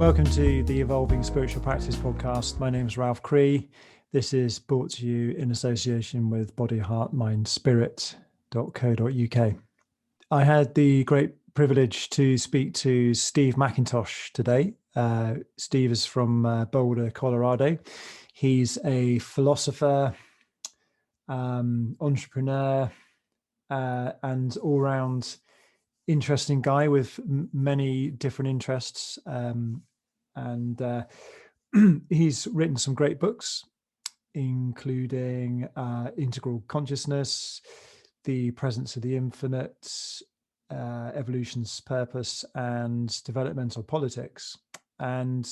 Welcome to the Evolving Spiritual Practice podcast. My name is Ralph Cree. This is brought to you in association with Body, Heart, Mind, Spirit.co.uk. I had the great privilege to speak to Steve McIntosh today. Steve is from Boulder, Colorado. He's a philosopher, entrepreneur, and all-round interesting guy with many different interests. He's written some great books, including Integral Consciousness, The Presence of the Infinite, Evolution's Purpose, and Developmental Politics. And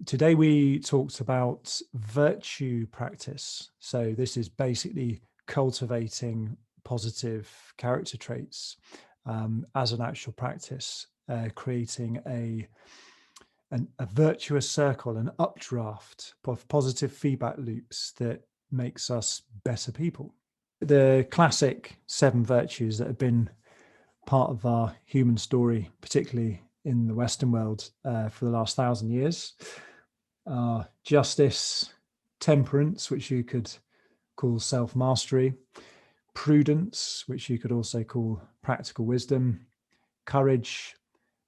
today we talked about virtue practice. So this is basically cultivating positive character traits as an actual practice, creating a virtuous circle, an updraft of positive feedback loops that makes us better people. The classic 7 virtues that have been part of our human story, particularly in the Western world for the last 1,000 years, are justice, temperance, which you could call self-mastery, prudence, which you could also call practical wisdom, courage,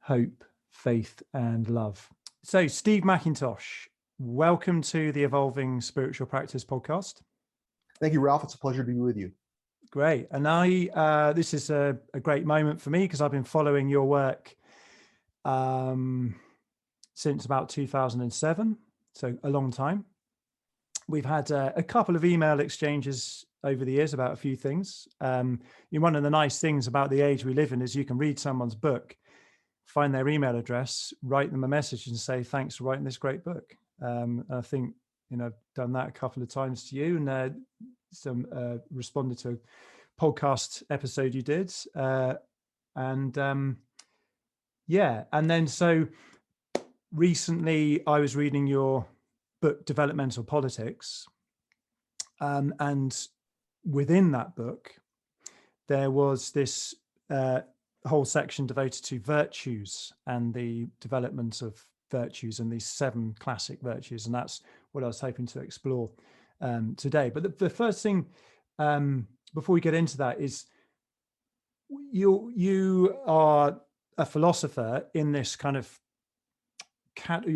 hope, faith, and love. So, Steve McIntosh, welcome to the Evolving Spiritual Practice podcast. Thank you, Ralph. It's a pleasure to be with you. Great. And this is a great moment for me because I've been following your work since about 2007, so a long time. We've had a couple of email exchanges over the years about a few things. One of the nice things about the age we live in is you can read someone's book, find their email address, write them a message and say, thanks for writing this great book. I think, I've done that a couple of times to you and responded to a podcast episode you did. And then so recently I was reading your book, Developmental Politics. And within that book, there was this whole section devoted to virtues and the development of virtues and these 7 classic virtues. And that's what I was hoping to explore today. But the first thing, before we get into that, is you are a philosopher in this kind of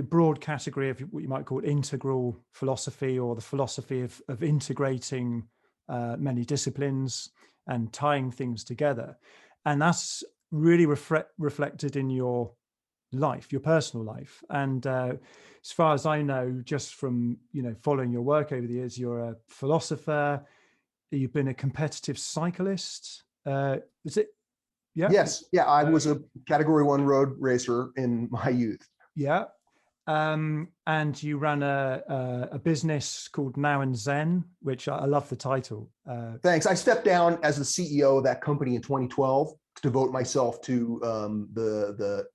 broad category of what you might call integral philosophy, or the philosophy of integrating many disciplines and tying things together. And that's really reflected in your life, your personal life. And as far as I know, just from following your work over the years, you're a philosopher. You've been a competitive cyclist. Is it? Yeah. Yes. Yeah. I was a Category 1 road racer in my youth. Yeah. And you ran a business called Now and Zen, which I love the title. Thanks. I stepped down as the CEO of that company in 2012 to devote myself to the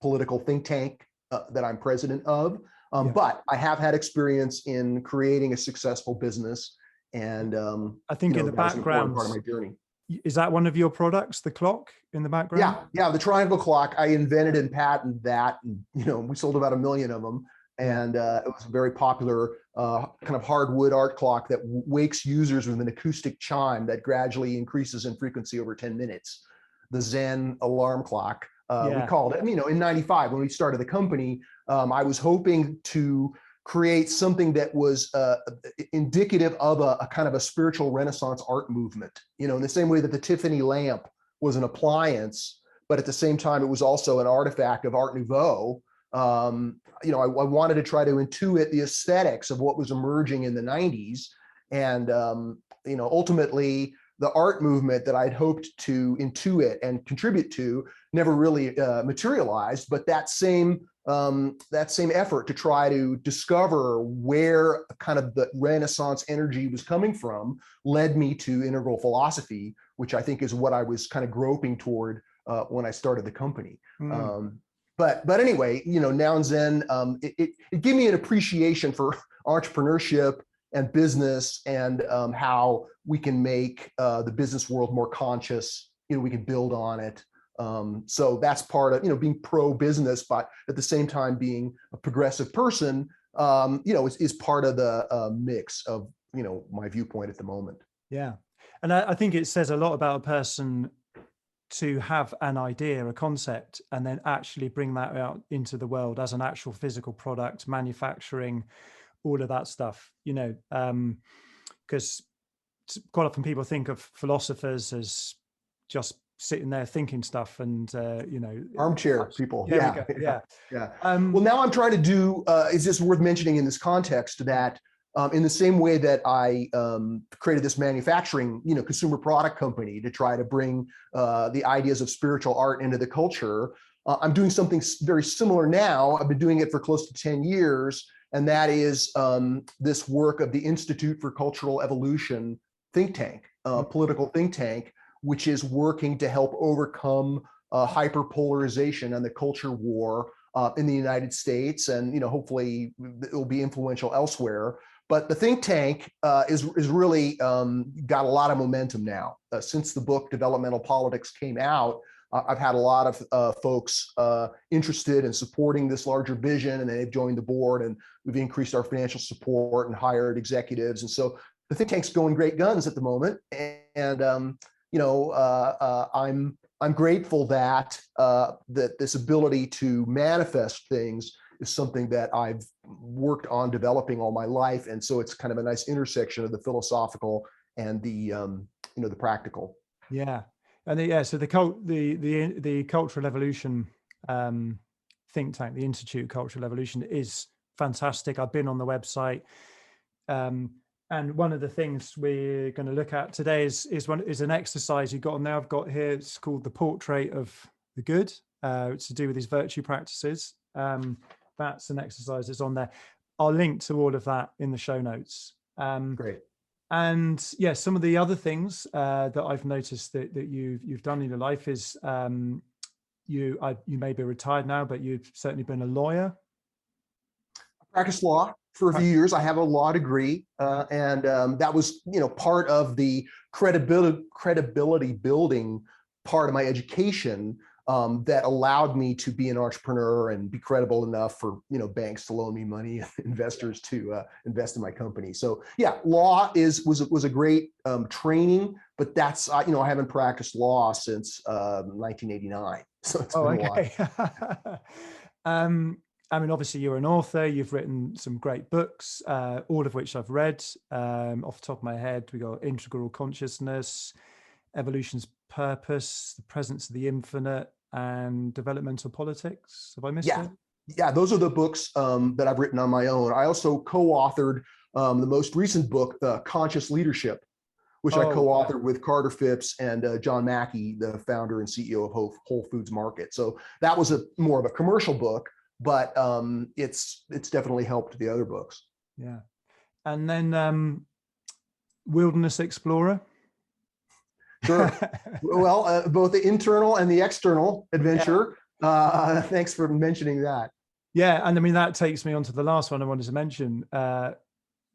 political think tank that I'm president of. But I have had experience in creating a successful business, and I think in the background, part of my journey. Is that one of your products, the clock in the background? Yeah, the triangle clock. I invented and patented that, and we sold about 1 million of them, and it was a very popular kind of hardwood art clock that wakes users with an acoustic chime that gradually increases in frequency over 10 minutes. The Zen alarm clock, we called it. In 95, when we started the company, I was hoping to create something that was indicative of a kind of a spiritual Renaissance art movement, in the same way that the Tiffany lamp was an appliance, but at the same time, it was also an artifact of Art Nouveau. I wanted to try to intuit the aesthetics of what was emerging in the 90s. And, ultimately, the art movement that I'd hoped to intuit and contribute to never really materialized, but that same effort to try to discover where kind of the Renaissance energy was coming from led me to integral philosophy, which I think is what I was kind of groping toward when I started the company. But anyway, Now and Zen, it gave me an appreciation for entrepreneurship and business, and how we can make the business world more conscious. We can build on it. So that's part of, being pro-business, but at the same time being a progressive person, is part of the mix of, my viewpoint at the moment. Yeah. And I think it says a lot about a person to have an idea, a concept, and then actually bring that out into the world as an actual physical product, manufacturing, all of that stuff, because quite often people think of philosophers as just sitting there thinking stuff and, armchair people. There we Yeah. go. Yeah. Yeah. Well, now I'm trying to do, is this worth mentioning in this context that in the same way that I created this manufacturing, consumer product company to try to bring the ideas of spiritual art into the culture, I'm doing something very similar now. I've been doing it for close to 10 years, and that is this work of the Institute for Cultural Evolution think tank, political think tank, which is working to help overcome hyperpolarization and the culture war in the United States, and hopefully it will be influential elsewhere. But the think tank is really got a lot of momentum now. Since the book Developmental Politics came out, I've had a lot of folks interested in supporting this larger vision, and they've joined the board, and we've increased our financial support and hired executives. And so the think tank's going great guns at the moment. And I'm grateful that that this ability to manifest things is something that I've worked on developing all my life, and so it's kind of a nice intersection of the philosophical and the the practical. Yeah, and so the cultural evolution think tank, the Institute of Cultural Evolution, is fantastic. I've been on the website, and one of the things we're going to look at today is an exercise you got on there. I've got here. It's called the Portrait of the Good. It's to do with his virtue practices. That's an exercise that's on there. I'll link to all of that in the show notes. Great. And yeah, some of the other things that I've noticed that you've done in your life is you may be retired now, but you've certainly been a lawyer. I practiced law for a few years. I have a law degree, and that was part of the credibility building part of my education. That allowed me to be an entrepreneur and be credible enough for banks to loan me money and investors to invest in my company. So yeah, law was a great training, but that's I haven't practiced law since 1989, so it's been a while. I mean, obviously you're an author. You've written some great books, all of which I've read. Off the top of my head, we got Integral Consciousness, Evolution's Purpose, The Presence of the Infinite, and Developmental Politics. Have I missed it? Yeah, those are the books that I've written on my own. I also co-authored the most recent book, Conscious Leadership, which I co-authored with Carter Phipps and John Mackey, the founder and CEO of Whole Foods Market. So that was more of a commercial book, but it's definitely helped the other books. Yeah. And then Wilderness Explorer. Sure. Well, both the internal and the external adventure. Yeah. Thanks for mentioning that. Yeah, and I mean that takes me on to the last one I wanted to mention,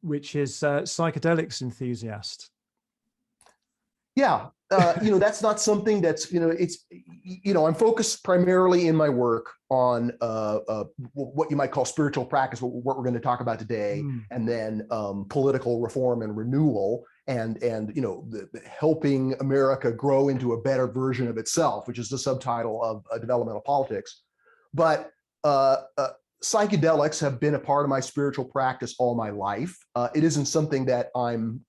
which is psychedelics enthusiast. Yeah, that's not something that's it's I'm focused primarily in my work on what you might call spiritual practice, what we're going to talk about today, and then political reform and renewal. And helping America grow into a better version of itself, which is the subtitle of Developmental Politics. But psychedelics have been a part of my spiritual practice all my life. It isn't something that I'm,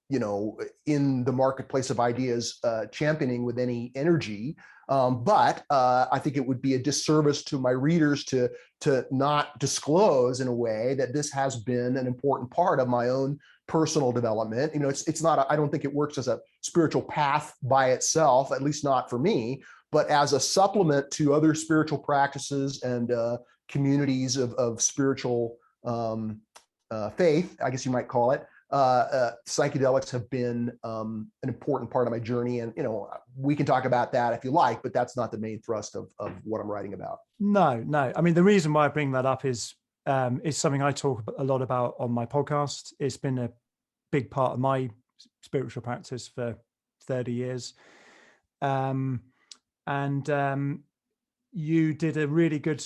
in the marketplace of ideas championing with any energy. But I think it would be a disservice to my readers to not disclose in a way that this has been an important part of my own personal development. It's not, I don't think it works as a spiritual path by itself, at least not for me, but as a supplement to other spiritual practices and communities of spiritual faith, I guess you might call it. Psychedelics have been an important part of my journey, and we can talk about that if you like, but that's not the main thrust of what I'm writing about. No. I mean, the reason why I bring that up is something I talk a lot about on my podcast. It's been a big part of my spiritual practice for 30 years. And you did a really good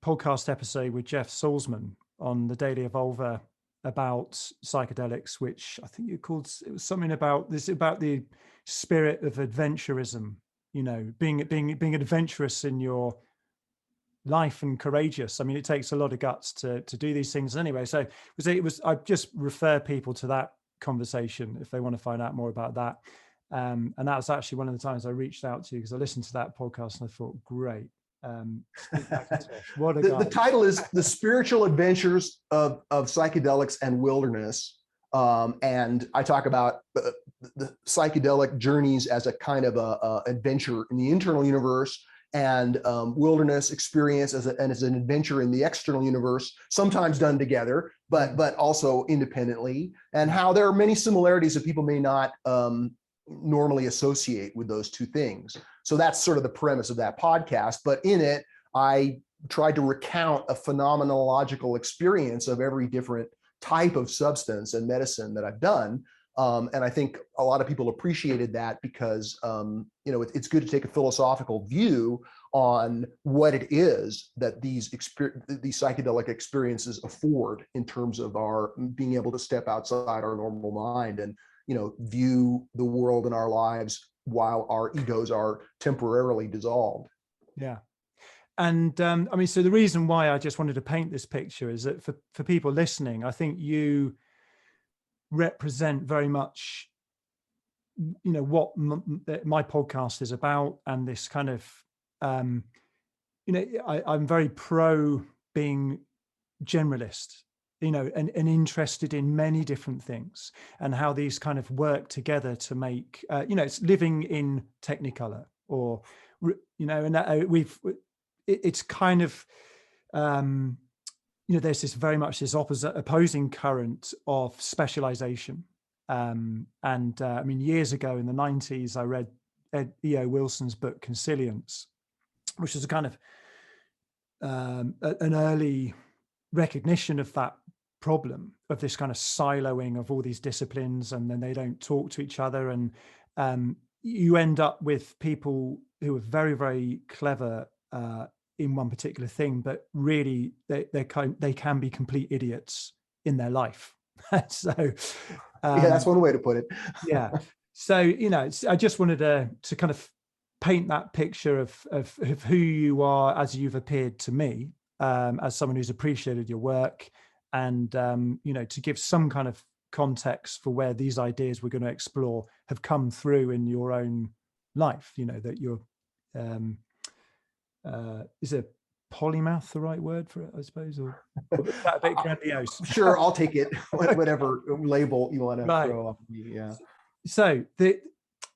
podcast episode with Jeff Salzman on the Daily Evolver about psychedelics, which I think you called, it was something about this, about the spirit of adventurism, being adventurous in your life and courageous. I mean, it takes a lot of guts to do these things anyway. So I just refer people to that conversation if they want to find out more about that. And that was actually one of the times I reached out to you, because I listened to that podcast and I thought, great. Steve McIntosh, what a guy. The title is The Spiritual Adventures of Psychedelics and Wilderness. And I talk about the psychedelic journeys as a kind of a adventure in the internal universe, and wilderness experience as an adventure in the external universe, sometimes done together, but also independently, and how there are many similarities that people may not normally associate with those two things. So that's sort of the premise of that podcast. But in it, I tried to recount a phenomenological experience of every different type of substance and medicine that I've done. And I think a lot of people appreciated that, because it's good to take a philosophical view on what it is that these psychedelic experiences afford in terms of our being able to step outside our normal mind and view the world in our lives while our egos are temporarily dissolved. Yeah. And I mean, so the reason why I just wanted to paint this picture is that for people listening, I think you represent very much, what my podcast is about, and this kind of, I'm very pro being generalist, and interested in many different things, and how these kind of work together to make, it's living in Technicolor, or, and it's kind of, there's this very much this opposing current of specialization. I mean, years ago in the 90s, I read E.O. Wilson's book, Consilience, which is a kind of an early recognition of that problem, of this kind of siloing of all these disciplines, and then they don't talk to each other. And you end up with people who are very, very clever in one particular thing, but really they can be complete idiots in their life. So yeah, that's one way to put it. Yeah. So, I just wanted to kind of paint that picture of who you are as you've appeared to me, as someone who's appreciated your work, and to give some kind of context for where these ideas we're going to explore have come through in your own life. That you're is a polymath the right word for it, I suppose, or is that a bit grandiose? Sure, I'll take it. Whatever label you want to throw up. Yeah. So the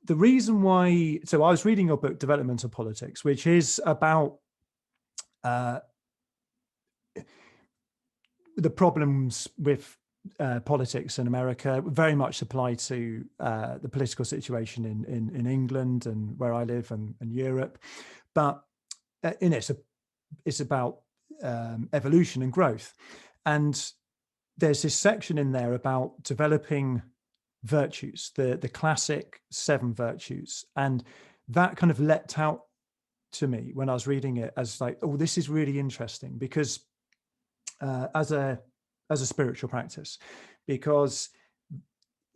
reason why, so I was reading your book, Developmental Politics, which is about the problems with politics in America, very much apply to the political situation in England and where I live, and Europe. But it's about evolution and growth. And there's this section in there about developing virtues, the classic 7 virtues. And that kind of leapt out to me when I was reading it as like, oh, this is really interesting, because as a spiritual practice, because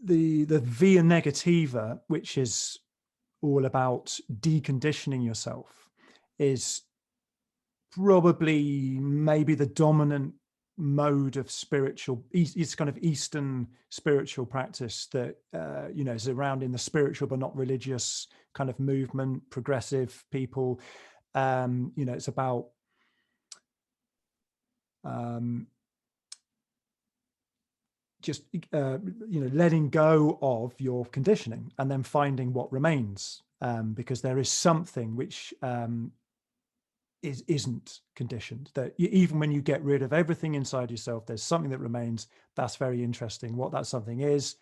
the via negativa, which is all about deconditioning yourself, is probably maybe the dominant mode of spiritual, it's kind of Eastern spiritual practice that is around in the spiritual but not religious kind of movement, progressive people. It's about just letting go of your conditioning and then finding what remains, because there is something which isn't conditioned, that even when you get rid of everything inside yourself, there's something that remains. That's very interesting. What that something is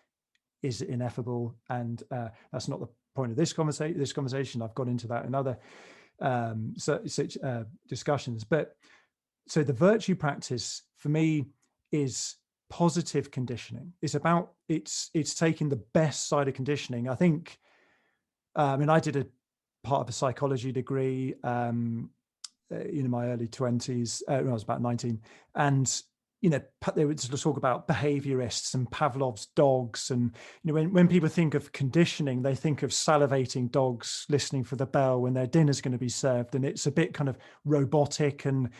ineffable, and that's not the point of this conversation. I've got into that in other discussions. But so the virtue practice for me is positive conditioning. It's about it's taking the best side of conditioning. I think I did part of a psychology degree in my early 20s, when I was about 19. And, they would sort of talk about behaviorists and Pavlov's dogs. And, when people think of conditioning, they think of salivating dogs listening for the bell when their dinner's going to be served. And it's a bit kind of robotic, and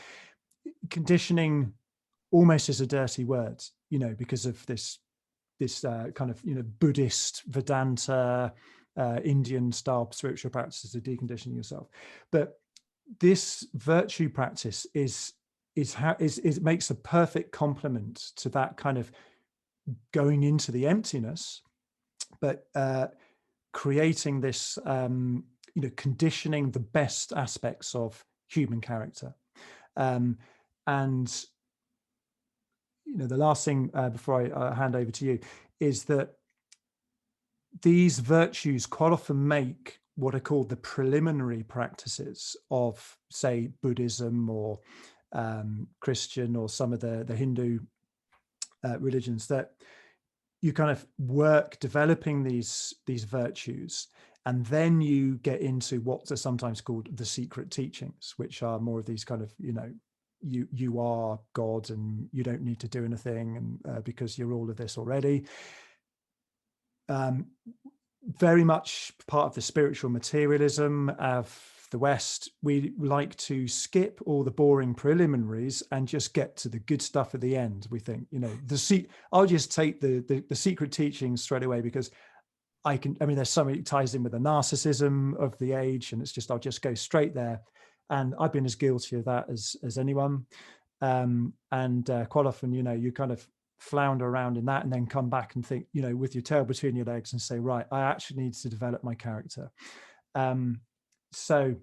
conditioning almost is a dirty word, because of this kind of, Buddhist Vedanta, Indian style spiritual practices of deconditioning yourself. But this virtue practice it makes a perfect complement to that kind of going into the emptiness, but creating this, conditioning the best aspects of human character. And the last thing before I hand over to you is that these virtues quite often make what are called the preliminary practices of, say, Buddhism or Christian or some of the Hindu religions, that you kind of work developing these virtues, and then you get into what are sometimes called the secret teachings, which are more of these kind of, you are God and you don't need to do anything, and because you're all of this already. Very much part of the spiritual materialism of the West. We like to skip all the boring preliminaries and just get to the good stuff at the end. We think, I'll just take the secret teachings straight away because there's something that ties in with the narcissism of the age, and it's just, I'll just go straight there. And I've been as guilty of that as anyone. And quite often, you kind of flounder around in that and then come back and think, with your tail between your legs and say, right, I actually need to develop my character. So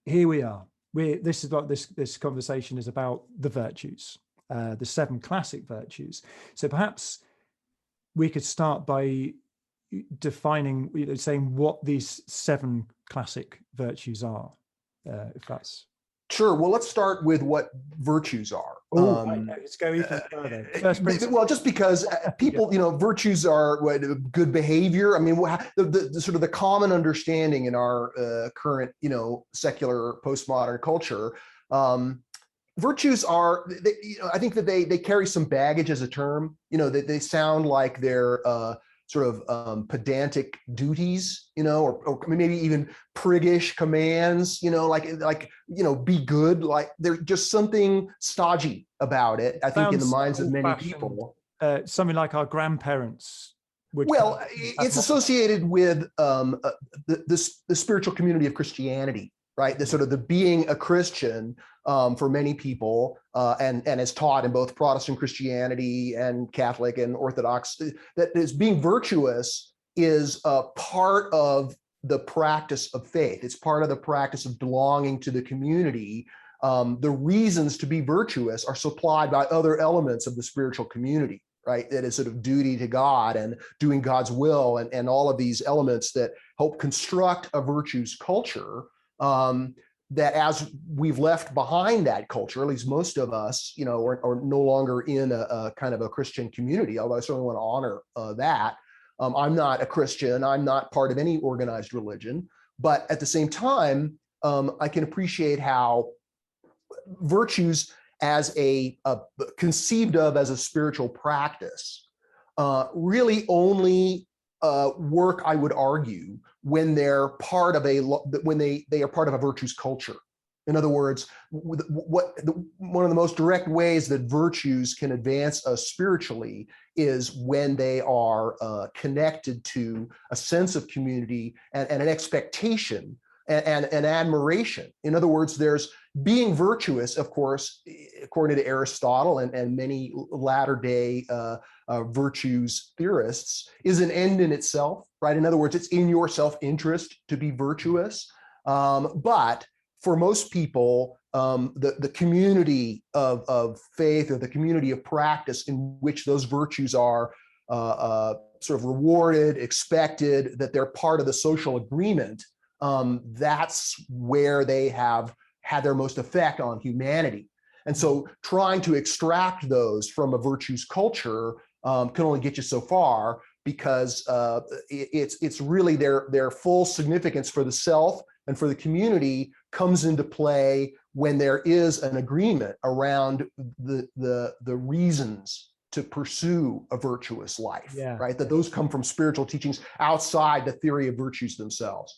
here we are. This conversation is about the virtues, the 7 classic virtues. So perhaps we could start by defining, saying what these 7 classic virtues are, if that's... Sure. Well, let's start with what virtues are. Let's go even further. Well, just because people, virtues are good behavior. I mean, the sort of the common understanding in our current, secular postmodern culture, virtues are, I think that they carry some baggage as a term. They sound like they're sort of pedantic duties, or maybe even priggish commands, be good. Like there's just something stodgy about it, I think, in the minds of many people. Something like our grandparents would. Well, it's associated with the spiritual community of Christianity, right? The sort of the being a Christian for many people, and as taught in both Protestant Christianity and Catholic and Orthodox, that is being virtuous is a part of the practice of faith. It's part of the practice of belonging to the community. The reasons to be virtuous are supplied by other elements of the spiritual community, right? That is sort of duty to God and doing God's will, and all of these elements that help construct a virtues culture. That as we've left behind that culture, at least most of us, are no longer in a kind of a Christian community, although I certainly want to honor that. I'm not a Christian. I'm not part of any organized religion. But at the same time, I can appreciate how virtues as conceived of as a spiritual practice really only work, I would argue, when they're part of when they are part of a virtues culture. In other words, one of the most direct ways that virtues can advance us spiritually is when they are connected to a sense of community and an expectation and an admiration. In other words, there's being virtuous, of course, according to Aristotle and many latter-day virtues theorists, is an end in itself, right? In other words, it's in your self-interest to be virtuous. But for most people, the community of faith, or the community of practice in which those virtues are sort of rewarded, expected, that they're part of the social agreement, that's where they have had their most effect on humanity. And so trying to extract those from a virtues culture can only get you so far. because it's really their full significance for the self and for the community comes into play when there is an agreement around the reasons to pursue a virtuous life, right? That those come from spiritual teachings outside the theory of virtues themselves.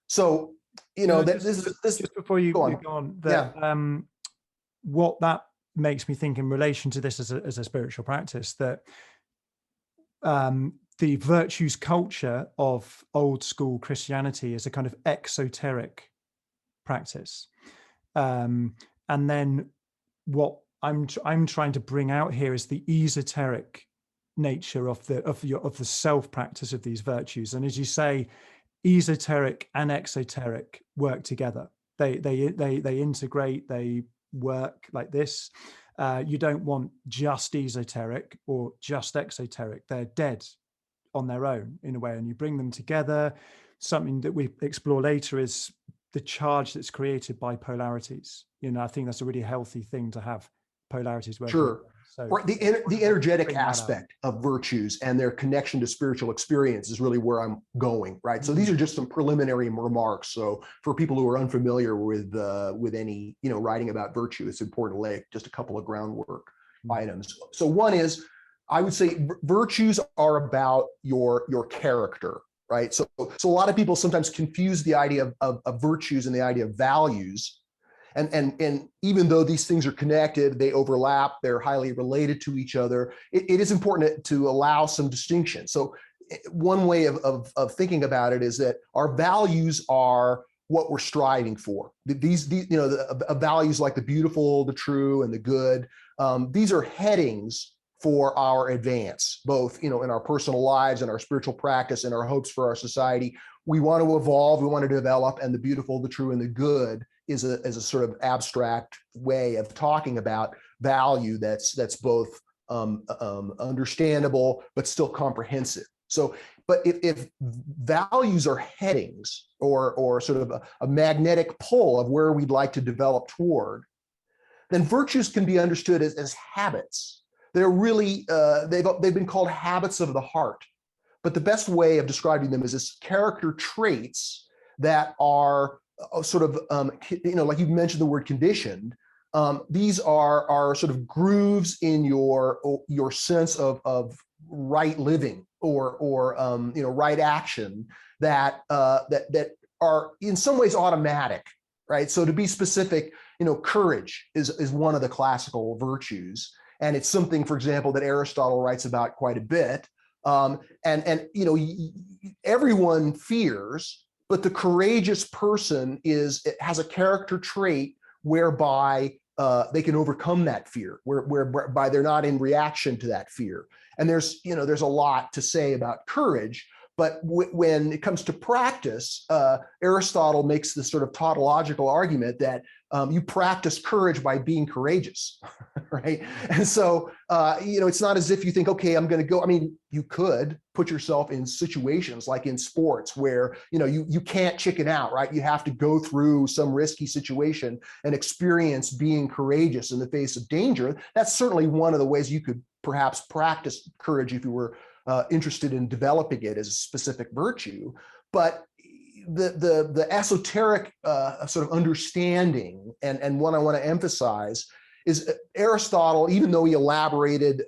So, just before you go on, that what that makes me think in relation to this as a spiritual practice, that the virtues culture of old school Christianity is a kind of exoteric practice, and then what I'm trying to bring out here is the esoteric nature of the self practice of these virtues. And as you say, esoteric and exoteric work together. They integrate. They work like this. You don't want just esoteric or just exoteric. They're dead on their own in a way, and you bring them together. Something that we explore later is the charge that's created by polarities. I think that's a really healthy thing to have polarities working. Sure. So the energetic aspect of virtues and their connection to spiritual experience is really where I'm going, right? So these are just some preliminary remarks. So for people who are unfamiliar with any writing about virtue, it's important to lay just a couple of groundwork items. So one is, I would say virtues are about your character, right? So a lot of people sometimes confuse the idea of virtues and the idea of values. And even though these things are connected, they overlap, they're highly related to each other, it is important to allow some distinction. So one way of thinking about it is that our values are what we're striving for. These values like the beautiful, the true, and the good, these are headings for our advance, both in our personal lives and our spiritual practice and our hopes for our society. We want to evolve, we want to develop, and the beautiful, the true, and the good is a sort of abstract way of talking about value that's both understandable but still comprehensive. So, but if values are headings or sort of a magnetic pull of where we'd like to develop toward, then virtues can be understood as habits. They're really they've been called habits of the heart, but the best way of describing them is as character traits that are sort of, like you mentioned the word conditioned. These are sort of grooves in your sense of right living or right action that are in some ways automatic, right? So to be specific, courage is one of the classical virtues, and it's something, for example, that Aristotle writes about quite a bit. Everyone fears. But the courageous person has a character trait whereby they can overcome that fear, whereby they're not in reaction to that fear. And there's a lot to say about courage, but when it comes to practice, Aristotle makes this sort of tautological argument that you practice courage by being courageous, right? And so, it's not as if you think, okay, I'm going to go. I mean, you could put yourself in situations like in sports where, you can't chicken out, right? You have to go through some risky situation and experience being courageous in the face of danger. That's certainly one of the ways you could perhaps practice courage if you were interested in developing it as a specific virtue. But the esoteric sort of understanding, and one I want to emphasize, is Aristotle, even though he elaborated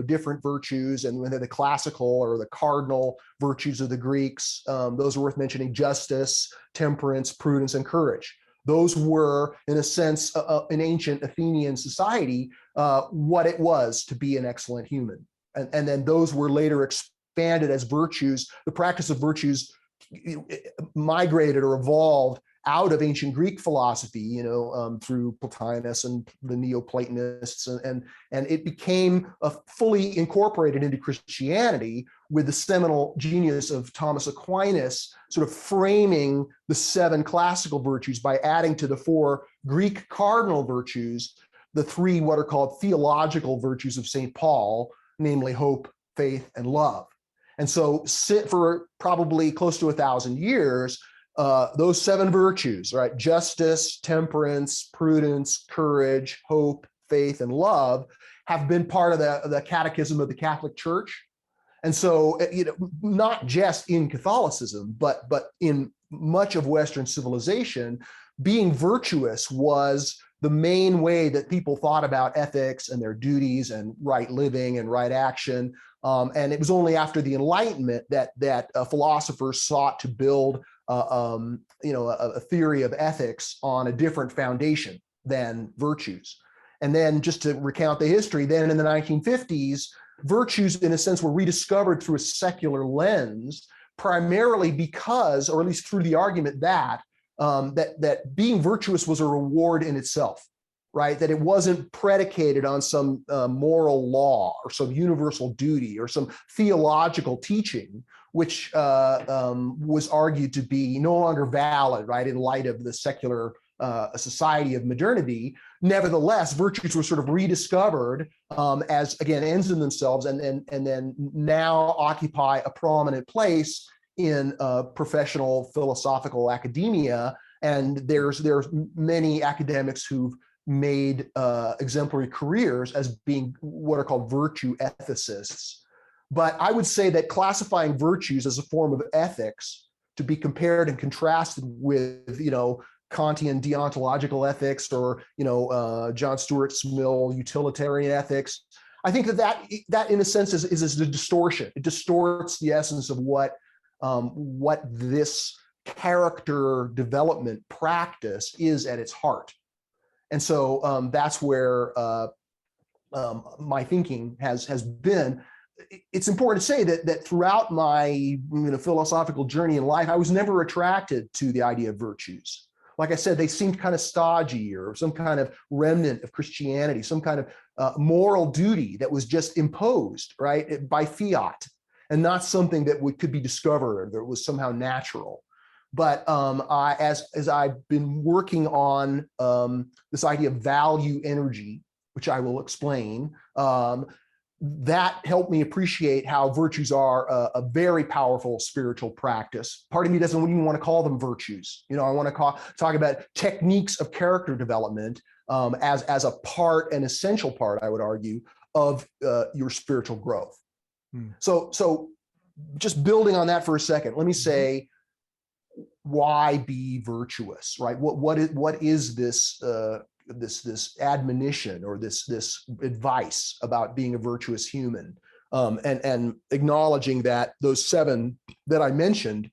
different virtues, and when they're the classical or the cardinal virtues of the Greeks, those are worth mentioning: justice, temperance, prudence, and courage. Those were, in a sense, in ancient Athenian society, what it was to be an excellent human. And then those were later expanded as virtues. The practice of virtues migrated or evolved out of ancient Greek philosophy, through Plotinus and the Neoplatonists, and it became fully incorporated into Christianity with the seminal genius of Thomas Aquinas, sort of framing the 7 classical virtues by adding to the 4 Greek cardinal virtues the 3 what are called theological virtues of St. Paul, namely hope, faith, and love. And so for probably close to 1,000 years, those 7 virtues, right? Justice, temperance, prudence, courage, hope, faith, and love have been part of the catechism of the Catholic Church. And so, not just in Catholicism, but in much of Western civilization, being virtuous was the main way that people thought about ethics and their duties and right living and right action. And it was only after the Enlightenment that philosophers sought to build, a theory of ethics on a different foundation than virtues. And then, just to recount the history, then in the 1950s, virtues, in a sense, were rediscovered through a secular lens, primarily because, or at least through the argument that being virtuous was a reward in itself, right? That it wasn't predicated on some moral law or some universal duty or some theological teaching, which was argued to be no longer valid, right, in light of the secular society of modernity. Nevertheless, virtues were sort of rediscovered as, again, ends in themselves, and then now occupy a prominent place in professional philosophical academia. And there's many academics who've made exemplary careers as being what are called virtue ethicists. But I would say that classifying virtues as a form of ethics, to be compared and contrasted with, Kantian deontological ethics or, John Stuart Mill utilitarian ethics, I think that in a sense is a distortion. It distorts the essence of what this character development practice is at its heart. And so that's where my thinking has been. It's important to say that throughout my philosophical journey in life, I was never attracted to the idea of virtues. Like I said, they seemed kind of stodgy, or some kind of remnant of Christianity, some kind of moral duty that was just imposed, right, by fiat, and not something that could be discovered or that was somehow natural. But as I've been working on this idea of value energy, which I will explain, that helped me appreciate how virtues are a very powerful spiritual practice. Part of me doesn't even want to call them virtues. I want to talk about techniques of character development as a part, an essential part, I would argue, of your spiritual growth. So just building on that for a second, let me say, why be virtuous, right? What is this this admonition or this advice about being a virtuous human, and acknowledging that those 7 that I mentioned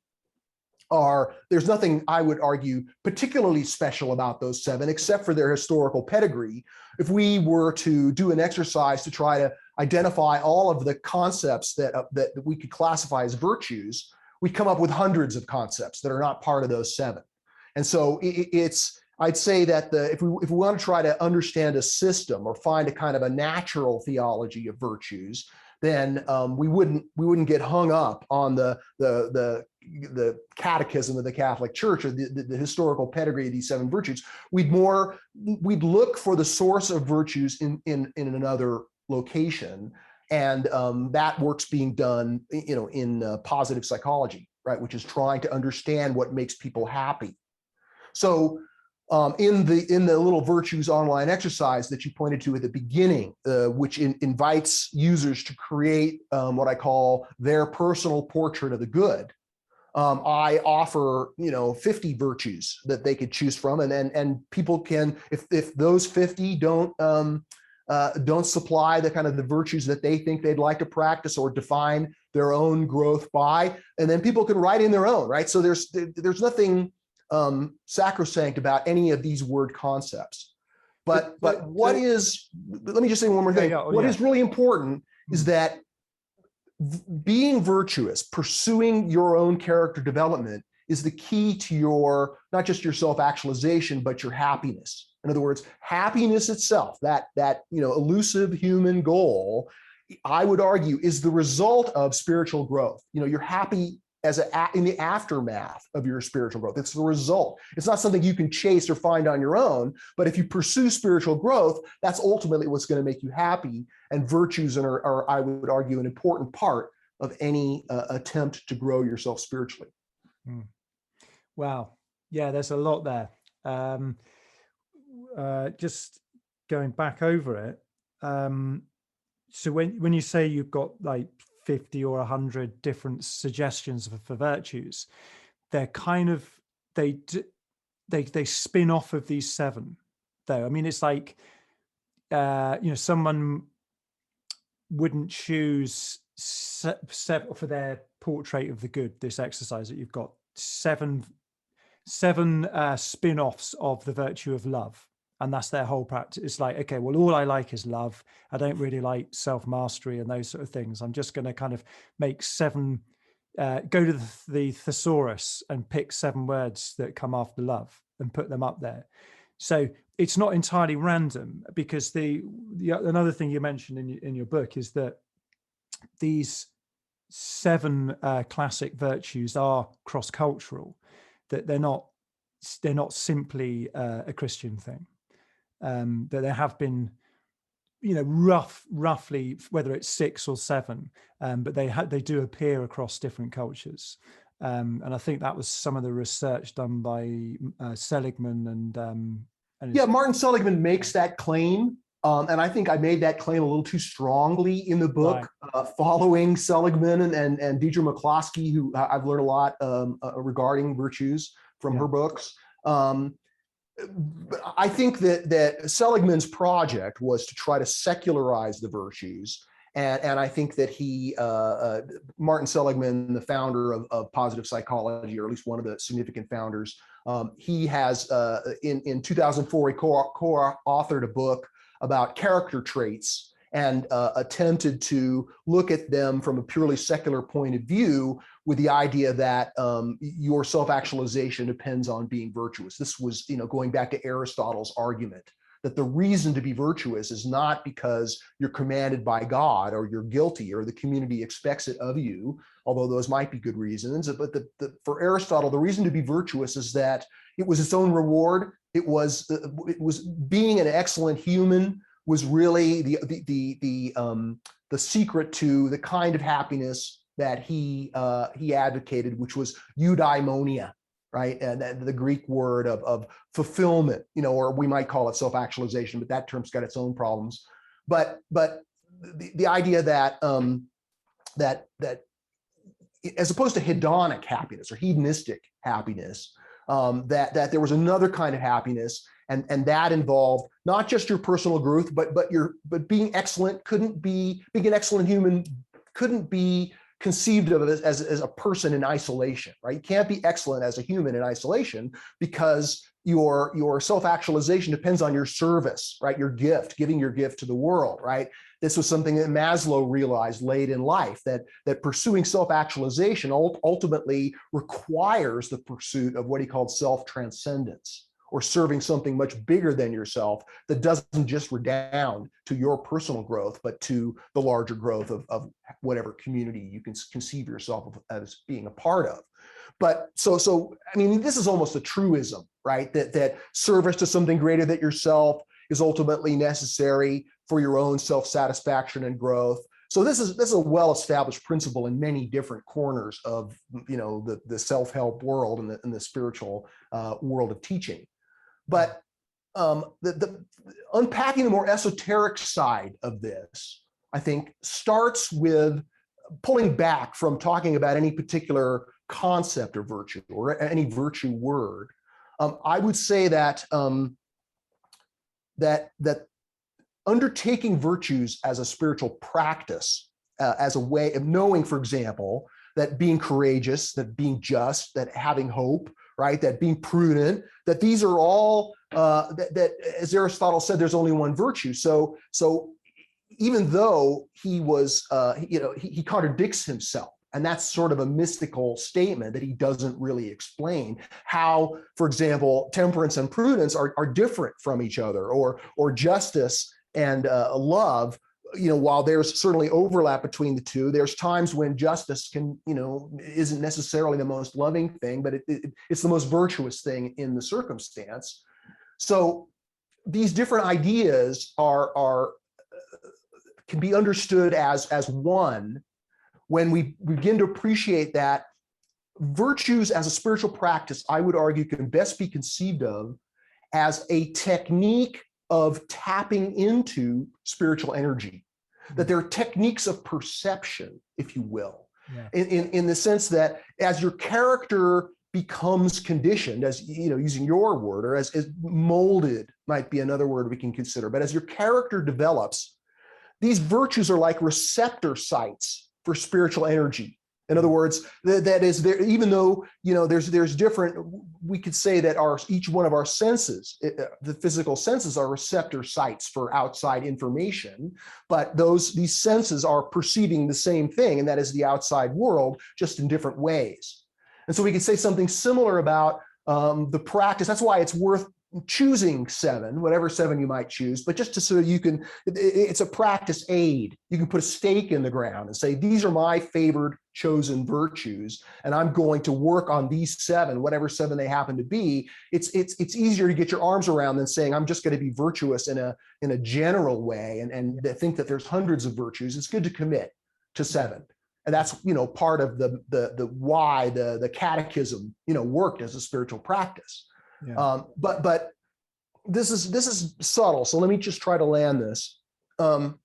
there's nothing, I would argue, particularly special about those 7 except for their historical pedigree. If we were to do an exercise to try to identify all of the concepts that we could classify as virtues, we come up with hundreds of concepts that are not part of those 7. And so I'd say that if we want to try to understand a system or find a kind of a natural theology of virtues, then we wouldn't get hung up on the catechism of the Catholic Church or the historical pedigree of these 7 virtues. We'd look for the source of virtues in another location, and that work's being done, in positive psychology, right, which is trying to understand what makes people happy. So in the little virtues online exercise that you pointed to at the beginning, which invites users to create what I call their personal portrait of the good, I offer 50 virtues that they could choose from, and people can, if those 50 don't supply the kind of the virtues that they think they'd like to practice or define their own growth by, and then people can write in their own, right? So there's nothing sacrosanct about any of these word concepts. But let me just say one more thing. What is really important is that being virtuous, pursuing your own character development, is the key to not just your self-actualization, but your happiness. In other words, happiness itself, that elusive human goal, I would argue, is the result of spiritual growth. You're happy in the aftermath of your spiritual growth. It's the result. It's not something you can chase or find on your own, but if you pursue spiritual growth, that's ultimately what's going to make you happy. And virtues are, I would argue, an important part of any attempt to grow yourself spiritually. Wow. Yeah, there's a lot there. Just going back over it. So when you say you've got like 50 or 100 different suggestions for virtues. They're kind of, they spin off of these 7, though. I mean, it's like, someone wouldn't choose 7 for their portrait of the good, this exercise that you've got, 7 spin-offs of the virtue of love. And that's their whole practice. It's like, okay, well, all I like is love. I don't really like self-mastery and those sort of things. I'm just going to kind of make 7, go to the thesaurus and pick 7 words that come after love and put them up there. So it's not entirely random, because another thing you mentioned in your book is that these 7 classic virtues are cross-cultural, that they're not simply a Christian thing. That there have been, roughly, whether it's 6 or 7, but they do appear across different cultures. And I think that was some of the research done by Seligman and Martin Seligman makes that claim. And I think I made that claim a little too strongly in the book, right. Following Seligman and Deidre McCloskey, who I've learned a lot regarding virtues from her books. But I think that Seligman's project was to try to secularize the virtues. And I think that Martin Seligman, the founder of positive psychology, or at least one of the significant founders, he has, in 2004, he co-authored a book about character traits and attempted to look at them from a purely secular point of view, with the idea that your self-actualization depends on being virtuous. This was, going back to Aristotle's argument that the reason to be virtuous is not because you're commanded by God or you're guilty or the community expects it of you, although those might be good reasons. But for Aristotle, the reason to be virtuous is that it was its own reward. It was being an excellent human was really the secret to the kind of happiness that he advocated, which was eudaimonia, right? And the Greek word of fulfillment, or we might call it self-actualization, but that term's got its own problems. But the idea that that as opposed to hedonic happiness or hedonistic happiness, that there was another kind of happiness, and that involved not just your personal growth, but being excellent. Being an excellent human couldn't be conceived of as a person in isolation, right? You can't be excellent as a human in isolation, because your self-actualization depends on your service, right? Your gift, giving your gift to the world, right? This was something that Maslow realized late in life, that pursuing self-actualization ultimately requires the pursuit of what he called self-transcendence, or serving something much bigger than yourself that doesn't just redound to your personal growth, but to the larger growth of whatever community you can conceive yourself as being a part of. But so I mean, this is almost a truism, right? That service to something greater than yourself is ultimately necessary for your own self-satisfaction and growth. So this is a well-established principle in many different corners of the self-help world and the spiritual world of teaching. But the unpacking the more esoteric side of this, I think, starts with pulling back from talking about any particular concept or virtue or any virtue word. I would say that that undertaking virtues as a spiritual practice, as a way of knowing, for example, that being courageous, that being just, that having hope, right, that being prudent, that these are all, that as Aristotle said, there's only one virtue. So even though he was, he contradicts himself, and that's sort of a mystical statement that he doesn't really explain how, for example, temperance and prudence are different from each other, or justice and love. While there's certainly overlap between the two, there's times when justice isn't necessarily the most loving thing, but it's the most virtuous thing in the circumstance. So these different ideas can be understood as one when we begin to appreciate that virtues as a spiritual practice, I would argue, can best be conceived of as a technique of tapping into spiritual energy. that they're techniques of perception, if you will, Yeah. in the sense that as your character becomes conditioned, as you know, using your word, or as molded might be another word we can consider, but as your character develops, these virtues are like receptor sites for spiritual energy. In other words, that is there, even though, you know, there's different, we could say that each one of our senses, the physical senses, are receptor sites for outside information, but these senses are perceiving the same thing, and that is the outside world, just in different ways. And so we could say something similar about the practice. That's why it's worth choosing 7, whatever 7 you might choose, but just so you can, it's a practice aid. You can put a stake in the ground and say, these are my favored chosen virtues, and I'm going to work on these 7, whatever 7 they happen to be. It's easier to get your arms around than saying, I'm just going to be virtuous in a general way and think that there's hundreds of virtues. It's good to commit to 7. And that's, you know, part of the why the catechism, you know, worked as a spiritual practice. Yeah. But this is subtle. So let me just try to land this. The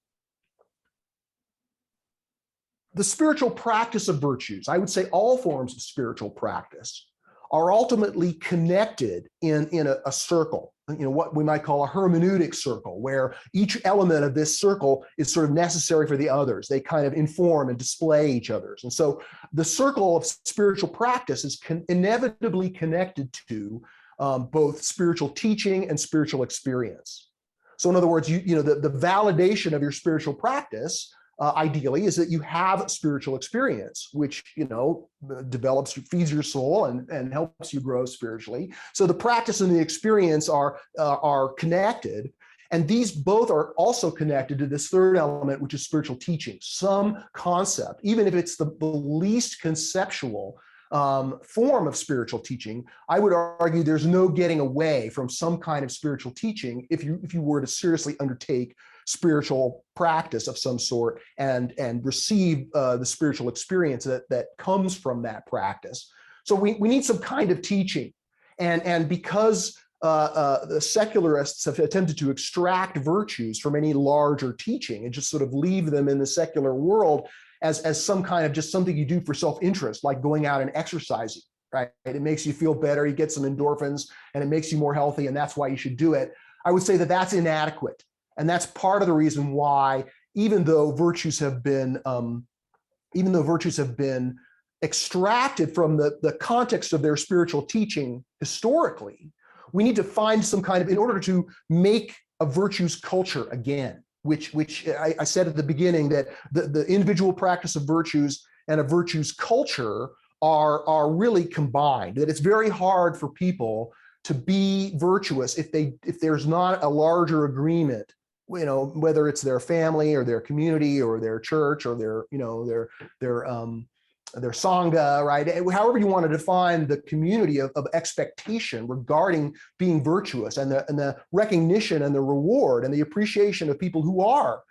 spiritual practice of virtues, I would say all forms of spiritual practice, are ultimately connected in a circle, you know, what we might call a hermeneutic circle, where each element of this circle is sort of necessary for the others. They kind of inform and display each other's. And so the circle of spiritual practice is inevitably connected to both spiritual teaching and spiritual experience. So in other words, you know, the validation of your spiritual practice ideally is that you have spiritual experience, which, you know, develops, feeds your soul and helps you grow spiritually. So the practice and the experience are connected. And these both are also connected to this third element, which is spiritual teaching, some concept, even if it's the least conceptual form of spiritual teaching. I would argue there's no getting away from some kind of spiritual teaching if you were to seriously undertake spiritual practice of some sort and receive the spiritual experience that comes from that practice. So we need some kind of teaching, and because the secularists have attempted to extract virtues from any larger teaching and just sort of leave them in the secular world as some kind of just something you do for self-interest, like going out and exercising, right? It makes you feel better, you get some endorphins, and it makes you more healthy, and that's why you should do it. I would say that that's inadequate. And that's part of the reason why, even though virtues have been extracted from the context of their spiritual teaching historically, we need to find some kind of, in order to make a virtues culture again, which I said at the beginning that the individual practice of virtues and a virtues culture are really combined, that it's very hard for people to be virtuous if there's not a larger agreement, you know, whether it's their family or their community or their church or their, you know, their sangha, right? However you want to define the community of expectation regarding being virtuous, and the recognition and the reward and the appreciation of people who are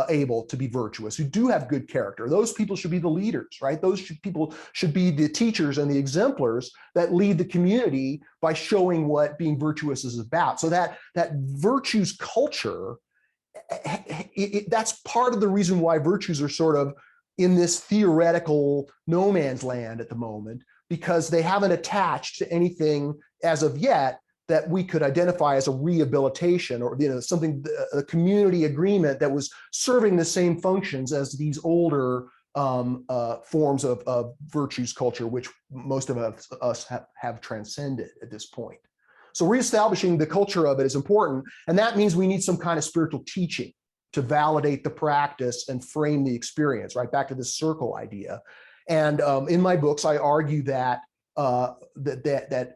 able to be virtuous, who do have good character. Those people should be the leaders, right? People should be the teachers and the exemplars that lead the community by showing what being virtuous is about. So that virtues culture, that's part of the reason why virtues are sort of in this theoretical no man's land at the moment, because they haven't attached to anything as of yet that we could identify as a rehabilitation, or, you know, something, a community agreement that was serving the same functions as these older forms of virtues culture, which most of us have transcended at this point. So reestablishing the culture of it is important, and that means we need some kind of spiritual teaching to validate the practice and frame the experience, right? Back to this circle idea. And in my books, I argue that that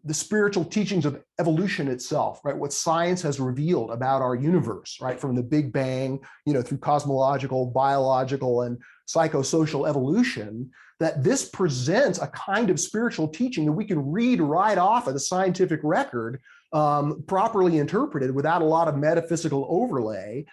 the spiritual teachings of evolution itself, right? What science has revealed about our universe, right? From the Big Bang, you know, through cosmological, biological, and psychosocial evolution, that this presents a kind of spiritual teaching that we can read right off of the scientific record, properly interpreted without a lot of metaphysical overlay,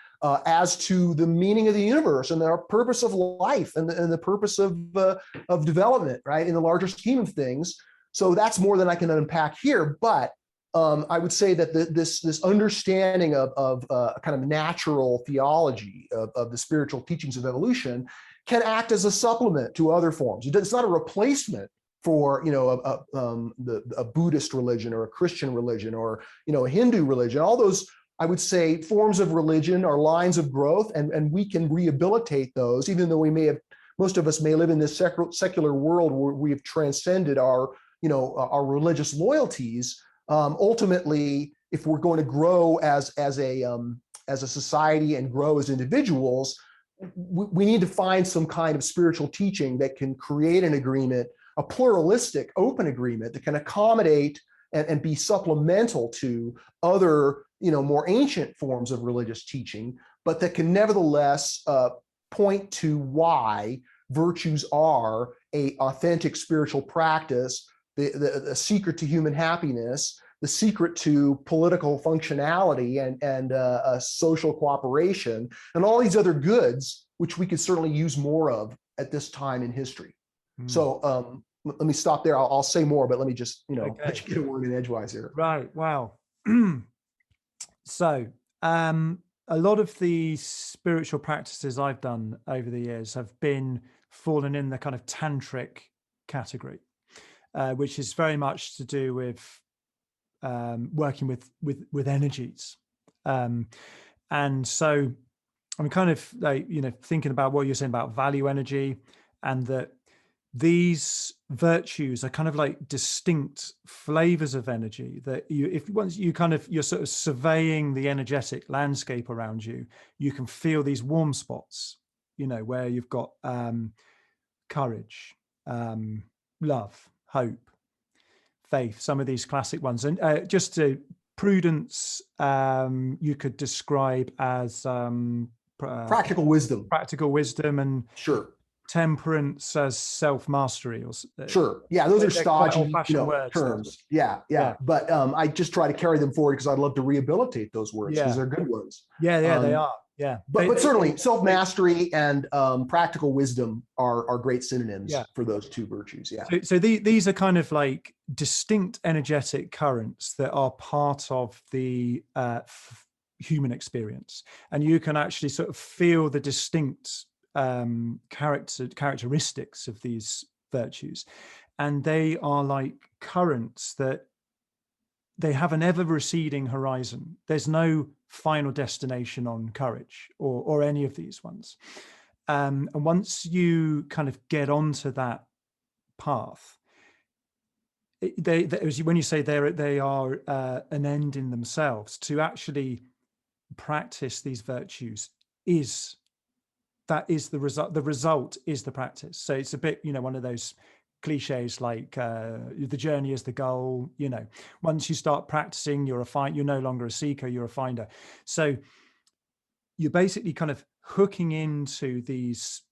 as to the meaning of the universe and the purpose of life and the purpose of development, right? In the larger scheme of things. So that's more than I can unpack here, but I would say that this understanding of kind of natural theology of the spiritual teachings of evolution can act as a supplement to other forms. It's not a replacement for a Buddhist religion or a Christian religion or a Hindu religion. All those, I would say, forms of religion are lines of growth, and we can rehabilitate those, even though most of us may live in this secular world where we have transcended our religious loyalties. Ultimately, if we're going to grow as a society and grow as individuals, we need to find some kind of spiritual teaching that can create an agreement, a pluralistic, open agreement that can accommodate and be supplemental to other, more ancient forms of religious teaching, but that can nevertheless point to why virtues are an authentic spiritual practice, the secret to human happiness, the secret to political functionality and social cooperation, and all these other goods, which we could certainly use more of at this time in history. So let me stop there. I'll say more, but let me just, let you get a word in edgewise here. Right. Wow. So a lot of the spiritual practices I've done over the years have fallen in the kind of tantric category, which is very much to do with working with energies. And so I'm kind of like, thinking about what you're saying about value energy, and that these virtues are kind of like distinct flavors of energy that you're sort of surveying the energetic landscape around you, you can feel these warm spots, where you've got courage, love, hope, faith, some of these classic ones. And just to prudence, you could describe as practical wisdom, and sure, temperance as self-mastery, or sure, yeah, those are stodgy words, terms. Yeah. But I just try to carry them forward because I'd love to rehabilitate those words because they're good ones. Yeah, they are. Yeah, but certainly self-mastery and practical wisdom are great synonyms for those two virtues. Yeah. So these are kind of like distinct energetic currents that are part of the human experience, and you can actually sort of feel the distinct characteristics of these virtues, and they are like currents that they have an ever receding horizon. There's no final destination on courage or any of these ones, and once you kind of get onto that path, when you say they are an end in themselves, to actually practice these virtues is the result. The result is the practice. So it's a bit, one of those cliches like the journey is the goal. Once you start practicing, you're no longer a seeker, you're a finder. So you're basically kind of hooking into these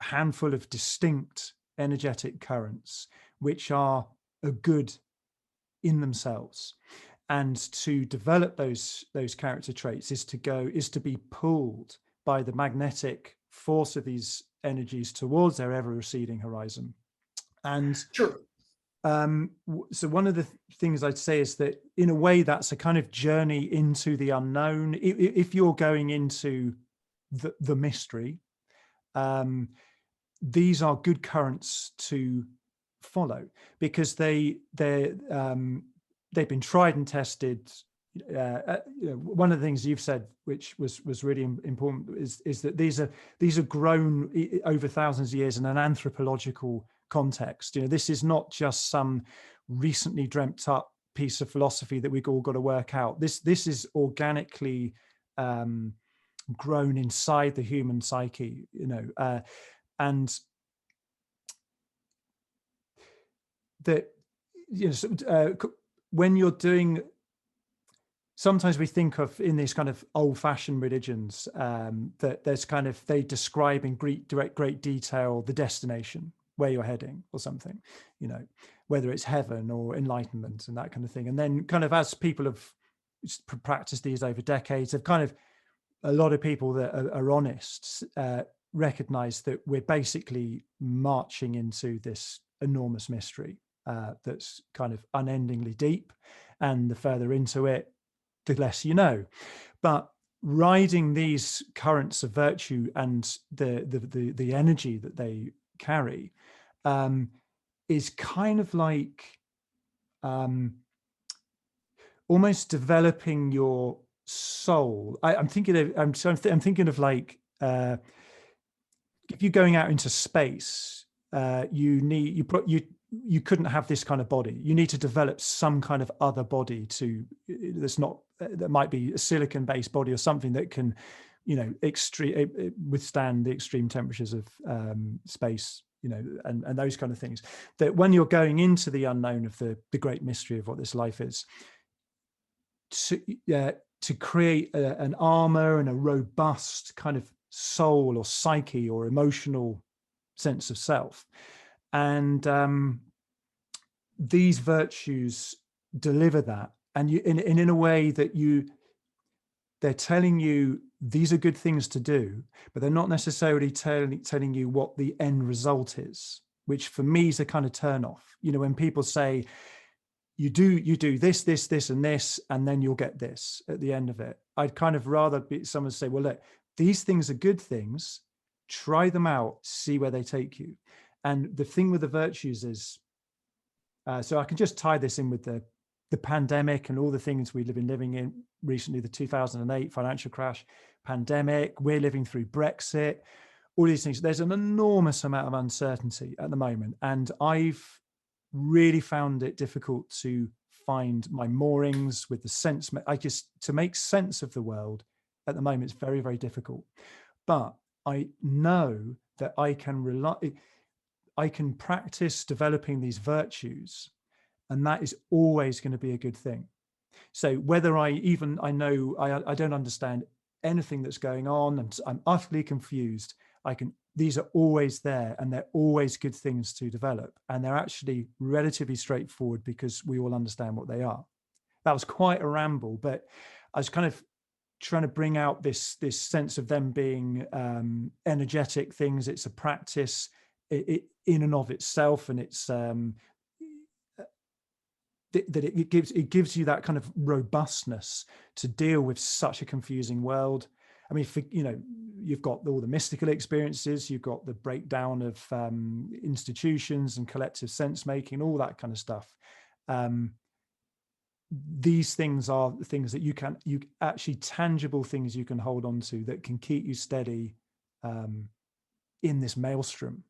handful of distinct energetic currents, which are a good in themselves. And to develop those character traits is to be pulled by the magnetic force of these energies towards their ever receding horizon. And sure. So one of the things I'd say is that in a way that's a kind of journey into the unknown. If you're going into the mystery, these are good currents to follow because they've been tried and tested. One of the things you've said, which was really important, is that these are grown over thousands of years in an anthropological context. This is not just some recently dreamt up piece of philosophy that we've all got to work out. This is organically grown inside the human psyche, and that when you're doing. Sometimes we think of in these kind of old-fashioned religions that they describe in great detail the destination, where you're heading or something, whether it's heaven or enlightenment and that kind of thing. And then kind of as people have practiced these over decades, a lot of people that are honest recognize that we're basically marching into this enormous mystery. that's kind of unendingly deep, and the further into it, the less you know. But riding these currents of virtue and the energy that they carry is kind of like almost developing your soul. I'm thinking of like if you're going out into space, you couldn't have this kind of body. You need to develop some kind of other body that might be a silicon-based body or something that can, withstand the extreme temperatures of space, and those kind of things. That when you're going into the unknown of the great mystery of what this life is, to create an armor and a robust kind of soul or psyche or emotional sense of self. And these virtues deliver that, and in a way that they're telling you these are good things to do, but they're not necessarily telling you what the end result is, which for me is a kind of turn off. When people say you do this, and this, and then you'll get this at the end of it, I'd kind of rather someone say, well, look, these things are good things, try them out, see where they take you. And the thing with the virtues is, so I can just tie this in with the pandemic and all the things we've been living in recently, the 2008 financial crash, pandemic, we're living through Brexit, all these things. There's an enormous amount of uncertainty at the moment. And I've really found it difficult to find my moorings with the sense. To make sense of the world at the moment, it's very, very difficult. But I know that I can practice developing these virtues, and that is always going to be a good thing. So whether I don't understand anything that's going on, and I'm utterly confused, these are always there, and they're always good things to develop, and they're actually relatively straightforward because we all understand what they are. That was quite a ramble, but I was kind of trying to bring out this sense of them being energetic things. It's a practice in and of itself, and it's that it gives you that kind of robustness to deal with such a confusing world. I mean, you've got all the mystical experiences, you've got the breakdown of institutions and collective sense making, all that kind of stuff. These things are the things that you actually tangible things you can hold on to that can keep you steady in this maelstrom.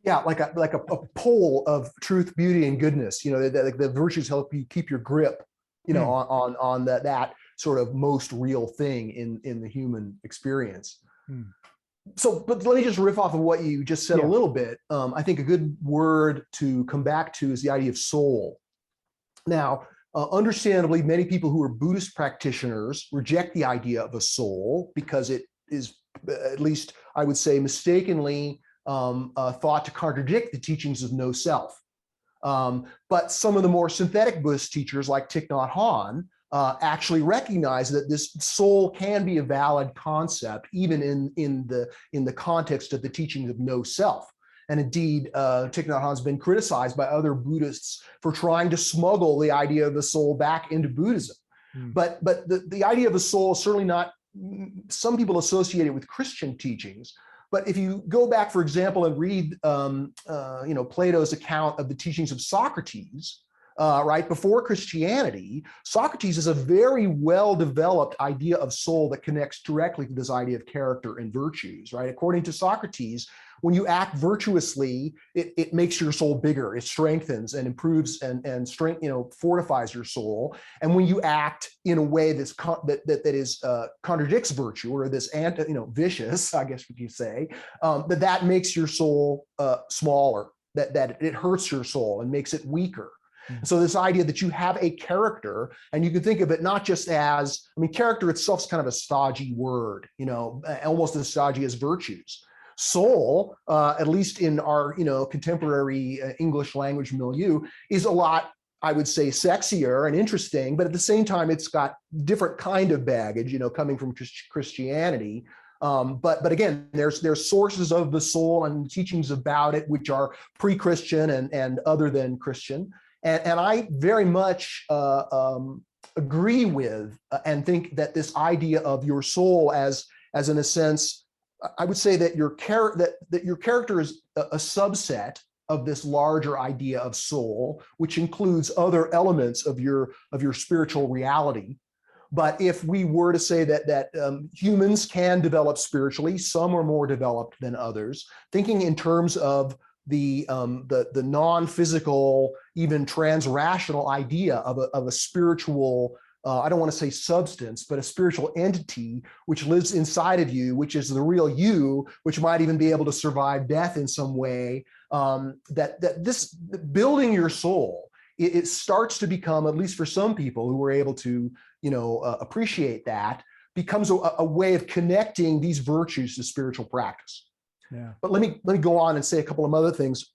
Yeah, like a pole of truth, beauty, and goodness. The virtues help you keep your grip, on that sort of most real thing in the human experience. So, but let me just riff off of what you just said a little bit. I think a good word to come back to is the idea of soul. Now, understandably, many people who are Buddhist practitioners reject the idea of a soul because it is, at least I would say, mistakenly thought to contradict the teachings of no self. But some of the more synthetic Buddhist teachers like Thich Nhat Hanh actually recognize that this soul can be a valid concept, even in the context of the teachings of no self. And indeed, Thich Nhat Hanh has been criticized by other Buddhists for trying to smuggle the idea of the soul back into Buddhism. But the idea of the soul is certainly not, some people associate it with Christian teachings. But if you go back, for example, and read Plato's account of the teachings of Socrates, right before Christianity, Socrates is a very well-developed idea of soul that connects directly to this idea of character and virtues, right? According to Socrates, when you act virtuously, it makes your soul bigger, it strengthens and improves and fortifies your soul. And when you act in a way that contradicts virtue, or this vicious, I guess we could say, that makes your soul smaller, that it hurts your soul and makes it weaker. So this idea that you have a character, and you can think of it not just as, character itself is kind of a stodgy word, almost as stodgy as virtues. Soul, at least in our, contemporary English language milieu, is a lot, I would say, sexier and interesting, but at the same time, it's got different kind of baggage, coming from Christianity. But again, there's sources of the soul and teachings about it which are pre-Christian and other than Christian, and I very much agree with and think that this idea of your soul as in a sense, I would say that your character is a subset of this larger idea of soul, which includes other elements of your spiritual reality. But if we were to say that humans can develop spiritually, some are more developed than others, thinking in terms of the non-physical, even trans-rational idea of a spiritual, I don't want to say substance, but a spiritual entity which lives inside of you, which is the real you, which might even be able to survive death in some way, that this building your soul, it starts to become, at least for some people who were able to appreciate that, becomes a way of connecting these virtues to spiritual practice. Yeah. But let me go on and say a couple of other things,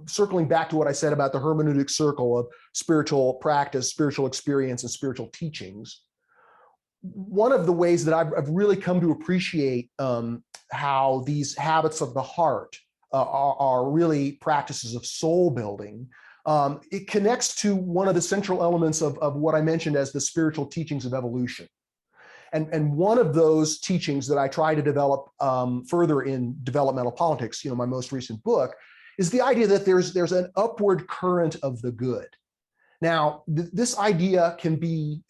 circling back to what I said about the hermeneutic circle of spiritual practice, spiritual experience, and spiritual teachings. One of the ways that I've really come to appreciate how these habits of the heart are really practices of soul building. It connects to one of the central elements of what I mentioned as the spiritual teachings of evolution. And one of those teachings that I try to develop further in Developmental Politics, my most recent book, is the idea that there's an upward current of the good. Now, this idea can be,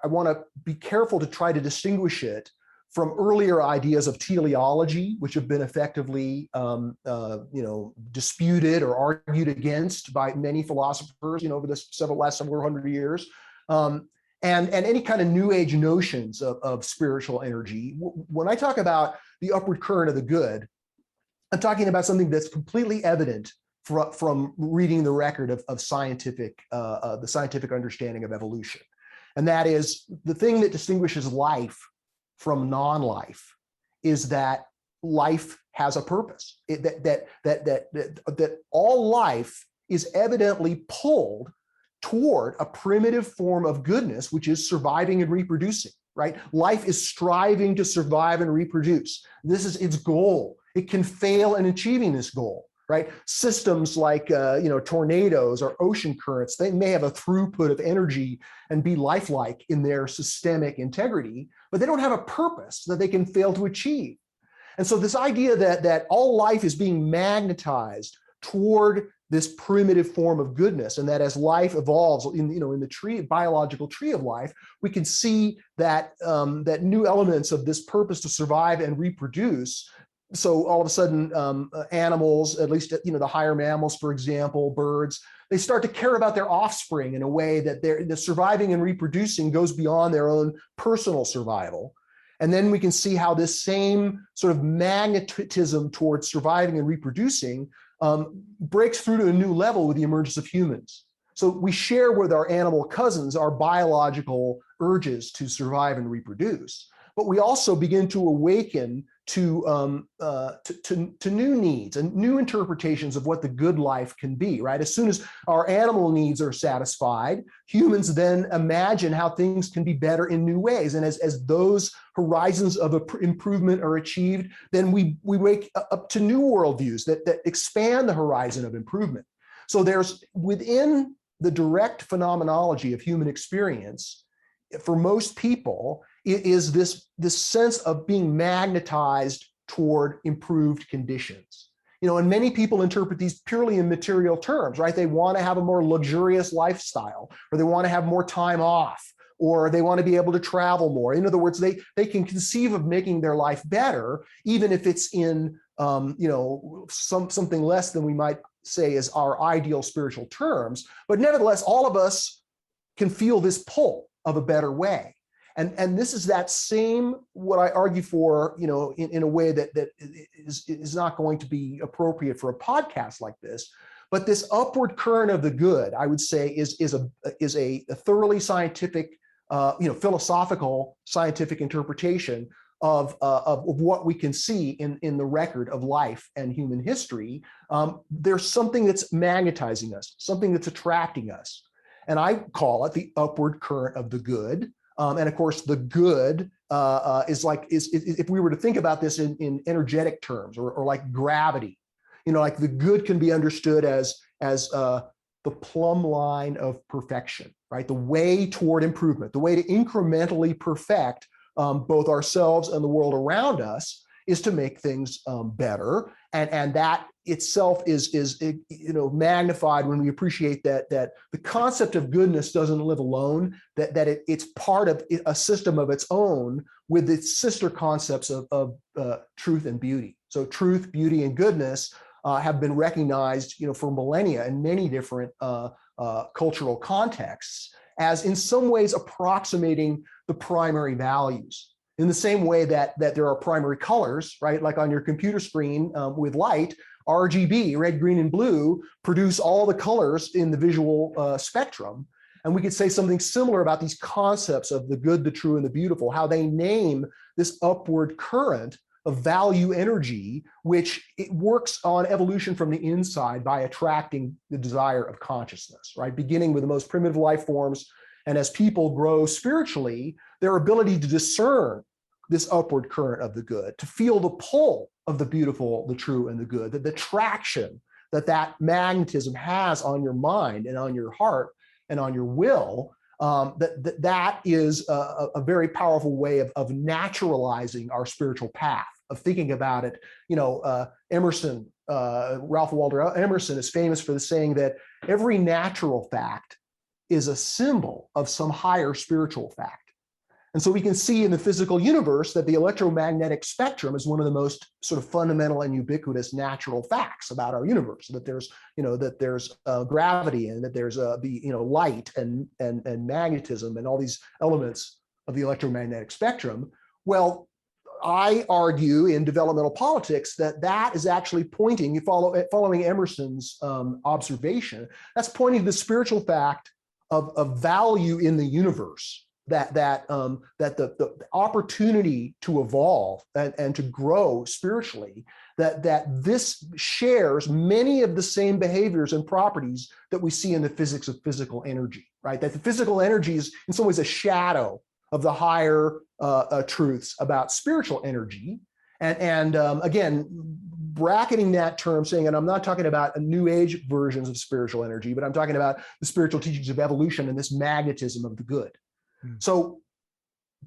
I want to be careful to try to distinguish it from earlier ideas of teleology, which have been effectively disputed or argued against by many philosophers, over the last several hundred years. And any kind of new age notions of spiritual energy. When I talk about the upward current of the good, I'm talking about something that's completely evident from reading the record of the scientific understanding of evolution. And that is the thing that distinguishes life from non-life is that life has a purpose. That all life is evidently pulled toward a primitive form of goodness, which is surviving and reproducing, right? Life is striving to survive and reproduce. This is its goal. It can fail in achieving this goal, right? Systems like, tornadoes or ocean currents, they may have a throughput of energy and be lifelike in their systemic integrity, but they don't have a purpose that they can fail to achieve. And so this idea that all life is being magnetized toward this primitive form of goodness, and that as life evolves in the biological tree of life, we can see that that new elements of this purpose to survive and reproduce. So all of a sudden, animals, at least the higher mammals, for example, birds, they start to care about their offspring in a way that the surviving and reproducing goes beyond their own personal survival. And then we can see how this same sort of magnetism towards surviving and reproducing breaks through to a new level with the emergence of humans. So we share with our animal cousins our biological urges to survive and reproduce, but we also begin to awaken to new needs and new interpretations of what the good life can be, right? As soon as our animal needs are satisfied, humans then imagine how things can be better in new ways. And as those horizons of improvement are achieved, then we wake up to new worldviews that expand the horizon of improvement. So there's, within the direct phenomenology of human experience, for most people, it is this sense of being magnetized toward improved conditions. And many people interpret these purely in material terms, right? They want to have a more luxurious lifestyle, or they want to have more time off, or they want to be able to travel more. In other words, they can conceive of making their life better, even if it's in something less than we might say is our ideal spiritual terms. But nevertheless, all of us can feel this pull of a better way. And this is that same, what I argue for, in a way that is not going to be appropriate for a podcast like this, but this upward current of the good, I would say, is a thoroughly scientific, philosophical scientific interpretation of what we can see in the record of life and human history. There's something that's magnetizing us, something that's attracting us. And I call it the upward current of the good. And of course, the good is if we were to think about this in energetic terms, or like gravity, like the good can be understood as the plumb line of perfection, right? The way toward improvement, the way to incrementally perfect both ourselves and the world around us is to make things better, and that itself is magnified when we appreciate that the concept of goodness doesn't live alone, that it's part of a system of its own with its sister concepts of truth and beauty. So truth, beauty, and goodness have been recognized, for millennia in many different cultural contexts as in some ways approximating the primary values. In the same way that there are primary colors, right? Like on your computer screen with light, RGB, red, green, and blue, produce all the colors in the visual spectrum. And we could say something similar about these concepts of the good, the true, and the beautiful, how they name this upward current of value energy, which it works on evolution from the inside by attracting the desire of consciousness, right? Beginning with the most primitive life forms. And as people grow spiritually, their ability to discern this upward current of the good, to feel the pull of the beautiful, the true, and the good, the traction that magnetism has on your mind and on your heart and on your will, that is a very powerful way of naturalizing our spiritual path, of thinking about it. Emerson, Ralph Waldo Emerson is famous for the saying that every natural fact is a symbol of some higher spiritual fact. And so we can see in the physical universe that the electromagnetic spectrum is one of the most sort of fundamental and ubiquitous natural facts about our universe. That there's, gravity, and that there's light and magnetism and all these elements of the electromagnetic spectrum. Well, I argue in developmental politics that is actually pointing, following Emerson's observation, that's pointing to the spiritual fact of value in the universe. That the opportunity to evolve and to grow spiritually, that this shares many of the same behaviors and properties that we see in the physics of physical energy, right? That the physical energy is in some ways a shadow of the higher truths about spiritual energy. And again, bracketing that term, saying, and I'm not talking about new age versions of spiritual energy, but I'm talking about the spiritual teachings of evolution and this magnetism of the good. So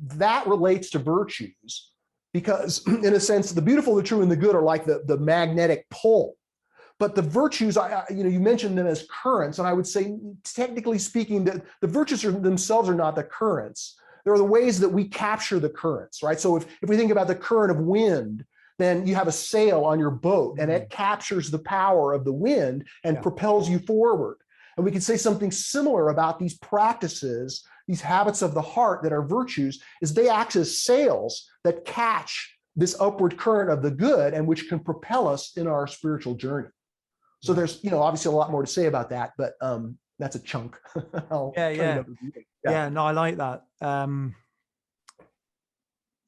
that relates to virtues because, in a sense, the beautiful, the true, and the good are like the magnetic pole. But the virtues, you mentioned them as currents, and I would say, technically speaking, that the virtues themselves are not the currents. They're the ways that we capture the currents, right? So if we think about the current of wind, then you have a sail on your boat, and it captures the power of the wind and propels you forward. And we can say something similar about these practices, these habits of the heart that are virtues, is they act as sails that catch this upward current of the good and which can propel us in our spiritual journey. So there's, obviously a lot more to say about that, but that's a chunk. No, I like that.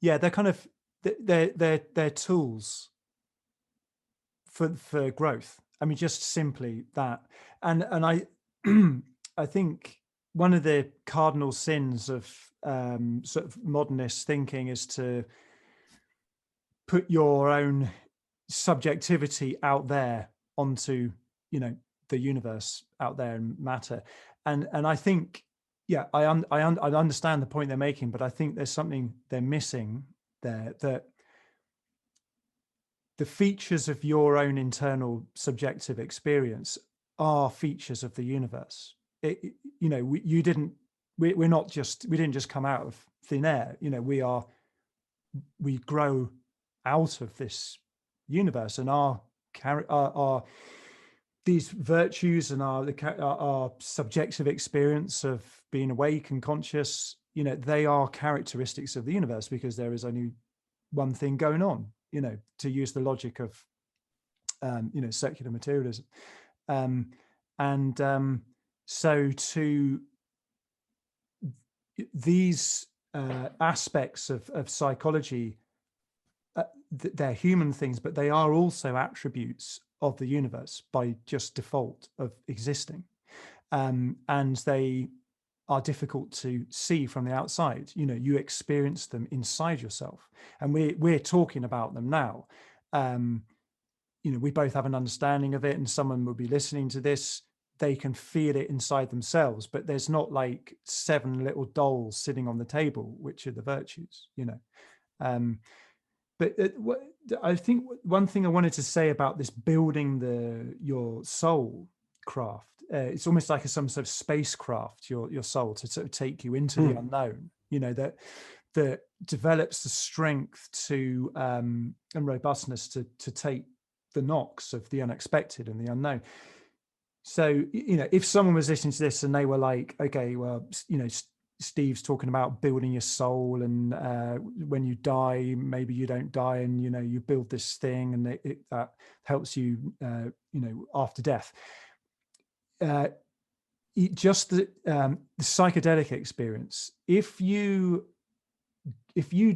They're kind of, they're tools for growth. I mean, just simply that. And I I think one of the cardinal sins of sort of modernist thinking is to put your own subjectivity out there onto, the universe out there and matter. And I think, I understand the point they're making, but I think there's something they're missing there, that the features of your own internal subjective experience are features of the universe. We didn't just come out of thin air. We grow out of this universe, and our these virtues and our subjective experience of being awake and conscious, they are characteristics of the universe because there is only one thing going on, to use the logic of secular materialism. So to these aspects of psychology, they're human things, but they are also attributes of the universe by just default of existing. And they are difficult to see from the outside. You know, you experience them inside yourself, and we're talking about them now. You know, we both have an understanding of it, and someone will be listening to this, they can feel it inside themselves, but there's not like 7 little dolls sitting on the table, which are the virtues, you know. But I think one thing I wanted to say about this building your soul craft, it's almost like some sort of spacecraft, your soul, to sort of take you into the unknown, you know, that develops the strength to and robustness to take the knocks of the unexpected and the unknown. So, you know, if someone was listening to this and they were like, okay, well, you know, Steve's talking about building your soul, and when you die, maybe you don't die, and you know, you build this thing, and that helps you, you know, after death. Just the psychedelic experience. If you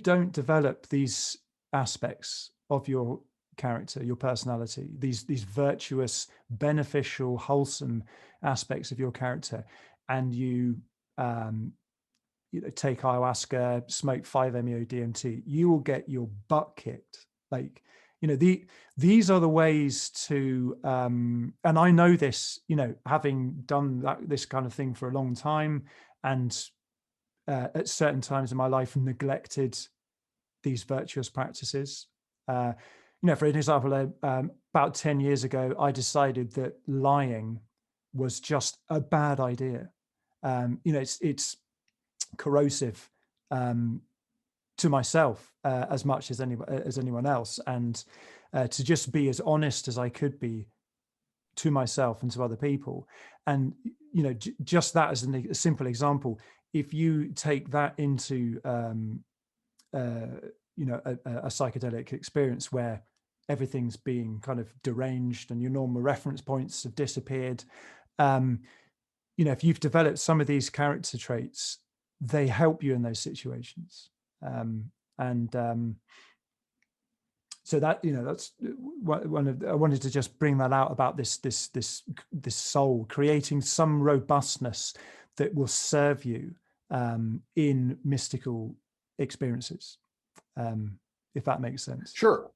don't develop these aspects of your character, your personality, these virtuous, beneficial, wholesome aspects of your character, and you know, take ayahuasca, smoke 5-MeO DMT, you will get your butt kicked. Like, you know, these are the ways to, and I know this, you know, having done this kind of thing for a long time, and at certain times in my life neglected these virtuous practices. You know, for an example, about 10 years ago, I decided that lying was just a bad idea. You know, it's corrosive to myself as much as anyone else, and to just be as honest as I could be to myself and to other people. And you know, just that as a simple example, if you take that into you know, a psychedelic experience where everything's being kind of deranged and your normal reference points have disappeared, you know, if you've developed some of these character traits, they help you in those situations. So that, you know, that's one of, I wanted to just bring that out about this soul, creating some robustness that will serve you in mystical experiences, if that makes sense. Sure.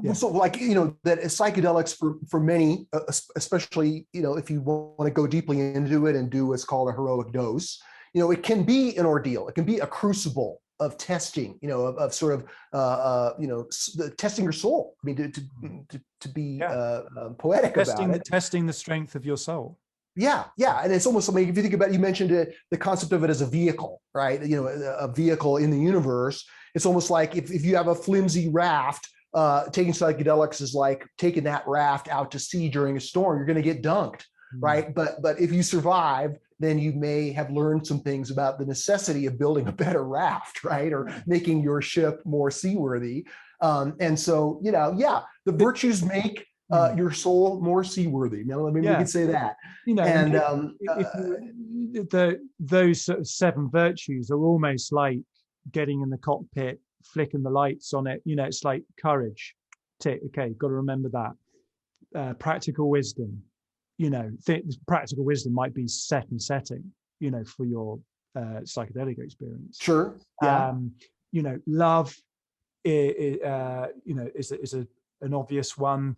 Yeah. So, like, you know, that psychedelics for many, especially, you know, if you want to go deeply into it and do what's called a heroic dose, you know, it can be an ordeal. It can be a crucible of testing, you know, of sort of, you know, testing your soul. I mean, to be poetic about it. Testing the strength of your soul. Yeah, yeah, and it's almost like, if you think about it, you mentioned the concept of it as a vehicle, right? You know, a vehicle in the universe. It's almost like if you have a flimsy raft, taking psychedelics is like taking that raft out to sea during a storm. You're going to get dunked, right? But if you survive, then you may have learned some things about the necessity of building a better raft, right? Or making your ship more seaworthy. And so, you know, yeah, the virtues make your soul more seaworthy. Now, I mean, we could say that. You know, and those sort of 7 virtues are almost like getting in the cockpit, flicking the lights on it. You know, it's like courage. Tick. Okay, got to remember that. Practical wisdom. You know, practical wisdom might be setting, you know, for your psychedelic experience. Sure. Yeah. You know, love, you know, is an obvious one.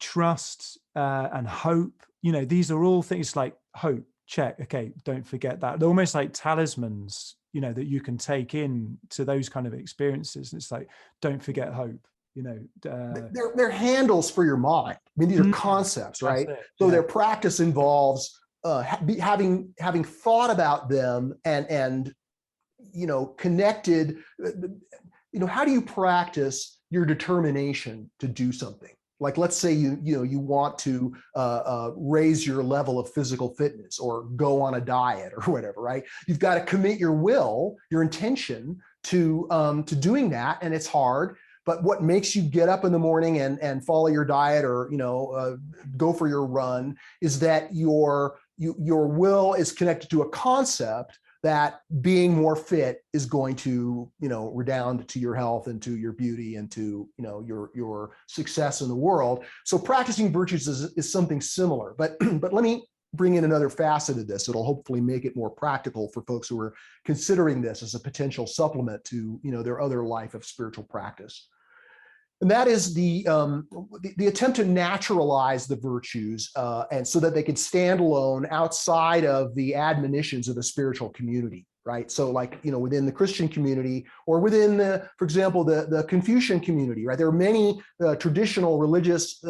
Trust and hope. You know, these are all things like hope. Check. Okay, don't forget that. They're almost like talismans, you know, that you can take in to those kind of experiences. It's like, don't forget hope. You know, they're handles for your mind. I mean, these are concepts, right? So their practice involves having thought about them and you know, connected. You know, how do you practice your determination to do something? Like, let's say you want to raise your level of physical fitness or go on a diet or whatever, right? You've got to commit your will, your intention to doing that, and it's hard. But what makes you get up in the morning and follow your diet, or you know, go for your run, is that your will is connected to a concept that being more fit is going to, you know, redound to your health and to your beauty and to, you know, your success in the world. So practicing virtues is something similar. But let me bring in another facet of this. It'll hopefully make it more practical for folks who are considering this as a potential supplement to, their other life of spiritual practice. And that is the attempt to naturalize the virtues, and so that they can stand alone outside of the admonitions of the spiritual community, right? So like, within the Christian community, or within for example, the Confucian community, right? There are many traditional religious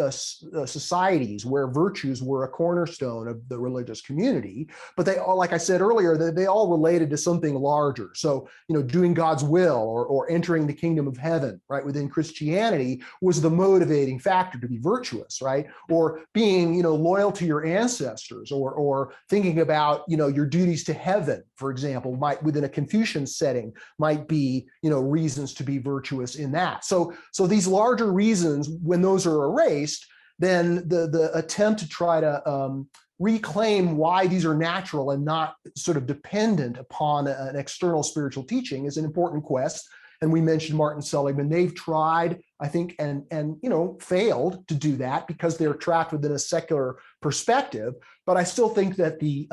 societies where virtues were a cornerstone of the religious community, but they all, like I said earlier, they all related to something larger. So, doing God's will or entering the kingdom of heaven, right? Within Christianity was the motivating factor to be virtuous, right? Or being, loyal to your ancestors, or thinking about, your duties to heaven, for example, might, within a Confucian setting, might be, reasons to be virtuous in that. So these larger reasons, when those are erased, then the attempt to try to reclaim why these are natural and not sort of dependent upon an external spiritual teaching is an important quest. And we mentioned Martin Seligman. They've tried, I think, and failed to do that because they're trapped within a secular perspective. But I still think that the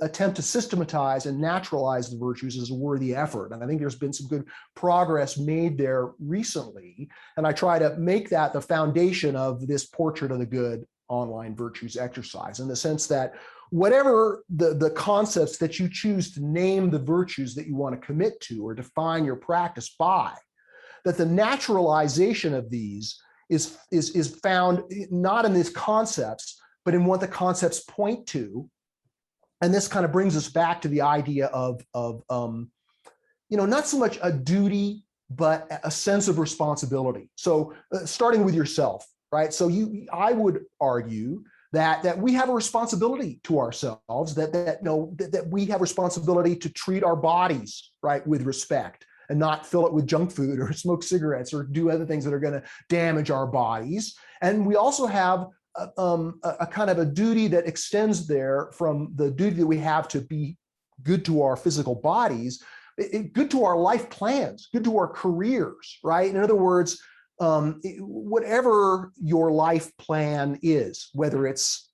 attempt to systematize and naturalize the virtues is a worthy effort. And I think there's been some good progress made there recently. And I try to make that the foundation of this Portrait of the Good online virtues exercise, in the sense that whatever the concepts that you choose to name the virtues that you want to commit to or define your practice by, that the naturalization of these is found not in these concepts, but in what the concepts point to. And this kind of brings us back to the idea of not so much a duty, but a sense of responsibility. So starting with yourself, right? So I would argue that we have a responsibility to ourselves, that we have responsibility to treat our bodies, right, with respect, and not fill it with junk food or smoke cigarettes or do other things that are going to damage our bodies. And we also have a kind of a duty that extends there from the duty that we have to be good to our physical bodies, good to our life plans, good to our careers, right? In other words, whatever your life plan is, whether it's,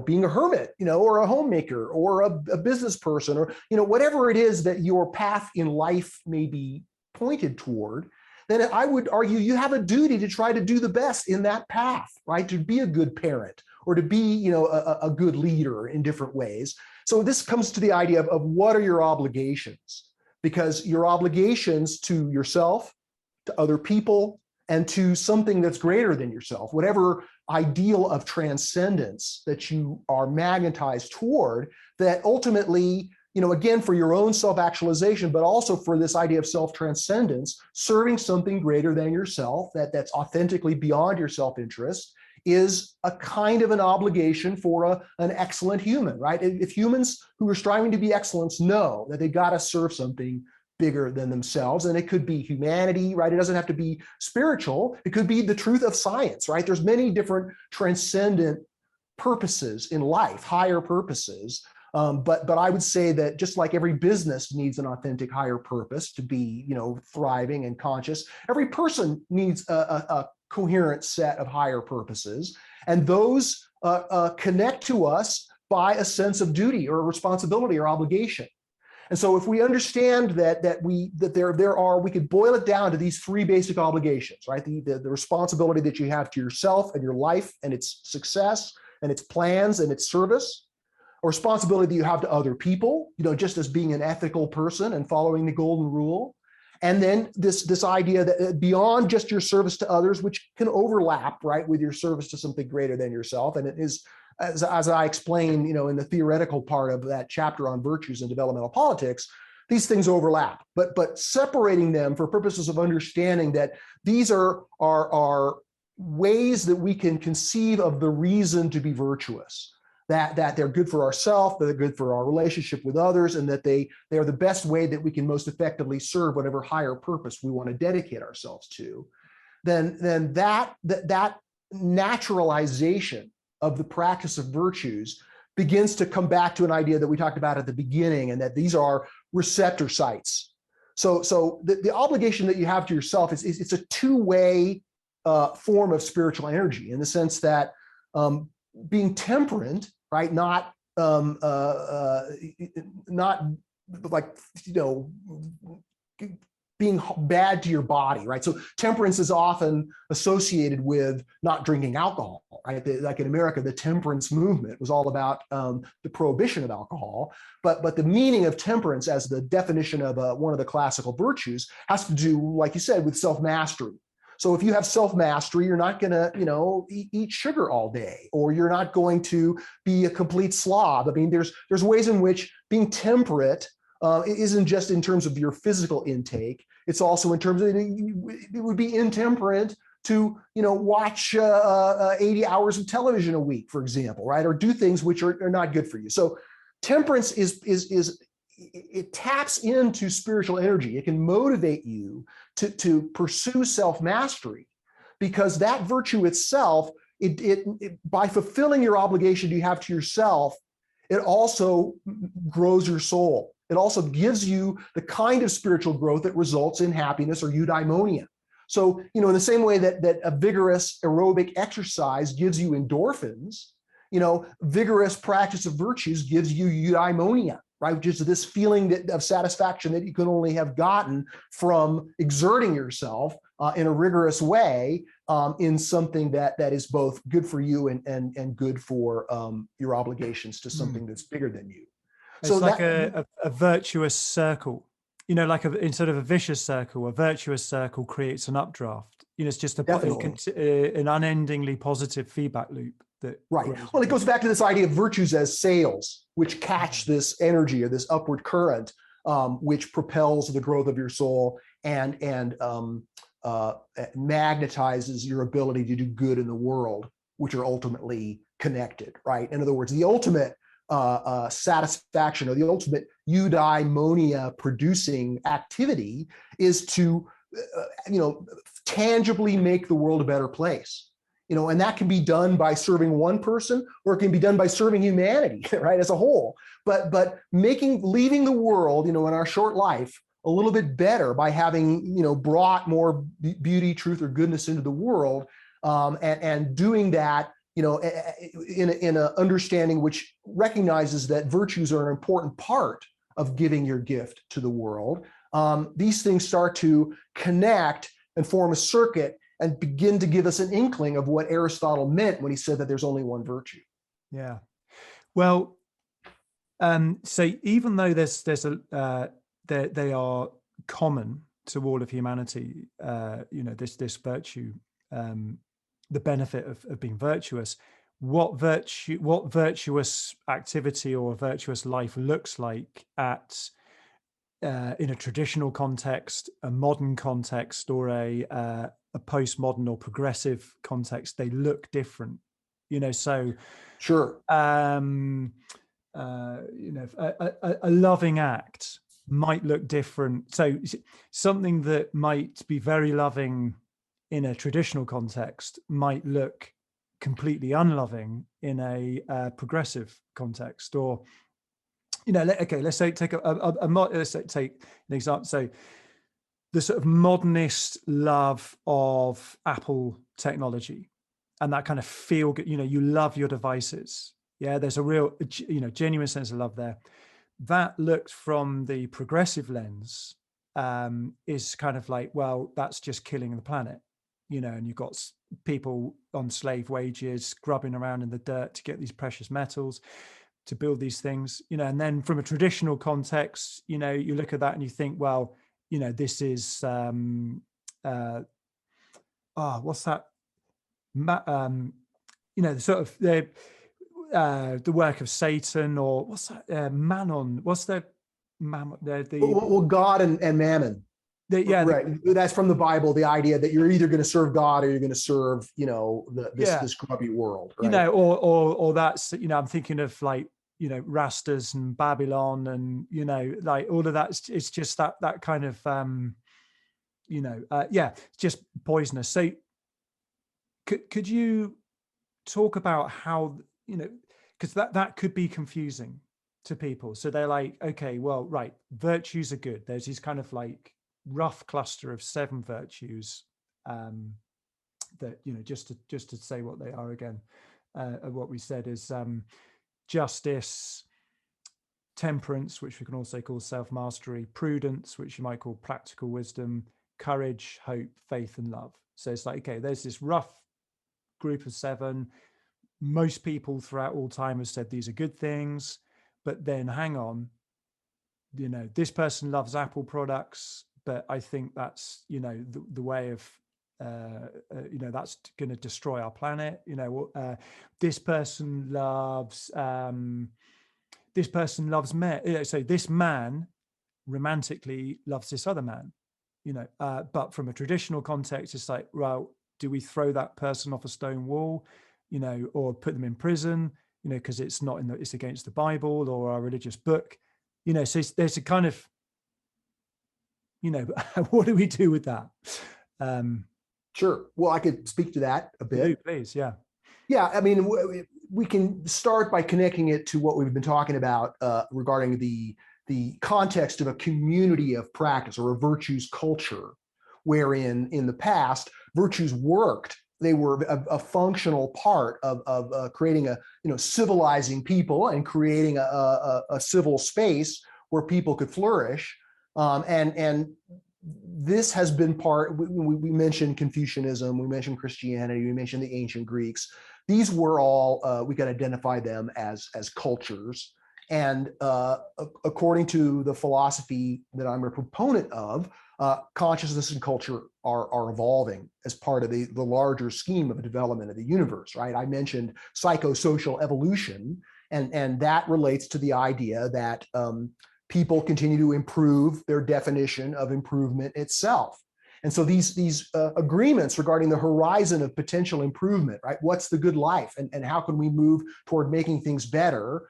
being a hermit, or a homemaker, or a business person, or, whatever it is that your path in life may be pointed toward, then I would argue you have a duty to try to do the best in that path, right? To be a good parent, or to be, a good leader in different ways. So this comes to the idea of what are your obligations? Because your obligations to yourself, to other people, and to something that's greater than yourself, whatever ideal of transcendence that you are magnetized toward, that ultimately, again, for your own self-actualization, but also for this idea of self-transcendence, serving something greater than yourself, that's authentically beyond your self-interest, is a kind of an obligation for an excellent human, right? If humans who are striving to be excellents know that they got to serve something bigger than themselves, and it could be humanity, right? It doesn't have to be spiritual. It could be the truth of science, right? There's many different transcendent purposes in life, higher purposes. But I would say that just like every business needs an authentic higher purpose to be, thriving and conscious, every person needs a coherent set of higher purposes, and those connect to us by a sense of duty or responsibility or obligation. And so if we understand that we could boil it down to these three basic obligations, right? The responsibility that you have to yourself and your life and its success and its plans and its service, a responsibility that you have to other people, just as being an ethical person and following the golden rule. And then this idea that beyond just your service to others, which can overlap, right, with your service to something greater than yourself. And it is, as I explained, in the theoretical part of that chapter on virtues and developmental politics, these things overlap, but separating them for purposes of understanding that these are ways that we can conceive of the reason to be virtuous, that they're good for ourselves, that they're good for our relationship with others, and that they are the best way that we can most effectively serve whatever higher purpose we want to dedicate ourselves to. Then that naturalization of the practice of virtues begins to come back to an idea that we talked about at the beginning, and that these are receptor sites. So the obligation that you have to yourself is it's a two-way form of spiritual energy, in the sense that being temperate, right, not not like, being bad to your body, right? So temperance is often associated with not drinking alcohol, right? Like in America, the temperance movement was all about the prohibition of alcohol, but the meaning of temperance as the definition of one of the classical virtues has to do, like you said, with self-mastery. So if you have self-mastery, you're not going to, eat sugar all day, or you're not going to be a complete slob. I mean, there's ways in which being temperate isn't just in terms of your physical intake. It's also in terms of, it would be intemperate to, watch 80 hours of television a week, for example, right? Or do things which are not good for you. So temperance it taps into spiritual energy. It can motivate you to pursue self-mastery, because that virtue itself, by fulfilling your obligation you have to yourself, it also grows your soul. It also gives you the kind of spiritual growth that results in happiness or eudaimonia. So, in the same way that a vigorous aerobic exercise gives you endorphins, vigorous practice of virtues gives you eudaimonia, right? Which is this feeling of satisfaction that you can only have gotten from exerting yourself in a rigorous way in something that is both good for you and good for your obligations to something that's bigger than you. It's so like a virtuous circle, like instead of a vicious circle, a virtuous circle creates an updraft. It's just an unendingly positive feedback loop. Right. Well, it goes back to this idea of virtues as sails, which catch this energy or this upward current, which propels the growth of your soul and magnetizes your ability to do good in the world, which are ultimately connected, right? In other words, the ultimate satisfaction or the ultimate eudaimonia producing activity is to, tangibly make the world a better place. And that can be done by serving one person, or it can be done by serving humanity, right, as a whole. But leaving the world, in our short life, a little bit better by having, brought more beauty, truth, or goodness into the world, and doing that, in an understanding which recognizes that virtues are an important part of giving your gift to the world. These things start to connect and form a circuit and begin to give us an inkling of what Aristotle meant when he said that there's only one virtue. Yeah. Well, so even though they are common to all of humanity, this virtue, the benefit of being virtuous, what virtuous activity or virtuous life looks like in a traditional context, a modern context, or a postmodern or progressive context, they look different. So sure. A loving act might look different. So something that might be very loving in a traditional context might look completely unloving in a progressive context. Or, let's say take take an example. So the sort of modernist love of Apple technology and that kind of feel good, you love your devices. Yeah, there's a real, genuine sense of love there. That looked from the progressive lens is kind of like, well, that's just killing the planet, and you've got people on slave wages grubbing around in the dirt to get these precious metals to build these things, and then from a traditional context, you look at that and you think, well, this is, what's that? Sort of the work of Satan, or what's that? Mammon. What's the mammon? Well, God and mammon. Right. That's from the Bible. The idea that you're either going to serve God or you're going to serve, this grubby world. Right? Or that's, I'm thinking of like, Rastas and Babylon, and like all of that. It's just that kind of, just poisonous. So, could you talk about how, because that could be confusing to people. So they're like, okay, well, right, virtues are good. There's these kind of like rough cluster of 7 virtues that, just to say what they are again, what we said is justice, temperance, which we can also call self-mastery, prudence, which you might call practical wisdom, courage, hope, faith, and love. So it's like, okay, there's this rough group of 7. Most people throughout all time have said these are good things, but then hang on, this person loves Apple products, but I think that's, the way of, that's going to destroy our planet. This person loves men. So this man romantically loves this other man, but from a traditional context, it's like, well, do we throw that person off a stone wall, or put them in prison, because it's not it's against the Bible or our religious book, so there's a kind of, what do we do with that? Sure. Well, I could speak to that a bit. Please. Yeah. Yeah. I mean, we can start by connecting it to what we've been talking about regarding the context of a community of practice or a virtues culture, wherein in the past, virtues worked. They were a functional part of creating civilizing people and creating a civil space where people could flourish. And this has been part, we mentioned Confucianism, we mentioned Christianity, we mentioned the ancient Greeks. These were all, we can identify them as cultures. And according to the philosophy that I'm a proponent of, consciousness and culture are evolving as part of the larger scheme of the development of the universe, right? I mentioned psychosocial evolution, and that relates to the idea that people continue to improve their definition of improvement itself. And so these agreements regarding the horizon of potential improvement, right? What's the good life, and how can we move toward making things better?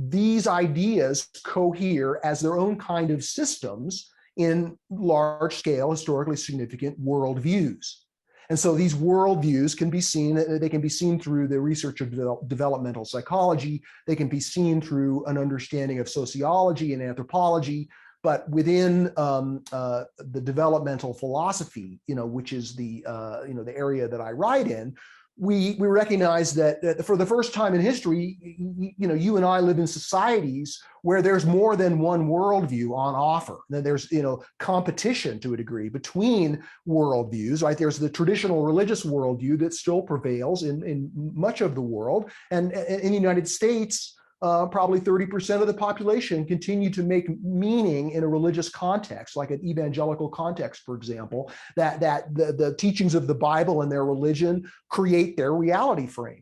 These ideas cohere as their own kind of systems in large-scale, historically significant worldviews. And so these worldviews can be seen, they can be seen through the research of developmental psychology, they can be seen through an understanding of sociology and anthropology, but within the developmental philosophy, which is the area that I write in, we recognize that for the first time in history, you and I live in societies where there's more than one worldview on offer. Then there's, competition to a degree between worldviews, right? There's the traditional religious worldview that still prevails in much of the world. And in the United States, probably 30% of the population continue to make meaning in a religious context, like an evangelical context, for example, that the teachings of the Bible and their religion create their reality frame.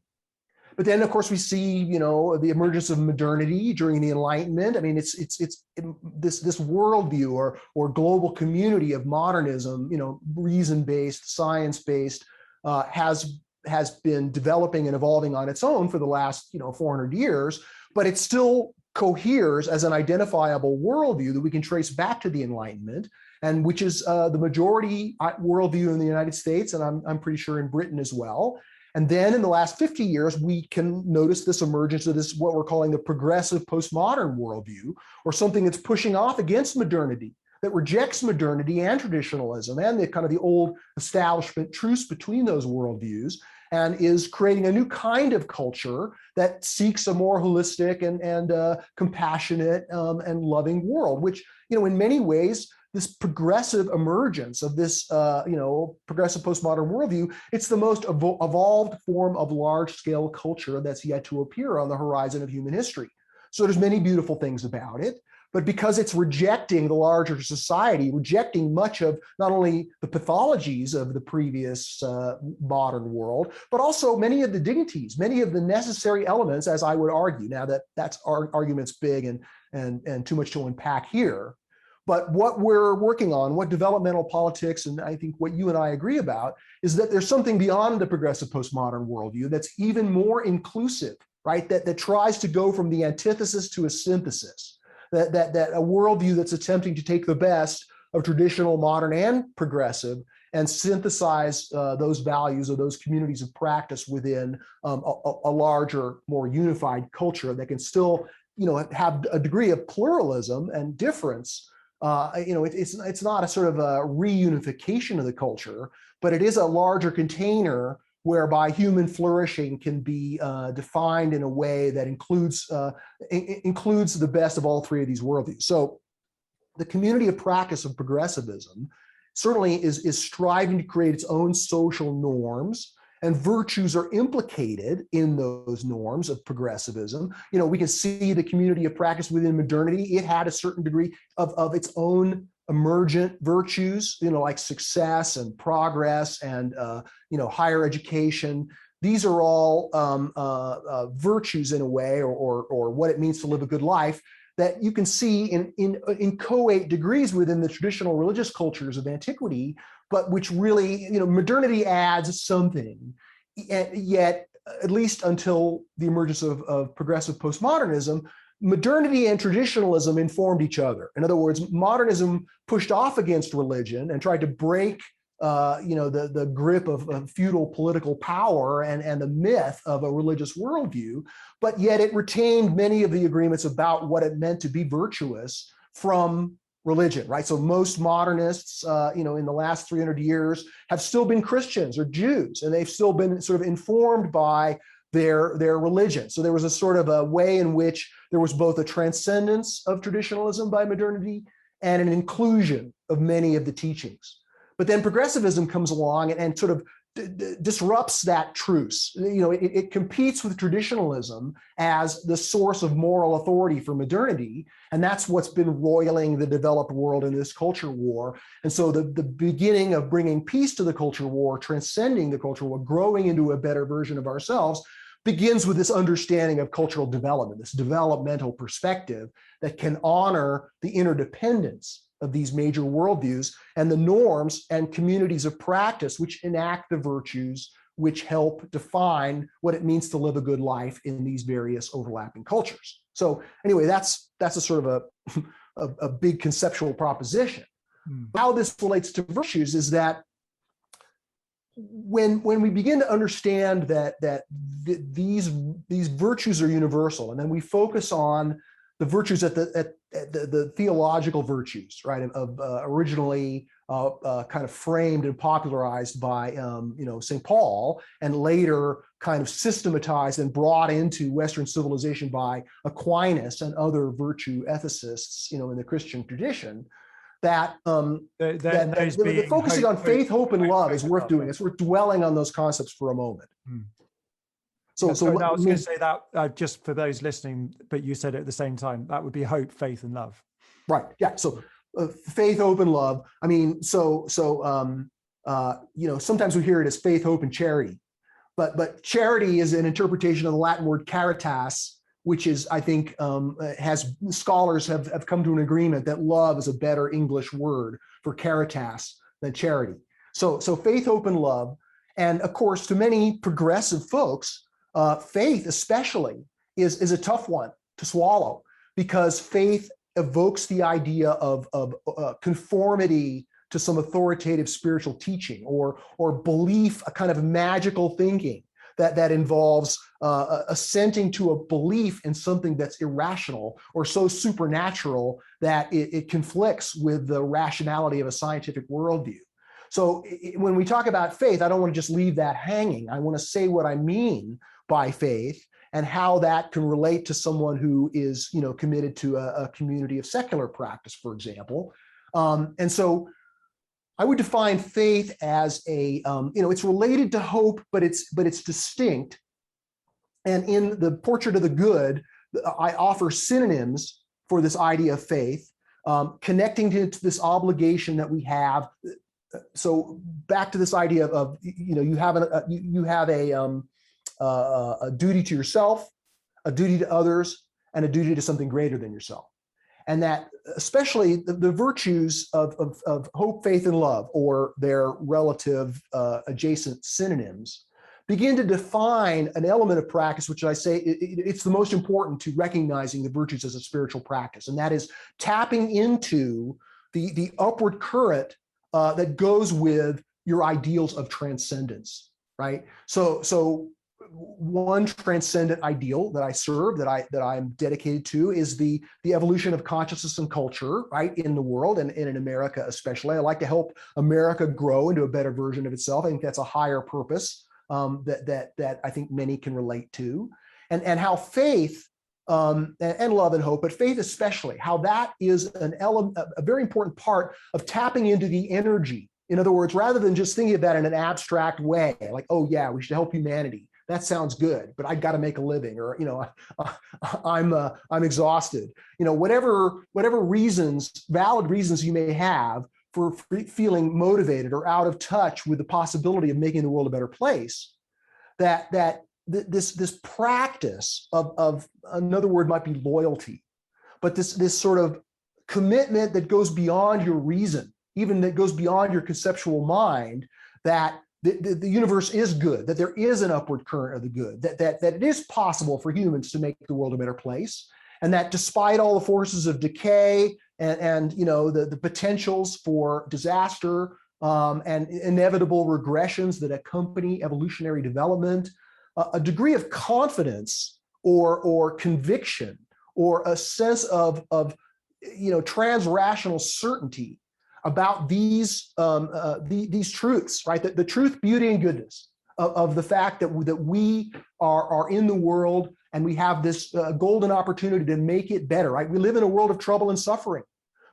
But then, of course, we see, the emergence of modernity during the Enlightenment. I mean, it's this worldview or global community of modernism, reason-based, science-based, has been developing and evolving on its own for the last, 400 years. But it still coheres as an identifiable worldview that we can trace back to the Enlightenment, and which is the majority worldview in the United States, and I'm pretty sure in Britain as well. And then in the last 50 years, we can notice this emergence of this, what we're calling the progressive postmodern worldview, or something that's pushing off against modernity, that rejects modernity and traditionalism and the kind of the old establishment truce between those worldviews, and is creating a new kind of culture that seeks a more holistic and compassionate and loving world, which, in many ways, this progressive emergence of this, progressive postmodern worldview, it's the most evolved form of large-scale culture that's yet to appear on the horizon of human history. So there's many beautiful things about it. But because it's rejecting the larger society, rejecting much of not only the pathologies of the previous modern world, but also many of the dignities, many of the necessary elements, as I would argue. Now that's our argument's big and too much to unpack here. But what we're working on, what developmental politics, and I think what you and I agree about, is that there's something beyond the progressive postmodern worldview that's even more inclusive, right? That tries to go from the antithesis to a synthesis. That a worldview that's attempting to take the best of traditional, modern, and progressive and synthesize those values or those communities of practice within a larger, more unified culture that can still, have a degree of pluralism and difference. It's not a sort of a reunification of the culture, but it is a larger container whereby human flourishing can be defined in a way that includes the best of all three of these worldviews. So the community of practice of progressivism certainly is striving to create its own social norms, and virtues are implicated in those norms of progressivism. We can see the community of practice within modernity. It had a certain degree of its own emergent virtues, like success and progress and higher education. These are all virtues in a way, or what it means to live a good life, that you can see in coate degrees within the traditional religious cultures of antiquity, but which really, modernity adds something. Yet, at least until the emergence of progressive postmodernism, modernity and traditionalism informed each other. In other words, modernism pushed off against religion and tried to break the grip of feudal political power and the myth of a religious worldview, but yet it retained many of the agreements about what it meant to be virtuous from religion, right? So most modernists, in the last 300 years have still been Christians or Jews, and they've still been sort of informed by their religion. So there was a sort of a way in which there was both a transcendence of traditionalism by modernity and an inclusion of many of the teachings. But then progressivism comes along and sort of disrupts that truce. It competes with traditionalism as the source of moral authority for modernity, and that's what's been roiling the developed world in this culture war. And so the beginning of bringing peace to the culture war, transcending the culture war, growing into a better version of ourselves, begins with this understanding of cultural development, this developmental perspective that can honor the interdependence of these major worldviews and the norms and communities of practice which enact the virtues which help define what it means to live a good life in these various overlapping cultures. So anyway, that's a sort of a big conceptual proposition. How this relates to virtues is that when we begin to understand that these virtues are universal, and then we focus on the virtues at the theological virtues, right, of originally kind of framed and popularized by St. Paul, and later kind of systematized and brought into Western civilization by Aquinas and other virtue ethicists, in the Christian tradition. That focusing on faith, hope, and love is worth doing. It's worth dwelling on those concepts for a moment. I was going to say that just for those listening, but you said it at the same time, that would be hope, faith, and love. Right. Yeah. So faith, hope, and love. I mean, sometimes we hear it as faith, hope, and charity, but charity is an interpretation of the Latin word caritas, which is, I think, scholars have come to an agreement that love is a better English word for caritas than charity. So faith, hope, and love. And of course, to many progressive folks, faith especially is a tough one to swallow, because faith evokes the idea of conformity to some authoritative spiritual teaching or belief, a kind of magical thinking that involves assenting to a belief in something that's irrational or so supernatural that it conflicts with the rationality of a scientific worldview. So when we talk about faith, I don't want to just leave that hanging. I want to say what I mean by faith and how that can relate to someone who is, committed to a community of secular practice, for example. And so I would define faith as it's related to hope, but it's distinct. And in the Portrait of the Good, I offer synonyms for this idea of faith, connecting to this obligation that we have. So back to this idea of you have a duty to yourself, a duty to others, and a duty to something greater than yourself. And that especially the virtues of hope, faith, and love, or their relative adjacent synonyms, begin to define an element of practice, which I say it's the most important to recognizing the virtues as a spiritual practice. And that is tapping into the upward current that goes with your ideals of transcendence, right? So one transcendent ideal that I serve, that I'm dedicated to, is the evolution of consciousness and culture, right, in the world and in America especially. I like to help America grow into a better version of itself. I think that's a higher purpose that I think many can relate to, and how faith and love and hope, but faith especially, how that is an element, a very important part of tapping into the energy. In other words, rather than just thinking of that in an abstract way, like, oh yeah, we should help humanity. That sounds good, but I got to make a living, or I'm exhausted. Whatever reasons, valid reasons you may have for feeling motivated or out of touch with the possibility of making the world a better place, that this practice of another word might be loyalty, but this sort of commitment that goes beyond your reason, even that goes beyond your conceptual mind, that the universe is good, that there is an upward current of the good, that it is possible for humans to make the world a better place, and that despite all the forces of decay and the potentials for disaster and inevitable regressions that accompany evolutionary development, a degree of confidence or conviction or a sense of transrational certainty about these truths, right? The truth, beauty, and goodness of the fact that we are in the world, and we have this golden opportunity to make it better, right? We live in a world of trouble and suffering.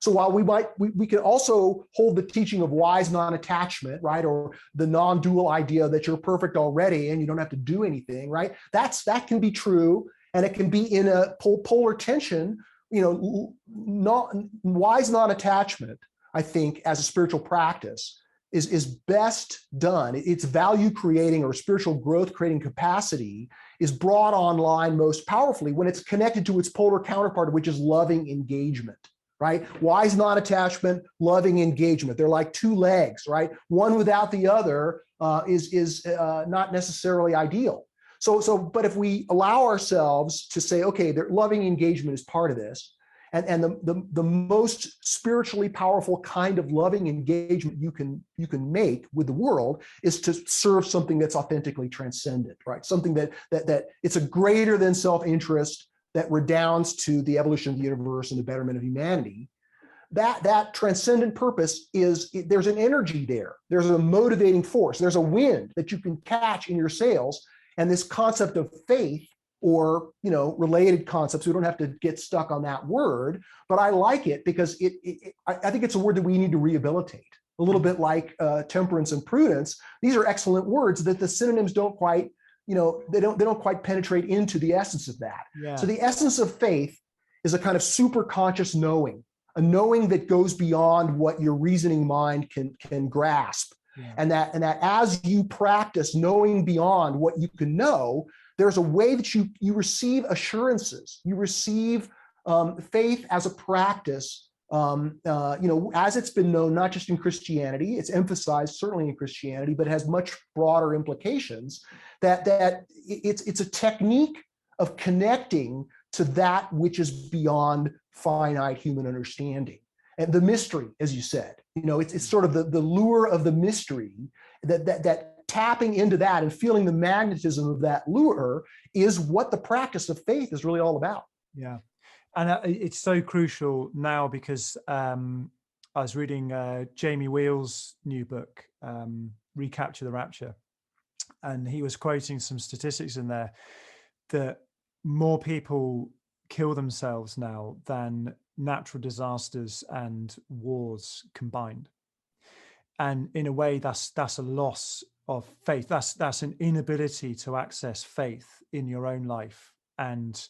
So while we can also hold the teaching of wise non-attachment, right, or the non-dual idea that you're perfect already and you don't have to do anything, right? That can be true, and it can be in a polar tension. Wise non-attachment, I think, as a spiritual practice, is best done. Its value creating or spiritual growth creating capacity is brought online most powerfully when it's connected to its polar counterpart, which is loving engagement. Right? Wise non-attachment, loving engagement. They're like two legs, right? One without the other is not necessarily ideal. But if we allow ourselves to say, okay, loving engagement is part of this, and the most spiritually powerful kind of loving engagement you can make with the world is to serve something that's authentically transcendent, right? Something that it's a greater than self-interest, that redounds to the evolution of the universe and the betterment of humanity. That transcendent purpose there's an energy there. There's a motivating force. There's a wind that you can catch in your sails. And this concept of faith, or related concepts, we don't have to get stuck on that word, but I like it because I think it's a word that we need to rehabilitate. A little bit like temperance and prudence. These are excellent words that the synonyms don't quite they don't quite penetrate into the essence of that. Yeah. So the essence of faith is a kind of super conscious knowing, a knowing that goes beyond what your reasoning mind can grasp. Yeah. And that as you practice knowing beyond what you can know, there's a way that you receive assurances, you receive faith as a practice. As it's been known, not just in Christianity, it's emphasized certainly in Christianity, but has much broader implications, that it's a technique of connecting to that which is beyond finite human understanding. And the mystery, as you said, it's sort of the lure of the mystery, that tapping into that and feeling the magnetism of that lure is what the practice of faith is really all about. Yeah. And it's so crucial now because I was reading Jamie Wheel's new book, Recapture the Rapture. And he was quoting some statistics in there that more people kill themselves now than natural disasters and wars combined. And in a way, that's a loss of faith. That's an inability to access faith in your own life and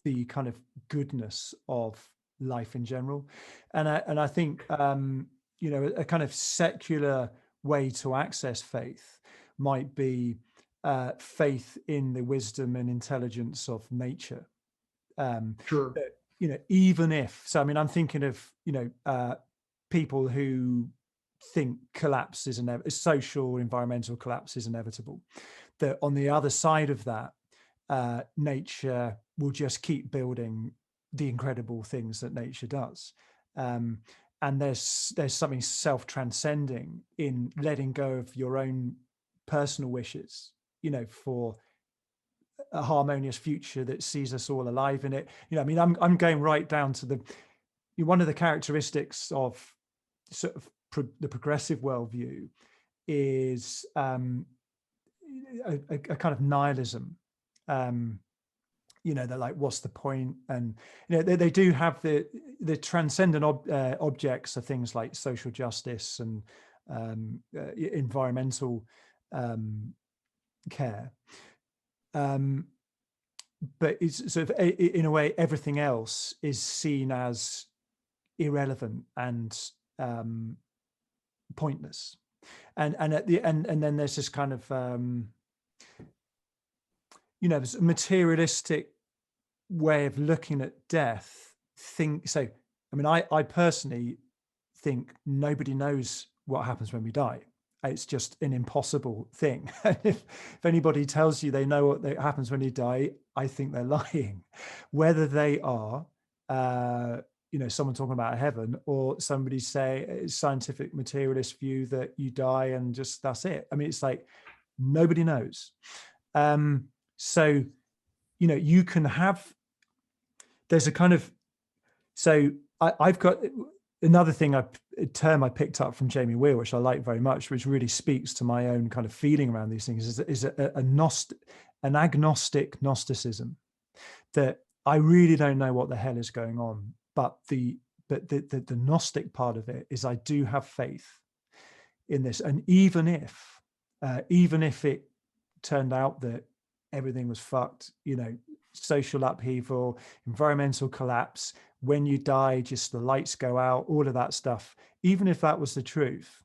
the kind of goodness of life in general. And I think a kind of secular way to access faith might be faith in the wisdom and intelligence of nature. Sure. Even if, so I mean, I'm thinking of people who think collapse is social, environmental collapse is inevitable. That on the other side of that, nature will just keep building the incredible things that nature does. And there's something self-transcending in letting go of your own personal wishes, for a harmonious future that sees us all alive in it. I'm going right down to one of the characteristics of sort of the progressive worldview is a kind of nihilism. They're like, what's the point? And they do have the transcendent objects are things like social justice and environmental care. But it's sort of, in a way, everything else is seen as irrelevant and pointless. And at the end, and then there's this kind of this materialistic way of looking at death. I personally think nobody knows what happens when we die. It's just an impossible thing. if anybody tells you they know what happens when you die, I think they're lying. Whether they are someone talking about heaven, or somebody say a scientific materialist view that you die and just that's it. I mean, it's like nobody knows. So you can have, there's a kind of, so I've got another term I picked up from Jamie Wheel, which I like very much, which really speaks to my own kind of feeling around these things, is an agnostic Gnosticism, that I really don't know what the hell is going on, but the Gnostic part of it is I do have faith in this, and even if it turned out that everything was fucked, social upheaval, environmental collapse, when you die, just the lights go out, all of that stuff. Even if that was the truth,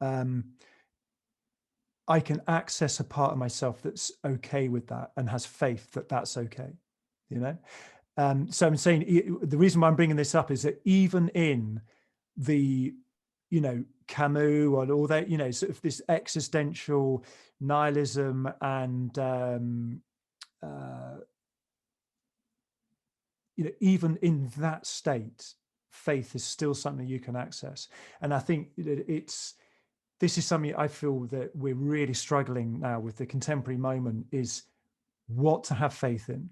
I can access a part of myself that's okay with that and has faith that that's okay, So I'm saying the reason why I'm bringing this up is that even in the, Camus and all that, sort of this existential nihilism and even in that state, faith is still something you can access. And I think this is something I feel that we're really struggling now with the contemporary moment, is what to have faith in.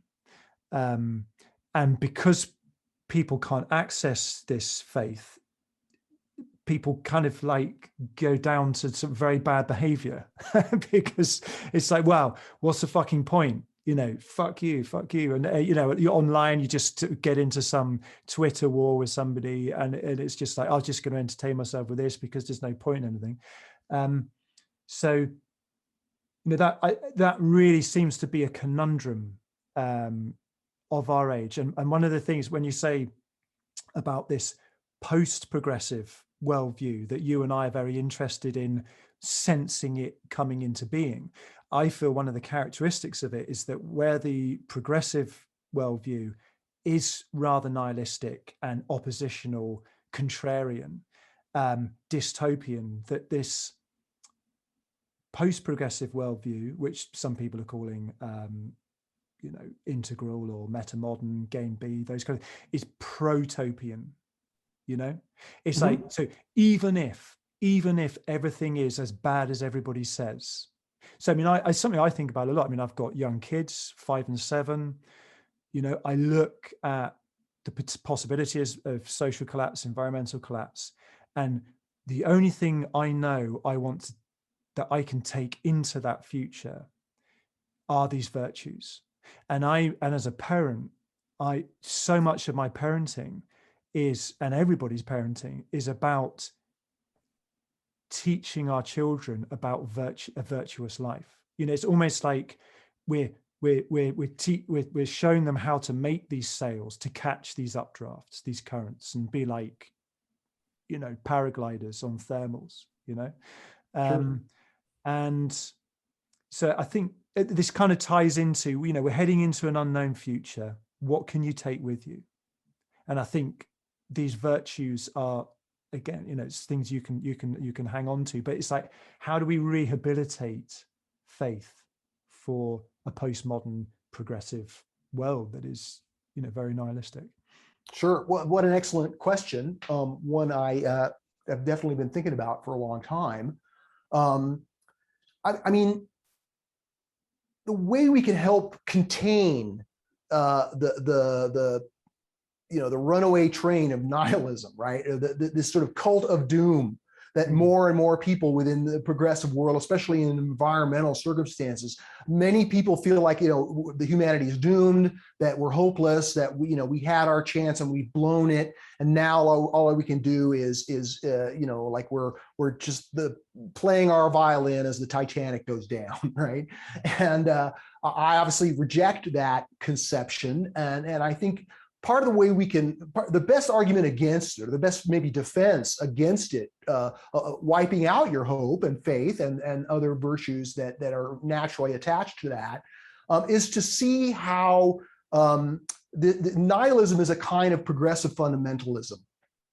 And because people can't access this faith, people kind of like go down to some very bad behavior because it's like, wow, what's the fucking point? Fuck you. And, you're online, you just get into some Twitter war with somebody, and it's just like, I'm just going to entertain myself with this because there's no point in anything. So, that really seems to be a conundrum of our age. And one of the things when you say about this post-progressive worldview that you and I are very interested in sensing it coming into being, I feel one of the characteristics of it is that where the progressive worldview is rather nihilistic and oppositional, contrarian, dystopian, that this post-progressive worldview, which some people are calling integral or metamodern, game B, those kind of, is protopian. It's like, so even if everything is as bad as everybody says. So I mean, something I think about a lot. I mean, I've got young kids, 5 and 7. I look at the possibilities of social collapse, environmental collapse, and the only thing I know that I can take into that future are these virtues. And as a parent, so much of my parenting and everybody's parenting is about teaching our children about a virtuous life. It's almost like we're showing them how to make these sails to catch these updrafts, these currents, and be like, paragliders on thermals. Sure. And so I think this kind of ties into, we're heading into an unknown future. What can you take with you? And I think these virtues are, again, it's things you can hang on to, but it's like, how do we rehabilitate faith for a postmodern progressive world that is, very nihilistic? Sure. What an excellent question. One I have definitely been thinking about for a long time. I mean, the way we can help contain the runaway train of nihilism, right? This sort of cult of doom that more and more people within the progressive world, especially in environmental circumstances, many people feel like, the humanity is doomed, that we're hopeless, that we had our chance and we've blown it, and now all we can do is like we're just playing our violin as the Titanic goes down, right? And I obviously reject that conception, and I think part of the way the best argument against it, or the best maybe defense against it, wiping out your hope and faith and other virtues that are naturally attached to that, is to see how the nihilism is a kind of progressive fundamentalism,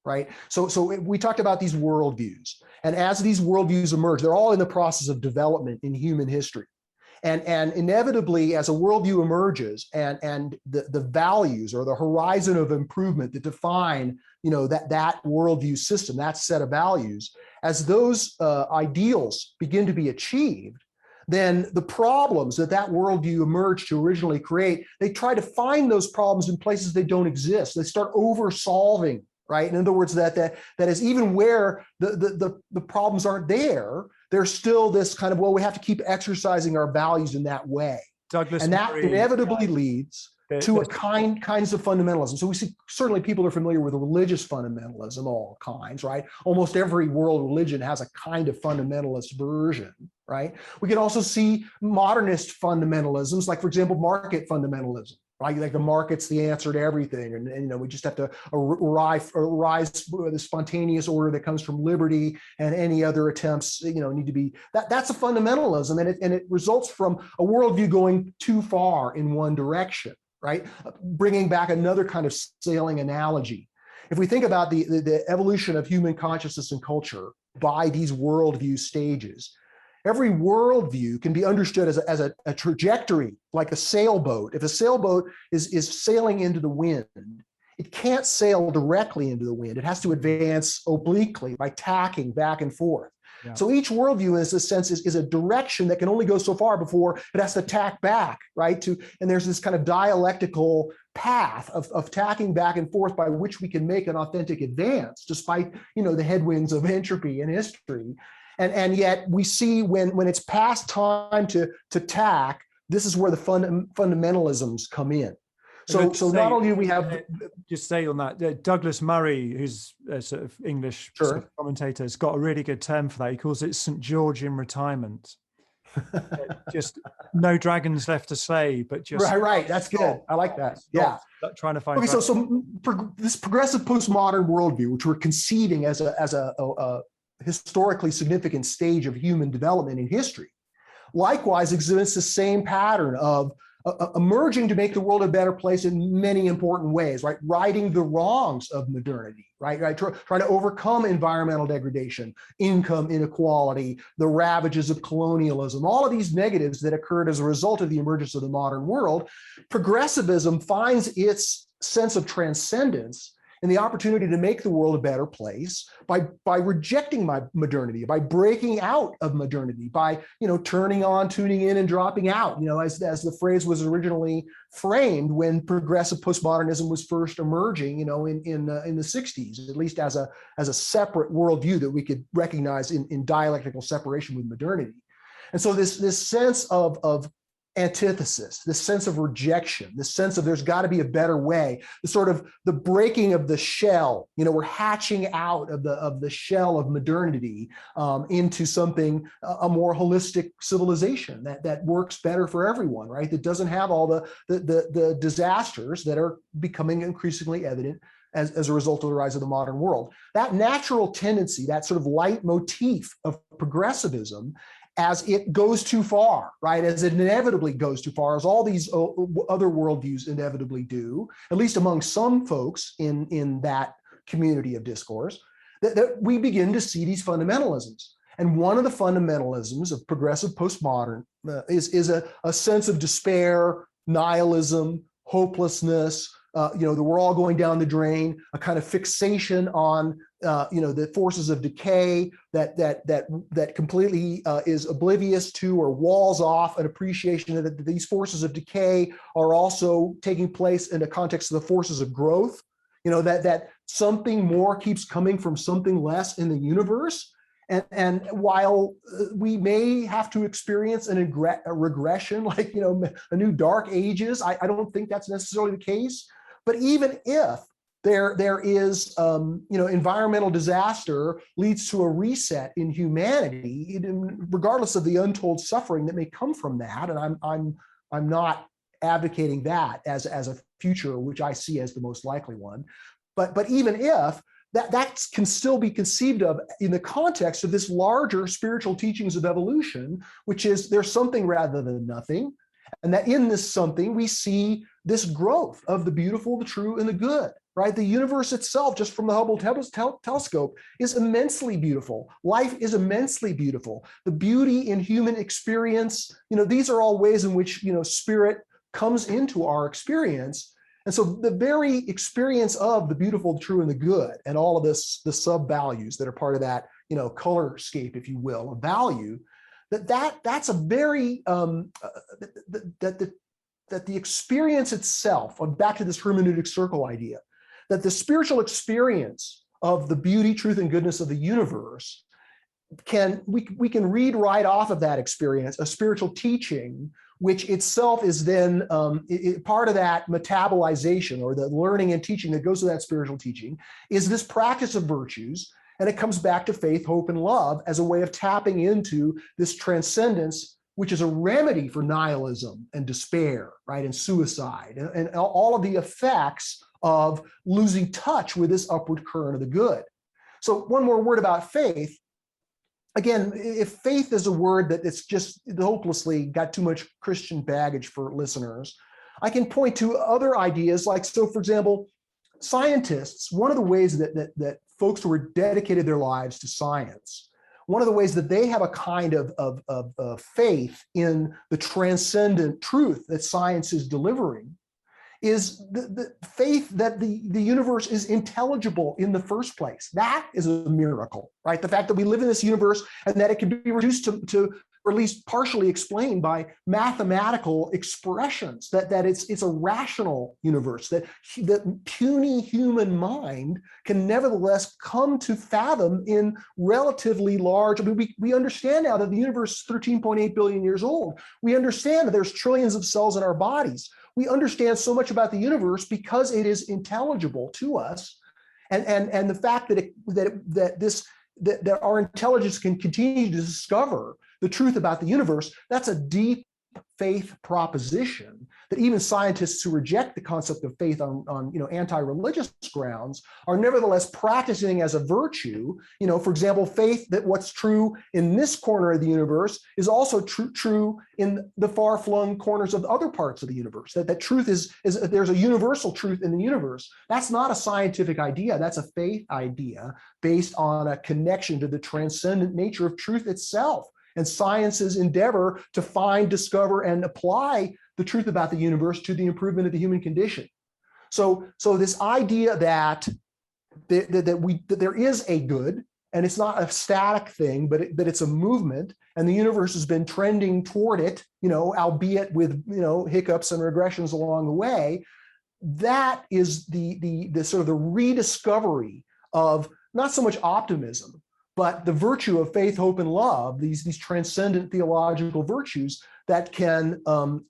right? So we talked about these worldviews, and as these worldviews emerge, they're all in the process of development in human history. And inevitably, as a worldview emerges, and the values or the horizon of improvement that define, that worldview system, that set of values, as those ideals begin to be achieved, then the problems that worldview emerged to originally create, they try to find those problems in places they don't exist. They start over-solving, right? In other words, that is, even where the problems aren't there, there's still this kind of, well, we have to keep exercising our values in that way. Douglas and that Murray, inevitably leads to a kinds of fundamentalism. So we see, certainly people are familiar with religious fundamentalism, all kinds, right? Almost every world religion has a kind of fundamentalist version, right? We can also see modernist fundamentalisms, like, for example, market fundamentalism. Right? Like the market's the answer to everything, and we just have to rise with the spontaneous order that comes from liberty, and any other attempts need to be that's a fundamentalism, and it results from a worldview going too far in one direction, right? Bringing back another kind of sailing analogy. If we think about the evolution of human consciousness and culture by these worldview stages, every worldview can be understood as a trajectory, like a sailboat. If a sailboat is sailing into the wind, it can't sail directly into the wind. It has to advance obliquely by tacking back and forth. Yeah. So each worldview, in this sense, is a direction that can only go so far before it has to tack back, right? And there's this kind of dialectical path of tacking back and forth by which we can make an authentic advance, despite the headwinds of entropy in history. And yet we see when it's past time to tack, this is where the fundamentalisms come in. So not only do we have... Just say on that, Douglas Murray, who's a sort of English sort of commentator, has got a really good term for that. He calls it St. George in retirement. Just no dragons left to slay, but just... Right. That's good. I like that. Yeah. Trying to find... Okay, so this progressive postmodern worldview, which we're conceiving as a historically significant stage of human development in history, likewise exhibits the same pattern of emerging to make the world a better place in many important ways, right? Righting the wrongs of modernity, right? Trying to overcome environmental degradation, income inequality, the ravages of colonialism, all of these negatives that occurred as a result of the emergence of the modern world. Progressivism finds its sense of transcendence and the opportunity to make the world a better place by rejecting modernity, by breaking out of modernity, by turning on, tuning in, and dropping out. As the phrase was originally framed when progressive postmodernism was first emerging, in the 60s, at least as a separate worldview that we could recognize in dialectical separation with modernity. And so this sense of antithesis, this sense of rejection, this sense of there's got to be a better way, the breaking of the shell, we're hatching out of the shell of modernity into something, a more holistic civilization that works better for everyone, right? That doesn't have all the disasters that are becoming increasingly evident as a result of the rise of the modern world. That natural tendency, that sort of leitmotif of progressivism, as it goes too far, right? As it inevitably goes too far, as all these other worldviews inevitably do, at least among some folks in that community of discourse, that we begin to see these fundamentalisms. And one of the fundamentalisms of progressive postmodern is a sense of despair, nihilism, hopelessness, that we're all going down the drain, a kind of fixation on the forces of decay that completely is oblivious to or walls off an appreciation that these forces of decay are also taking place in the context of the forces of growth. That something more keeps coming from something less in the universe. And while we may have to experience a regression, like, a new dark ages, I don't think that's necessarily the case. But even if there is, environmental disaster leads to a reset in humanity, regardless of the untold suffering that may come from that, and I'm not advocating that as a future which I see as the most likely one. But even if that can still be conceived of in the context of this larger spiritual teachings of evolution, which is there's something rather than nothing, and that in this something we see this growth of the beautiful, the true, and the good, right? The universe itself, just from the Hubble telescope, is immensely beautiful. Life is immensely beautiful. The beauty in human experience, these are all ways in which, spirit comes into our experience. And so the very experience of the beautiful, the true, and the good, and all of the sub-values that are part of that, colorscape, if you will, of value, that's a very, that the experience itself, back to this hermeneutic circle idea, that the spiritual experience of the beauty, truth, and goodness of the universe we can read right off of that experience a spiritual teaching, which itself is then part of that metabolization, or the learning and teaching that goes with that spiritual teaching, is this practice of virtues. And it comes back to faith, hope, and love as a way of tapping into this transcendence, which is a remedy for nihilism and despair, right, and suicide, and all of the effects of losing touch with this upward current of the good. So one more word about faith. Again, if faith is a word that it's just hopelessly got too much Christian baggage for listeners, I can point to other ideas, like, so for example, scientists, one of the ways that folks who are dedicated their lives to science, one of the ways that they have a kind of faith in the transcendent truth that science is delivering is the faith that the universe is intelligible in the first place. That is a miracle, right? The fact that we live in this universe and that it can be reduced to or at least partially explained by mathematical expressions, that it's a rational universe, that the puny human mind can nevertheless come to fathom in relatively large. I mean, we understand now that the universe is 13.8 billion years old. We understand that there's trillions of cells in our bodies. We understand so much about the universe because it is intelligible to us, and the fact that our intelligence can continue to discover the truth about the universe, that's a deep faith proposition that even scientists who reject the concept of faith on anti-religious grounds are nevertheless practicing as a virtue. For example, faith that what's true in this corner of the universe is also true in the far-flung corners of other parts of the universe. That truth is there's a universal truth in the universe. That's not a scientific idea. That's a faith idea based on a connection to the transcendent nature of truth itself, and science's endeavor to find, discover, and apply the truth about the universe to the improvement of the human condition. So this idea that there is a good, and it's not a static thing, but it's a movement, and the universe has been trending toward it, albeit with hiccups and regressions along the way. That is the sort of the rediscovery of not so much optimism, but the virtue of faith, hope, and love, these transcendent theological virtues that can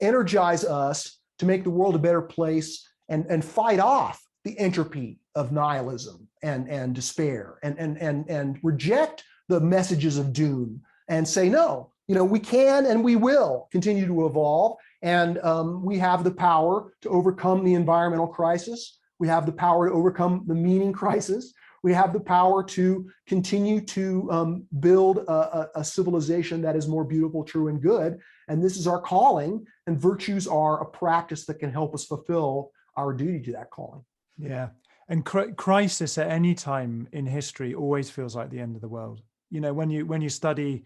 energize us to make the world a better place and fight off the entropy of nihilism and despair and reject the messages of doom and say, no, we can and we will continue to evolve, and we have the power to overcome the environmental crisis. We have the power to overcome the meaning crisis. We have the power to continue to build a civilization that is more beautiful, true, and good. And this is our calling, and virtues are a practice that can help us fulfill our duty to that calling. Yeah. And crisis at any time in history always feels like the end of the world. When you study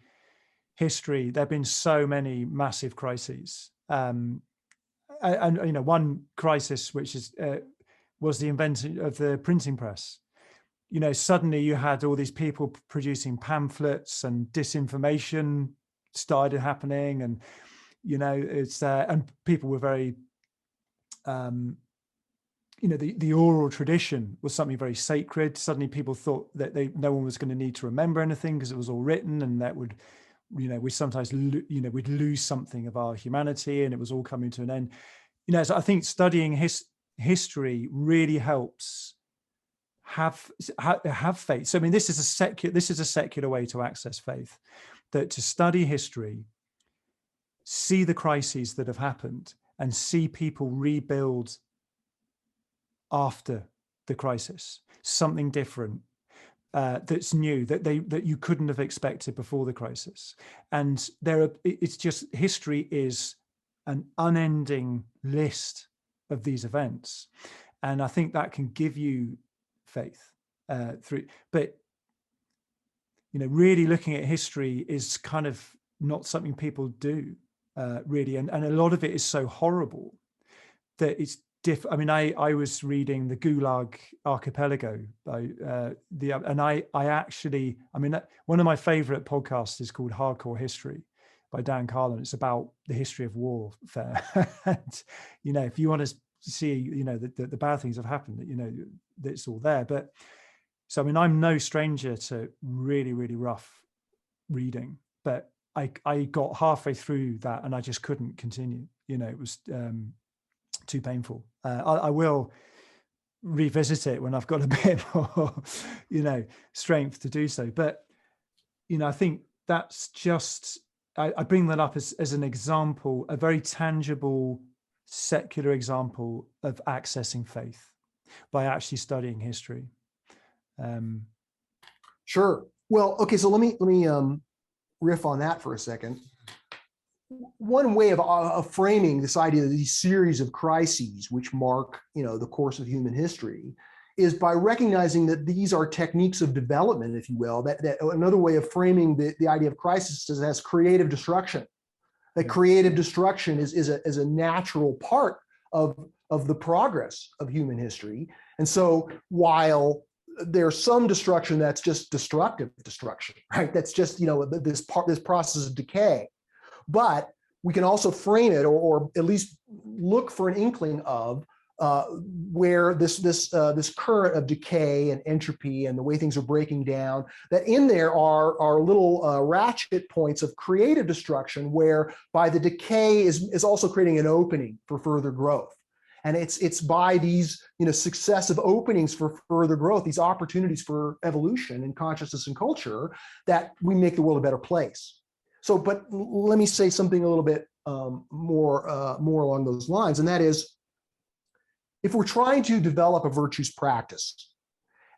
history, there have been so many massive crises. And one crisis, which was the invention of the printing press. Suddenly you had all these people producing pamphlets, and disinformation started happening, and it's and people were very the oral tradition was something very sacred. Suddenly people thought that no one was going to need to remember anything because it was all written, and that would, we sometimes, we'd lose something of our humanity, and it was all coming to an end. So I think studying history really helps have faith. So I mean, this is a secular way to access faith, that to study history, see the crises that have happened, and see people rebuild after the crisis, something different, that's new, that you couldn't have expected before the crisis. And it's just, history is an unending list of these events, and I think that can give you faith through. But really looking at history is kind of not something people do, really, and a lot of it is so horrible that it's different. I mean, I was reading the Gulag Archipelago by and I actually, I mean, one of my favorite podcasts is called Hardcore History by Dan Carlin. It's about the history of warfare. And if you want to see the bad things have happened, it's all there. But so I mean, I'm no stranger to really, really rough reading, but I got halfway through that and I just couldn't continue. It was too painful. I will revisit it when I've got a bit more, strength to do so. But, I think that's just, I bring that up as an example, a very tangible, secular example of accessing faith by actually studying history. Sure. Well, okay. So let me riff on that for a second. One way of framing this idea of these series of crises which mark the course of human history is by recognizing that these are techniques of development, if you will. That another way of framing the idea of crisis is as creative destruction. That creative destruction is a natural part of the progress of human history. And so while there's some destruction that's just destructive destruction, right? That's just this process of decay. But we can also frame it, or at least look for an inkling of where this current of decay and entropy and the way things are breaking down, that in there are little ratchet points of creative destruction, where by the decay is also creating an opening for further growth. And it's by these successive openings for further growth, these opportunities for evolution in consciousness and culture, that we make the world a better place. So, but let me say something a little bit more along those lines, and that is, if we're trying to develop a virtues practice,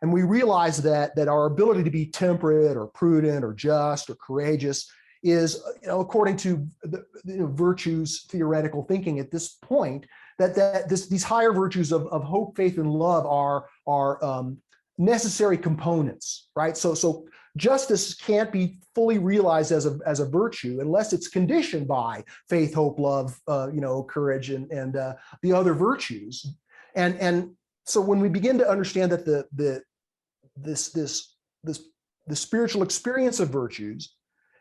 and we realize that our ability to be temperate or prudent or just or courageous is, according to the virtues theoretical thinking at this point, these higher virtues of hope, faith, and love are necessary components, right? So justice can't be fully realized as a virtue unless it's conditioned by faith, hope, love, courage, and the other virtues. And so when we begin to understand that the spiritual experience of virtues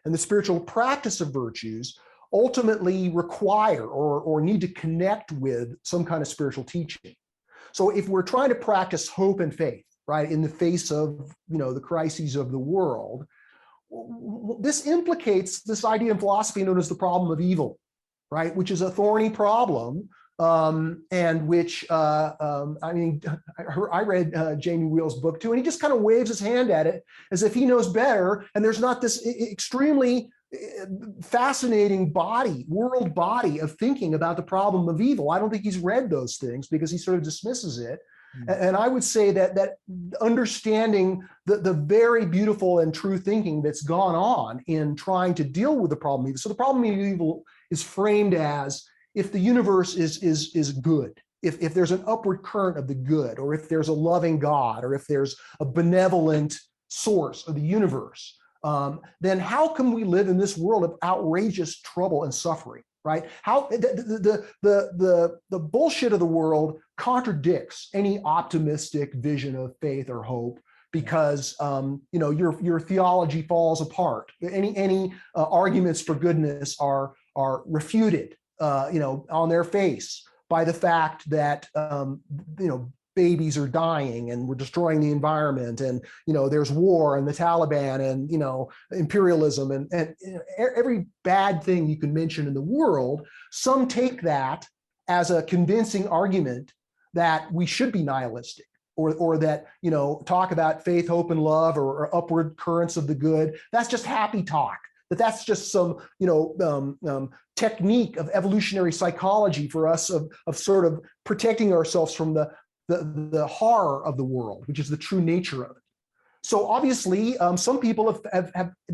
and the spiritual practice of virtues ultimately require or need to connect with some kind of spiritual teaching. So if we're trying to practice hope and faith, right, in the face of the crises of the world, this implicates this idea in philosophy known as the problem of evil, right, which is a thorny problem, and which I read Jamie Wheel's book too, and he just kind of waves his hand at it as if he knows better. And there's not this extremely fascinating world body of thinking about the problem of evil. I don't think he's read those things because he sort of dismisses it. And I would say that understanding the very beautiful and true thinking that's gone on in trying to deal with the problem of evil. So the problem of evil is framed as, if the universe is good, if there's an upward current of the good, or if there's a loving God, or if there's a benevolent source of the universe, then how can we live in this world of outrageous trouble and suffering, right? How the bullshit of the world contradicts any optimistic vision of faith or hope, because your theology falls apart. Any arguments for goodness are refuted on their face by the fact that babies are dying and we're destroying the environment, and there's war and the Taliban and imperialism and every bad thing you can mention in the world. Some take that as a convincing argument that we should be nihilistic, or that talk about faith, hope, and love, or upward currents of the good. That's just happy talk. That's just some technique of evolutionary psychology for us of sort of protecting ourselves from the horror of the world, which is the true nature of it. So obviously, some people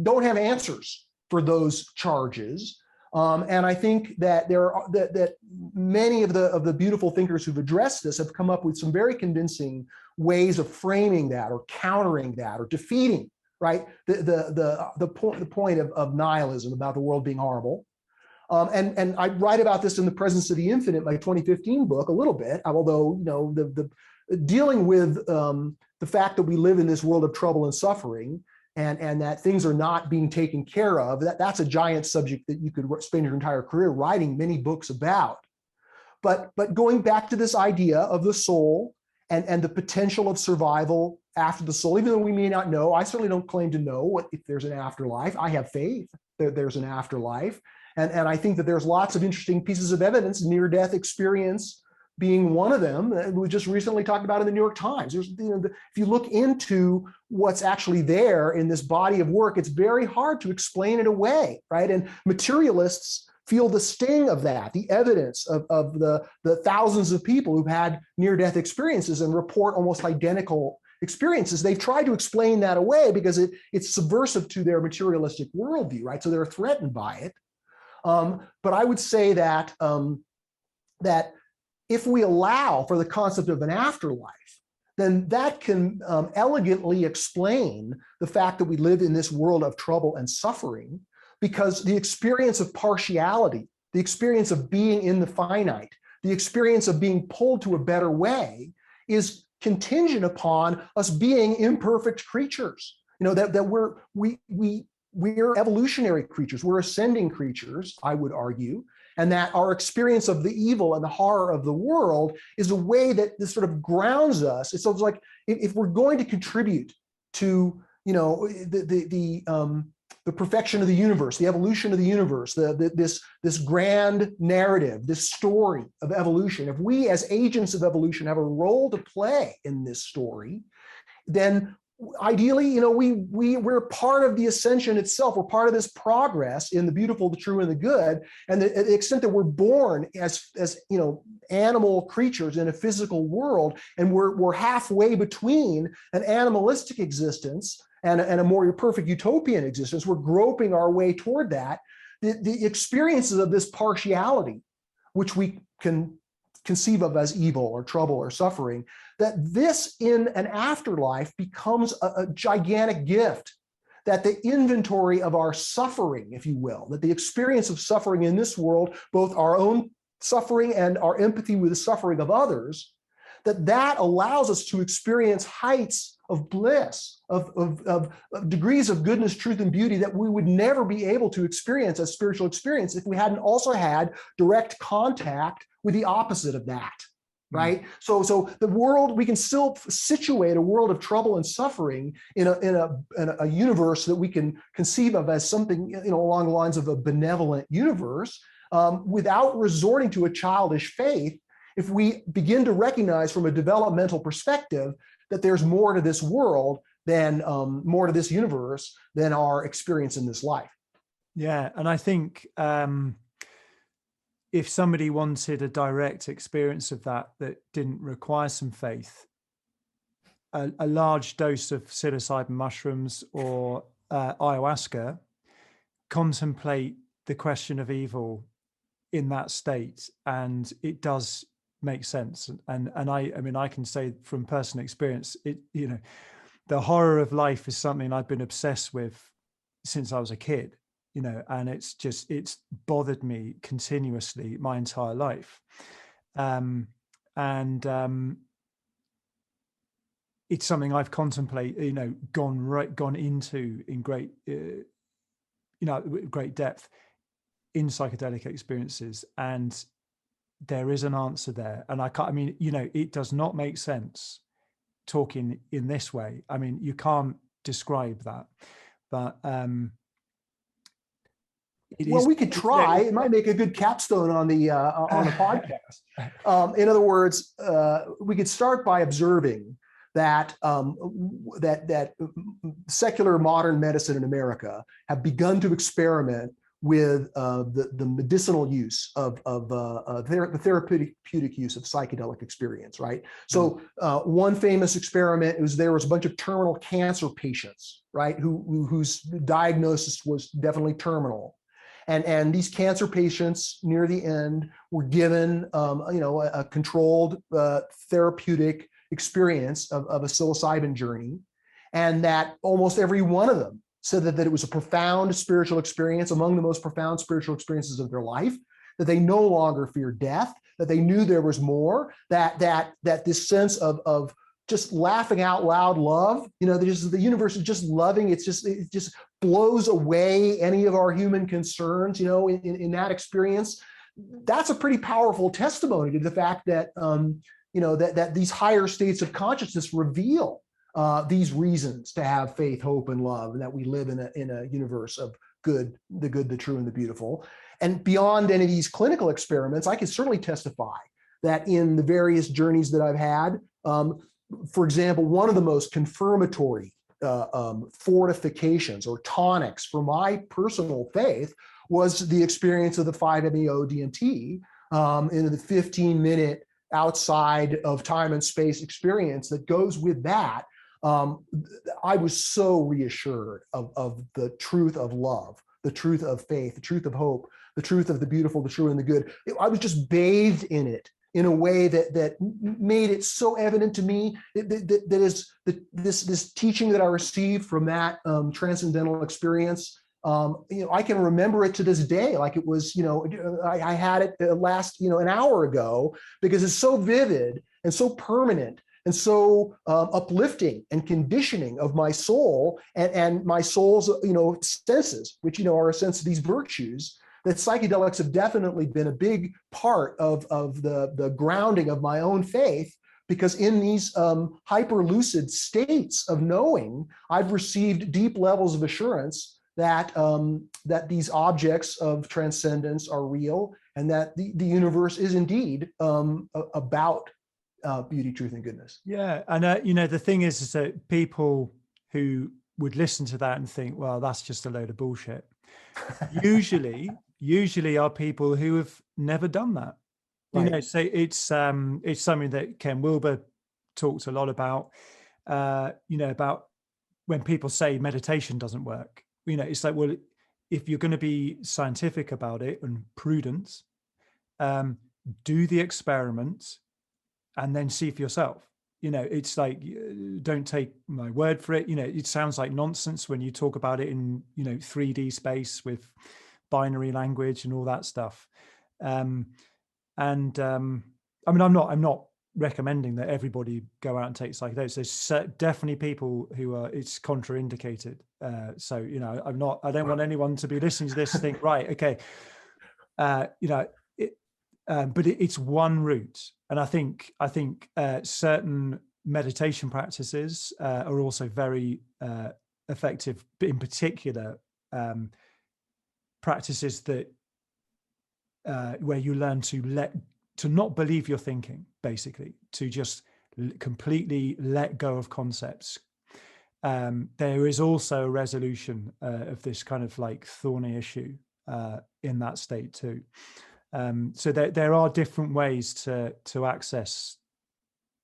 don't have answers for those charges, and I think that that many of the beautiful thinkers who've addressed this have come up with some very convincing ways of framing that, or countering that, or defeating, right, the point of nihilism, about the world being horrible. And I write about this in The Presence of the Infinite, my 2015 book, a little bit, although the dealing with the fact that we live in this world of trouble and suffering, and that things are not being taken care of, that's a giant subject that you could spend your entire career writing many books about. But going back to this idea of the soul and the potential of survival after the soul, even though we may not know, I certainly don't claim to know if there's an afterlife. I have faith that there's an afterlife. And I think that there's lots of interesting pieces of evidence, near-death experience being one of them. We just recently talked about in the New York Times. There's, if you look into what's actually there in this body of work, it's very hard to explain it away, right? And materialists feel the sting of that, the evidence of the thousands of people who've had near-death experiences and report almost identical experiences. They've tried to explain that away because it's subversive to their materialistic worldview, right? So they're threatened by it. But I would say that that if we allow for the concept of an afterlife, then that can elegantly explain the fact that we live in this world of trouble and suffering, because the experience of partiality, the experience of being in the finite, the experience of being pulled to a better way is contingent upon us being imperfect creatures. That we're evolutionary creatures, we're ascending creatures, I would argue, and that our experience of the evil and the horror of the world is a way that this sort of grounds us. It's like if we're going to contribute to the perfection of the universe, the evolution of the universe, this grand narrative, this story of evolution, if we as agents of evolution have a role to play in this story, then ideally, we're part of the ascension itself. We're part of this progress in the beautiful, the true, and the good. And the extent that we're born as animal creatures in a physical world, and we're halfway between an animalistic existence and a more perfect utopian existence, we're groping our way toward that. The experiences of this partiality, which we can conceive of as evil or trouble or suffering, that this in an afterlife becomes a gigantic gift, that the inventory of our suffering, if you will, that the experience of suffering in this world, both our own suffering and our empathy with the suffering of others, that allows us to experience heights of bliss, of degrees of goodness, truth, and beauty that we would never be able to experience as spiritual experience if we hadn't also had direct contact with the opposite of that, right? So the world, we can still situate a world of trouble and suffering in a universe that we can conceive of as something along the lines of a benevolent universe, without resorting to a childish faith, if we begin to recognize from a developmental perspective that there's more to this world than more to this universe than our experience in this life. Yeah, and I think if somebody wanted a direct experience of that didn't require some faith, a large dose of psilocybin mushrooms or ayahuasca, contemplate the question of evil in that state, and it does make sense. And I can say from personal experience, the horror of life is something I've been obsessed with since I was a kid. And it's bothered me continuously my entire life. It's something I've contemplated, gone into in great, great depth in psychedelic experiences. And there is an answer there. And I mean, it does not make sense talking in this way. I mean, you can't describe that, but well, we could try. It might make a good capstone on the podcast. In other words, we could start by observing that that secular modern medicine in America have begun to experiment with the medicinal use of the therapeutic use of psychedelic experience, right? So one famous experiment was there was a bunch of terminal cancer patients, right, whose diagnosis was definitely terminal. And these cancer patients near the end were given a controlled therapeutic experience of a psilocybin journey, and that almost every one of them said that it was a profound spiritual experience, among the most profound spiritual experiences of their life, that they no longer feared death, that they knew there was more, that this sense of just laughing out loud love, the universe is just loving, it just blows away any of our human concerns, in that experience. That's a pretty powerful testimony to the fact that that these higher states of consciousness reveal these reasons to have faith, hope, and love, and that we live in a universe of good, the true, and the beautiful. And beyond any of these clinical experiments, I can certainly testify that in the various journeys that I've had, for example, one of the most confirmatory fortifications or tonics for my personal faith was the experience of the 5-MeO DMT in the 15-minute outside of time and space experience that goes with that. I was so reassured of the truth of love, the truth of faith, the truth of hope, the truth of the beautiful, the true, and the good. I was just bathed in it in a way that made it so evident to me that is this teaching that I received from that transcendental experience. I can remember it to this day, like it was, I had it last, an hour ago, because it's so vivid and so permanent and so uplifting and conditioning of my soul and my soul's, senses, which, are a sense of these virtues, that psychedelics have definitely been a big part of the grounding of my own faith, because in these hyper-lucid states of knowing, I've received deep levels of assurance that these objects of transcendence are real, and that the universe is indeed about beauty, truth, and goodness. Yeah, and the thing is that people who would listen to that and think, well, that's just a load of bullshit, usually are people who have never done that. Right. So it's something that Ken Wilber talks a lot about. About when people say meditation doesn't work. It's like, well, if you're going to be scientific about it and prudence, do the experiment and then see for yourself. It's like, don't take my word for it. It sounds like nonsense when you talk about it in 3D space with binary language and all that stuff. I mean, I'm not recommending that everybody go out and take psychedelics. There's definitely people who are, it's contraindicated. So I don't want anyone to be listening to this and think, right, okay, but it's one route. And I think certain meditation practices are also very effective, but in particular, practices that where you learn to not believe you're thinking, basically, to just completely let go of concepts. There is also a resolution of this kind of like thorny issue in that state too. So there are different ways to access.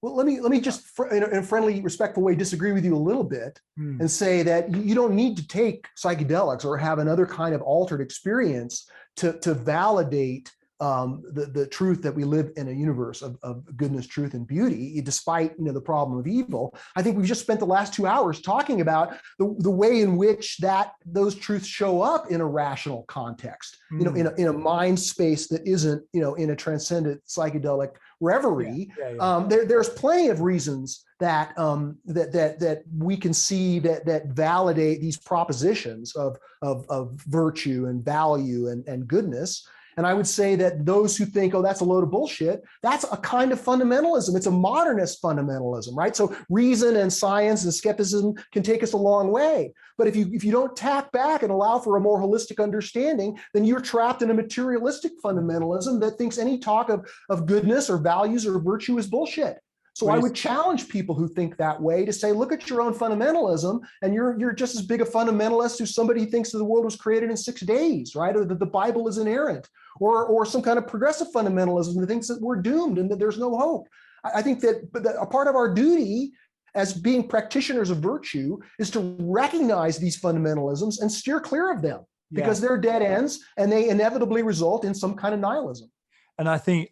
Well, let me just in a friendly, respectful way disagree with you a little bit and say that you don't need to take psychedelics or have another kind of altered experience to validate the truth that we live in a universe of goodness, truth, and beauty, despite the problem of evil. I think we've just spent the last 2 hours talking about the way in which those truths show up in a rational context, in a mind space that isn't in a transcendent psychedelic reverie. There's plenty of reasons that that we can see that validate these propositions of virtue and value and goodness. And I would say that those who think, oh, that's a load of bullshit, that's a kind of fundamentalism. It's a modernist fundamentalism, right? So reason and science and skepticism can take us a long way. But if you don't tack back and allow for a more holistic understanding, then you're trapped in a materialistic fundamentalism that thinks any talk of goodness or values or virtue is bullshit. So I would challenge people who think that way to say, look at your own fundamentalism, and you're just as big a fundamentalist as somebody who thinks that the world was created in 6 days, right? Or that the Bible is inerrant, or some kind of progressive fundamentalism that thinks that we're doomed and that there's no hope. I think that a part of our duty as being practitioners of virtue is to recognize these fundamentalisms and steer clear of them, because they're dead ends and they inevitably result in some kind of nihilism. And I think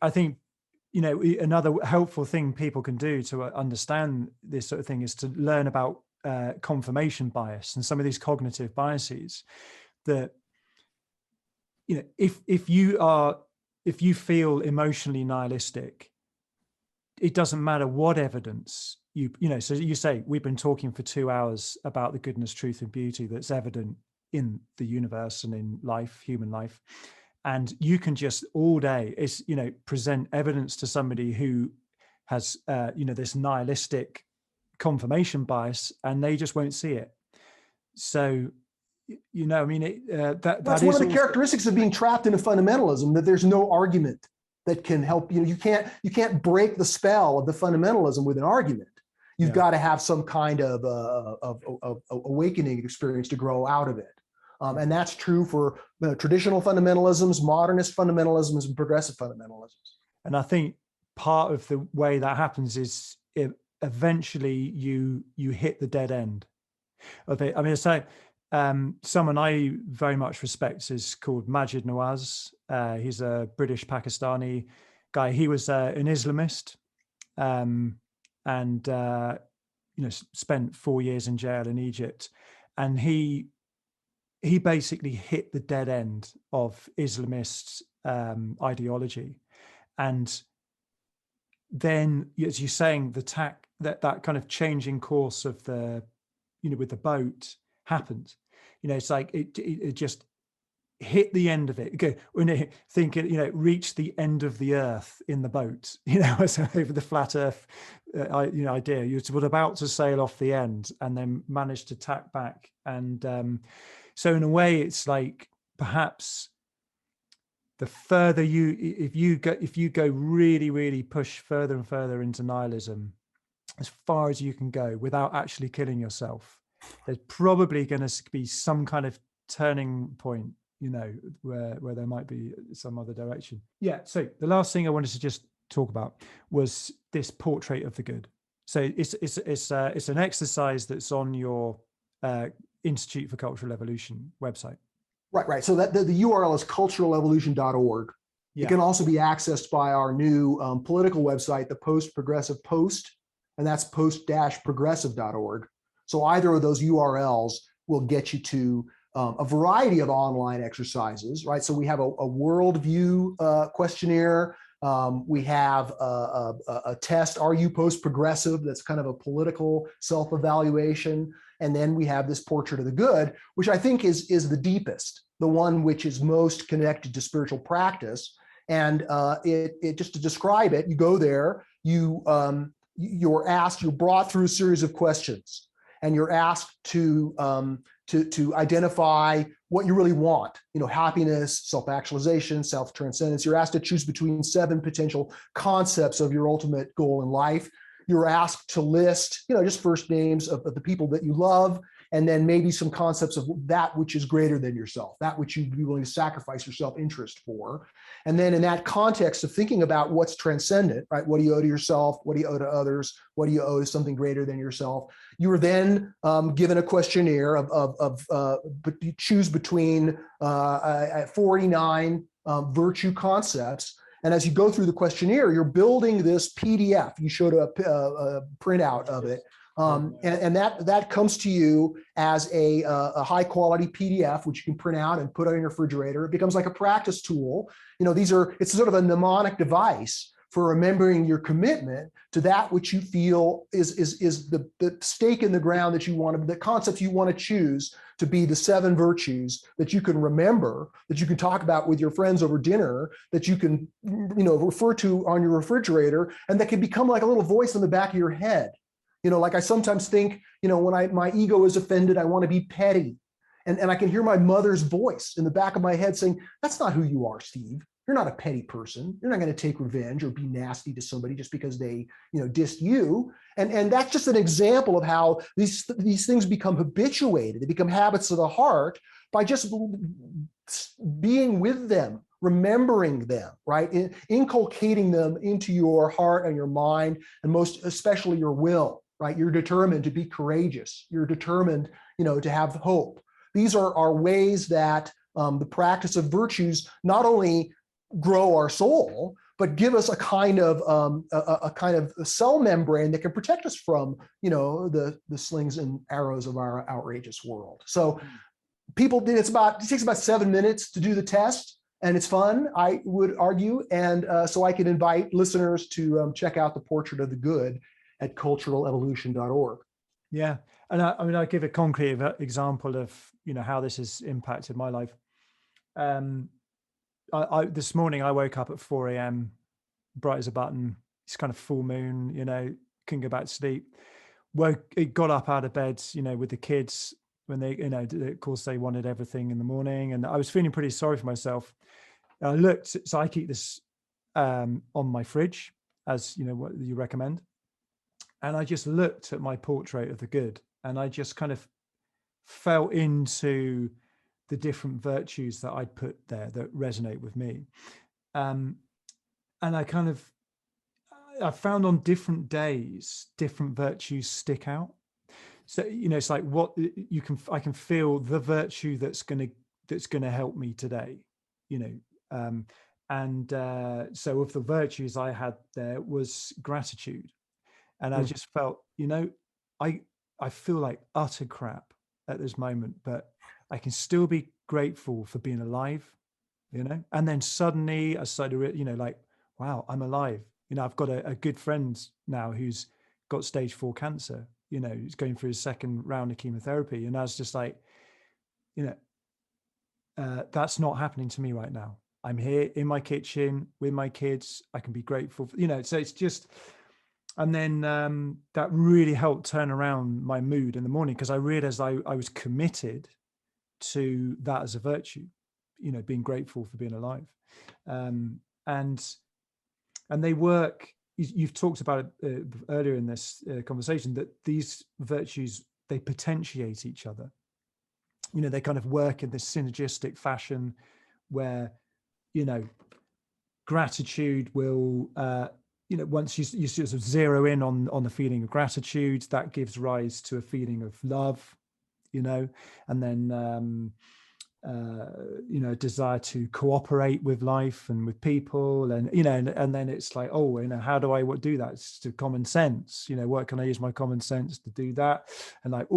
another helpful thing people can do to understand this sort of thing is to learn about confirmation bias and some of these cognitive biases that, if you feel emotionally nihilistic, it doesn't matter what evidence so you say, we've been talking for 2 hours about the goodness, truth, and beauty that's evident in the universe and in life, human life. And you can just all day present evidence to somebody who has, this nihilistic confirmation bias, and they just won't see it. So, that's one of the characteristics of being trapped in a fundamentalism, that there's no argument that can help you. You can't break the spell of the fundamentalism with an argument. You've got to have some kind of awakening experience to grow out of it. And that's true for traditional fundamentalisms, modernist fundamentalisms, and progressive fundamentalisms. And I think part of the way that happens is eventually you hit the dead end of it. I mean, so someone I very much respect is called Majid Nawaz. He's a British Pakistani guy. He was an Islamist, and spent 4 years in jail in Egypt, and he basically hit the dead end of Islamist ideology. And then, as you're saying, that kind of changing course of the, with the boat happened. It's like it just hit the end of it. When it reached the end of the earth in the boat, over the flat earth idea. You're about to sail off the end and then managed to tack back. And so in a way, it's like perhaps the further if you go really, really push further and further into nihilism, as far as you can go without actually killing yourself, there's probably going to be some kind of turning point, where there might be some other direction. Yeah. So the last thing I wanted to just talk about was this portrait of the good. So it's an exercise that's on your Institute for Cultural Evolution website. Right. So that the URL is culturalevolution.org. Yeah. It can also be accessed by our new political website, the Post Progressive Post, and that's post-progressive.org. So either of those URLs will get you to a variety of online exercises, right? So we have a worldview questionnaire. We have a test, are you post-progressive? That's kind of a political self-evaluation. And then we have this portrait of the good, which I think is the deepest, the one which is most connected to spiritual practice. And it just to describe it, you go there, you're brought through a series of questions, and you're asked to identify what you really want, happiness, self-actualization, self-transcendence. You're asked to choose between 7 potential concepts of your ultimate goal in life. You're asked to list, just first names of the people that you love, and then maybe some concepts of that which is greater than yourself, that which you'd be willing to sacrifice your self-interest for. And then in that context of thinking about what's transcendent, right? What do you owe to yourself? What do you owe to others? What do you owe to something greater than yourself? You were then given a questionnaire but you choose between 49 virtue concepts. And as you go through the questionnaire, you're building this PDF. You showed a printout of it. And that comes to you as a high quality PDF, which you can print out and put on your refrigerator. It becomes like a practice tool. It's sort of a mnemonic device for remembering your commitment to that which you feel is the stake in the ground that you want to, the concepts you want to choose to be the 7 virtues that you can remember, that you can talk about with your friends over dinner, that you can, refer to on your refrigerator, and that can become like a little voice in the back of your head. Like I sometimes think, when my ego is offended, I want to be petty. And I can hear my mother's voice in the back of my head saying, that's not who you are, Steve. You're not a petty person. You're not going to take revenge or be nasty to somebody just because they, dissed you. And that's just an example of how these things become habituated. They become habits of the heart by just being with them, remembering them, right? Inculcating them into your heart and your mind, and most especially your will, right? You're determined to be courageous. You're determined, to have hope. These are ways that the practice of virtues not only grow our soul, but give us a kind of a cell membrane that can protect us from, the slings and arrows of our outrageous world. So it takes about 7 minutes to do the test, and it's fun, I would argue. And so I can invite listeners to check out the Portrait of the Good at culturalevolution.org. Yeah. And I give a concrete example of, how this has impacted my life. This morning I woke up at 4 a.m, bright as a button. It's kind of full moon, couldn't go back to sleep. Got up out of bed, with the kids when they, of course they wanted everything in the morning, and I was feeling pretty sorry for myself. I looked, so I keep this on my fridge, as what you recommend. And I just looked at my Portrait of the Good, and I just kind of fell into the different virtues that I'd put there that resonate with me. And I found on different days, different virtues stick out. So, it's like I can feel the virtue that's going to help me today, so of the virtues I had there was gratitude. And I just felt, I feel like utter crap at this moment, but I can still be grateful for being alive, and then suddenly I started, wow, I'm alive. I've got a good friend now who's got stage 4 cancer, he's going through his 2nd round of chemotherapy. And I was just like, that's not happening to me right now. I'm here in my kitchen with my kids. I can be grateful for, so it's just, and then that really helped turn around my mood in the morning, because I realized I was committed to that as a virtue, being grateful for being alive. And they work, you've talked about it earlier in this conversation, that these virtues, they potentiate each other. They kind of work in this synergistic fashion where, gratitude will, once you sort of zero in on the feeling of gratitude, that gives rise to a feeling of love, and then, a desire to cooperate with life and with people, and and then it's like, how do I do that? It's to common sense, what can I use my common sense to do that? And like,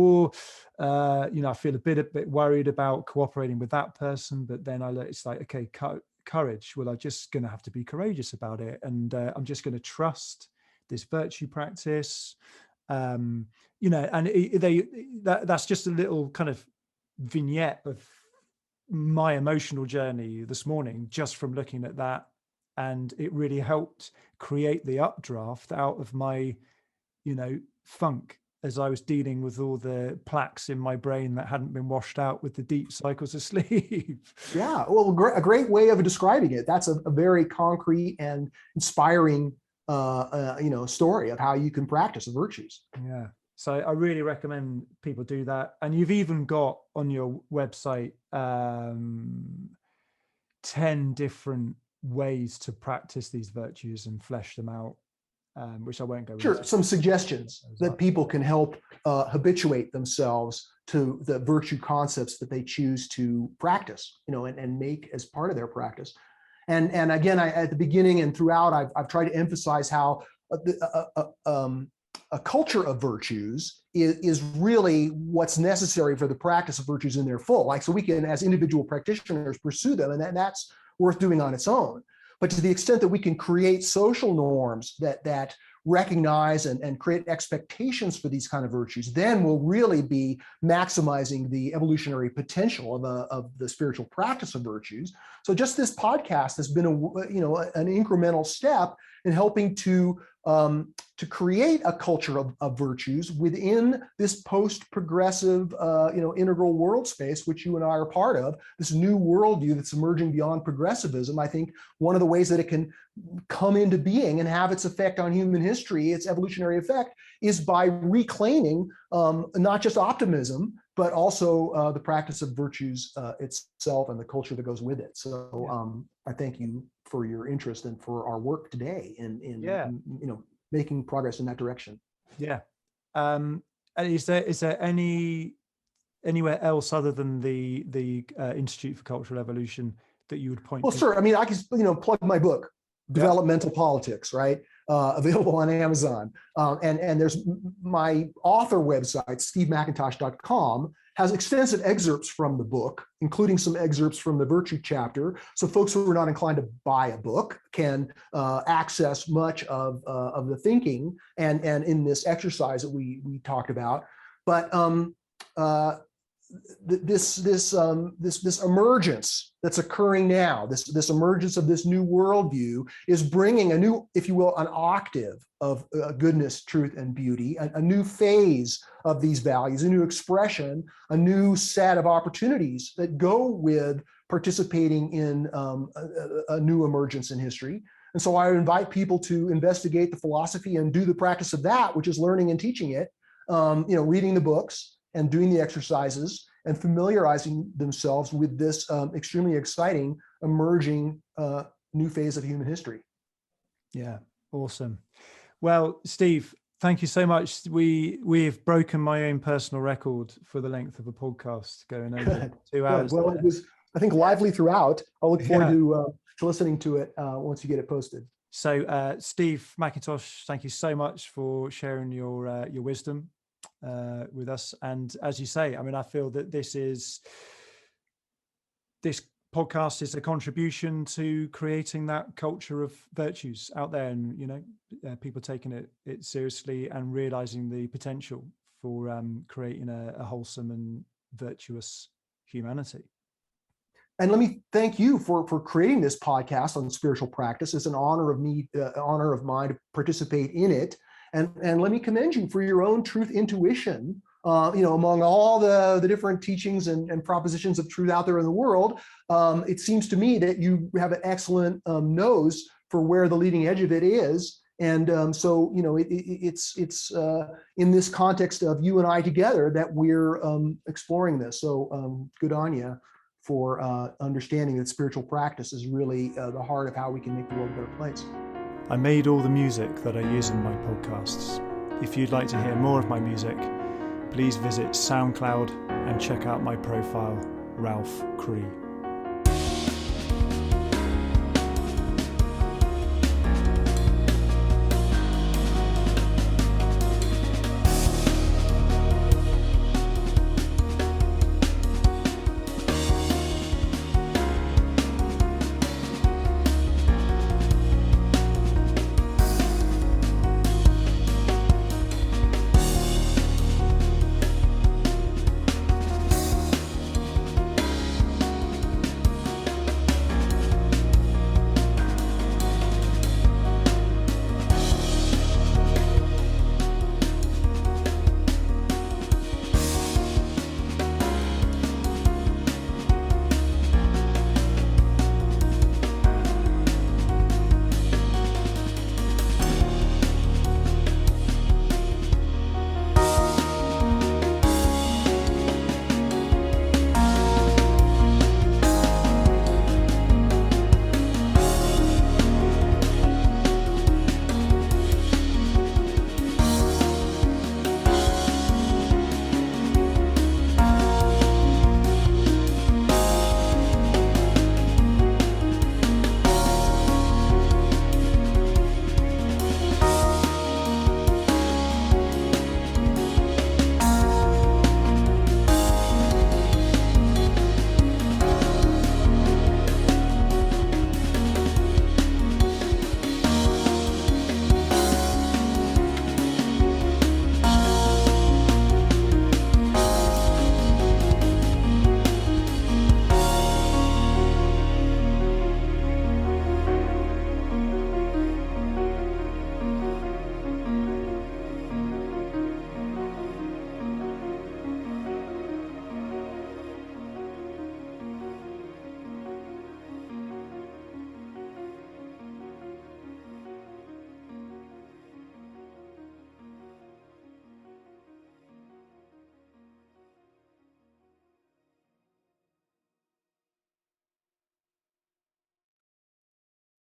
I feel a bit worried about cooperating with that person, but then it's like, okay, courage. Well, I'm just going to have to be courageous about it, and I'm just going to trust this virtue practice. And that's just a little kind of vignette of my emotional journey this morning, just from looking at that. And it really helped create the updraft out of my, funk, as I was dealing with all the plaques in my brain that hadn't been washed out with the deep cycles of sleep. Yeah, well, a great way of describing it. That's a very concrete and inspiring, story of how you can practice the virtues. Yeah. So I really recommend people do that. And you've even got on your website 10 different ways to practice these virtues and flesh them out, which I won't go into. Sure, some suggestions that people can help habituate themselves to the virtue concepts that they choose to practice, and make as part of their practice. And again, at the beginning and throughout, I've tried to emphasize how a culture of virtues is really what's necessary for the practice of virtues in their full. So we can, as individual practitioners, pursue them, and that's worth doing on its own. But to the extent that we can create social norms that recognize and create expectations for these kind of virtues, then we'll really be maximizing the evolutionary potential of the spiritual practice of virtues. So just this podcast has been an incremental step in helping to create a culture of virtues within this post-progressive, integral world space, which you and I are part of, this new worldview that's emerging beyond progressivism. I think one of the ways that it can come into being and have its effect on human history, its evolutionary effect, is by reclaiming not just optimism, but also the practice of virtues itself and the culture that goes with it. So I thank you for your interest and for our work today in making progress in that direction. Yeah. And is there anywhere else other than the Institute for Cultural Evolution that you would point to? Well, sure. I mean, I can plug my book, Developmental Politics, right? Available on Amazon. And there's my author website, stevemcintosh.com, has extensive excerpts from the book, including some excerpts from the virtue chapter. So folks who are not inclined to buy a book can access much of the thinking and in this exercise that we talked about. But this emergence that's occurring now, this emergence of this new worldview is bringing a new, if you will, an octave of goodness, truth, and beauty, a new phase of these values, a new expression, a new set of opportunities that go with participating in a new emergence in history. And so I invite people to investigate the philosophy and do the practice of that, which is learning and teaching it, reading the books and doing the exercises and familiarizing themselves with this extremely exciting emerging new phase of human history. Yeah, awesome. Well, Steve, thank you so much. We've broken my own personal record for the length of a podcast, going over 2 hours. Well, it was, I think, lively throughout. I'll look forward to listening to it once you get it posted. So, Steve McIntosh, thank you so much for sharing your wisdom with us. And as you say, I mean, I feel that this podcast is a contribution to creating that culture of virtues out there, and people taking it seriously and realizing the potential for creating a wholesome and virtuous humanity. And let me thank you for creating this podcast on spiritual practice. It's an honor of mine to participate in it. And let me commend you for your own truth intuition. Among all the different teachings and propositions of truth out there in the world, it seems to me that you have an excellent nose for where the leading edge of it is. And so it's in this context of you and I together that we're exploring this. So good on you for understanding that spiritual practice is really the heart of how we can make the world a better place. I made all the music that I use in my podcasts. If you'd like to hear more of my music, please visit SoundCloud and check out my profile, Ralph Cree.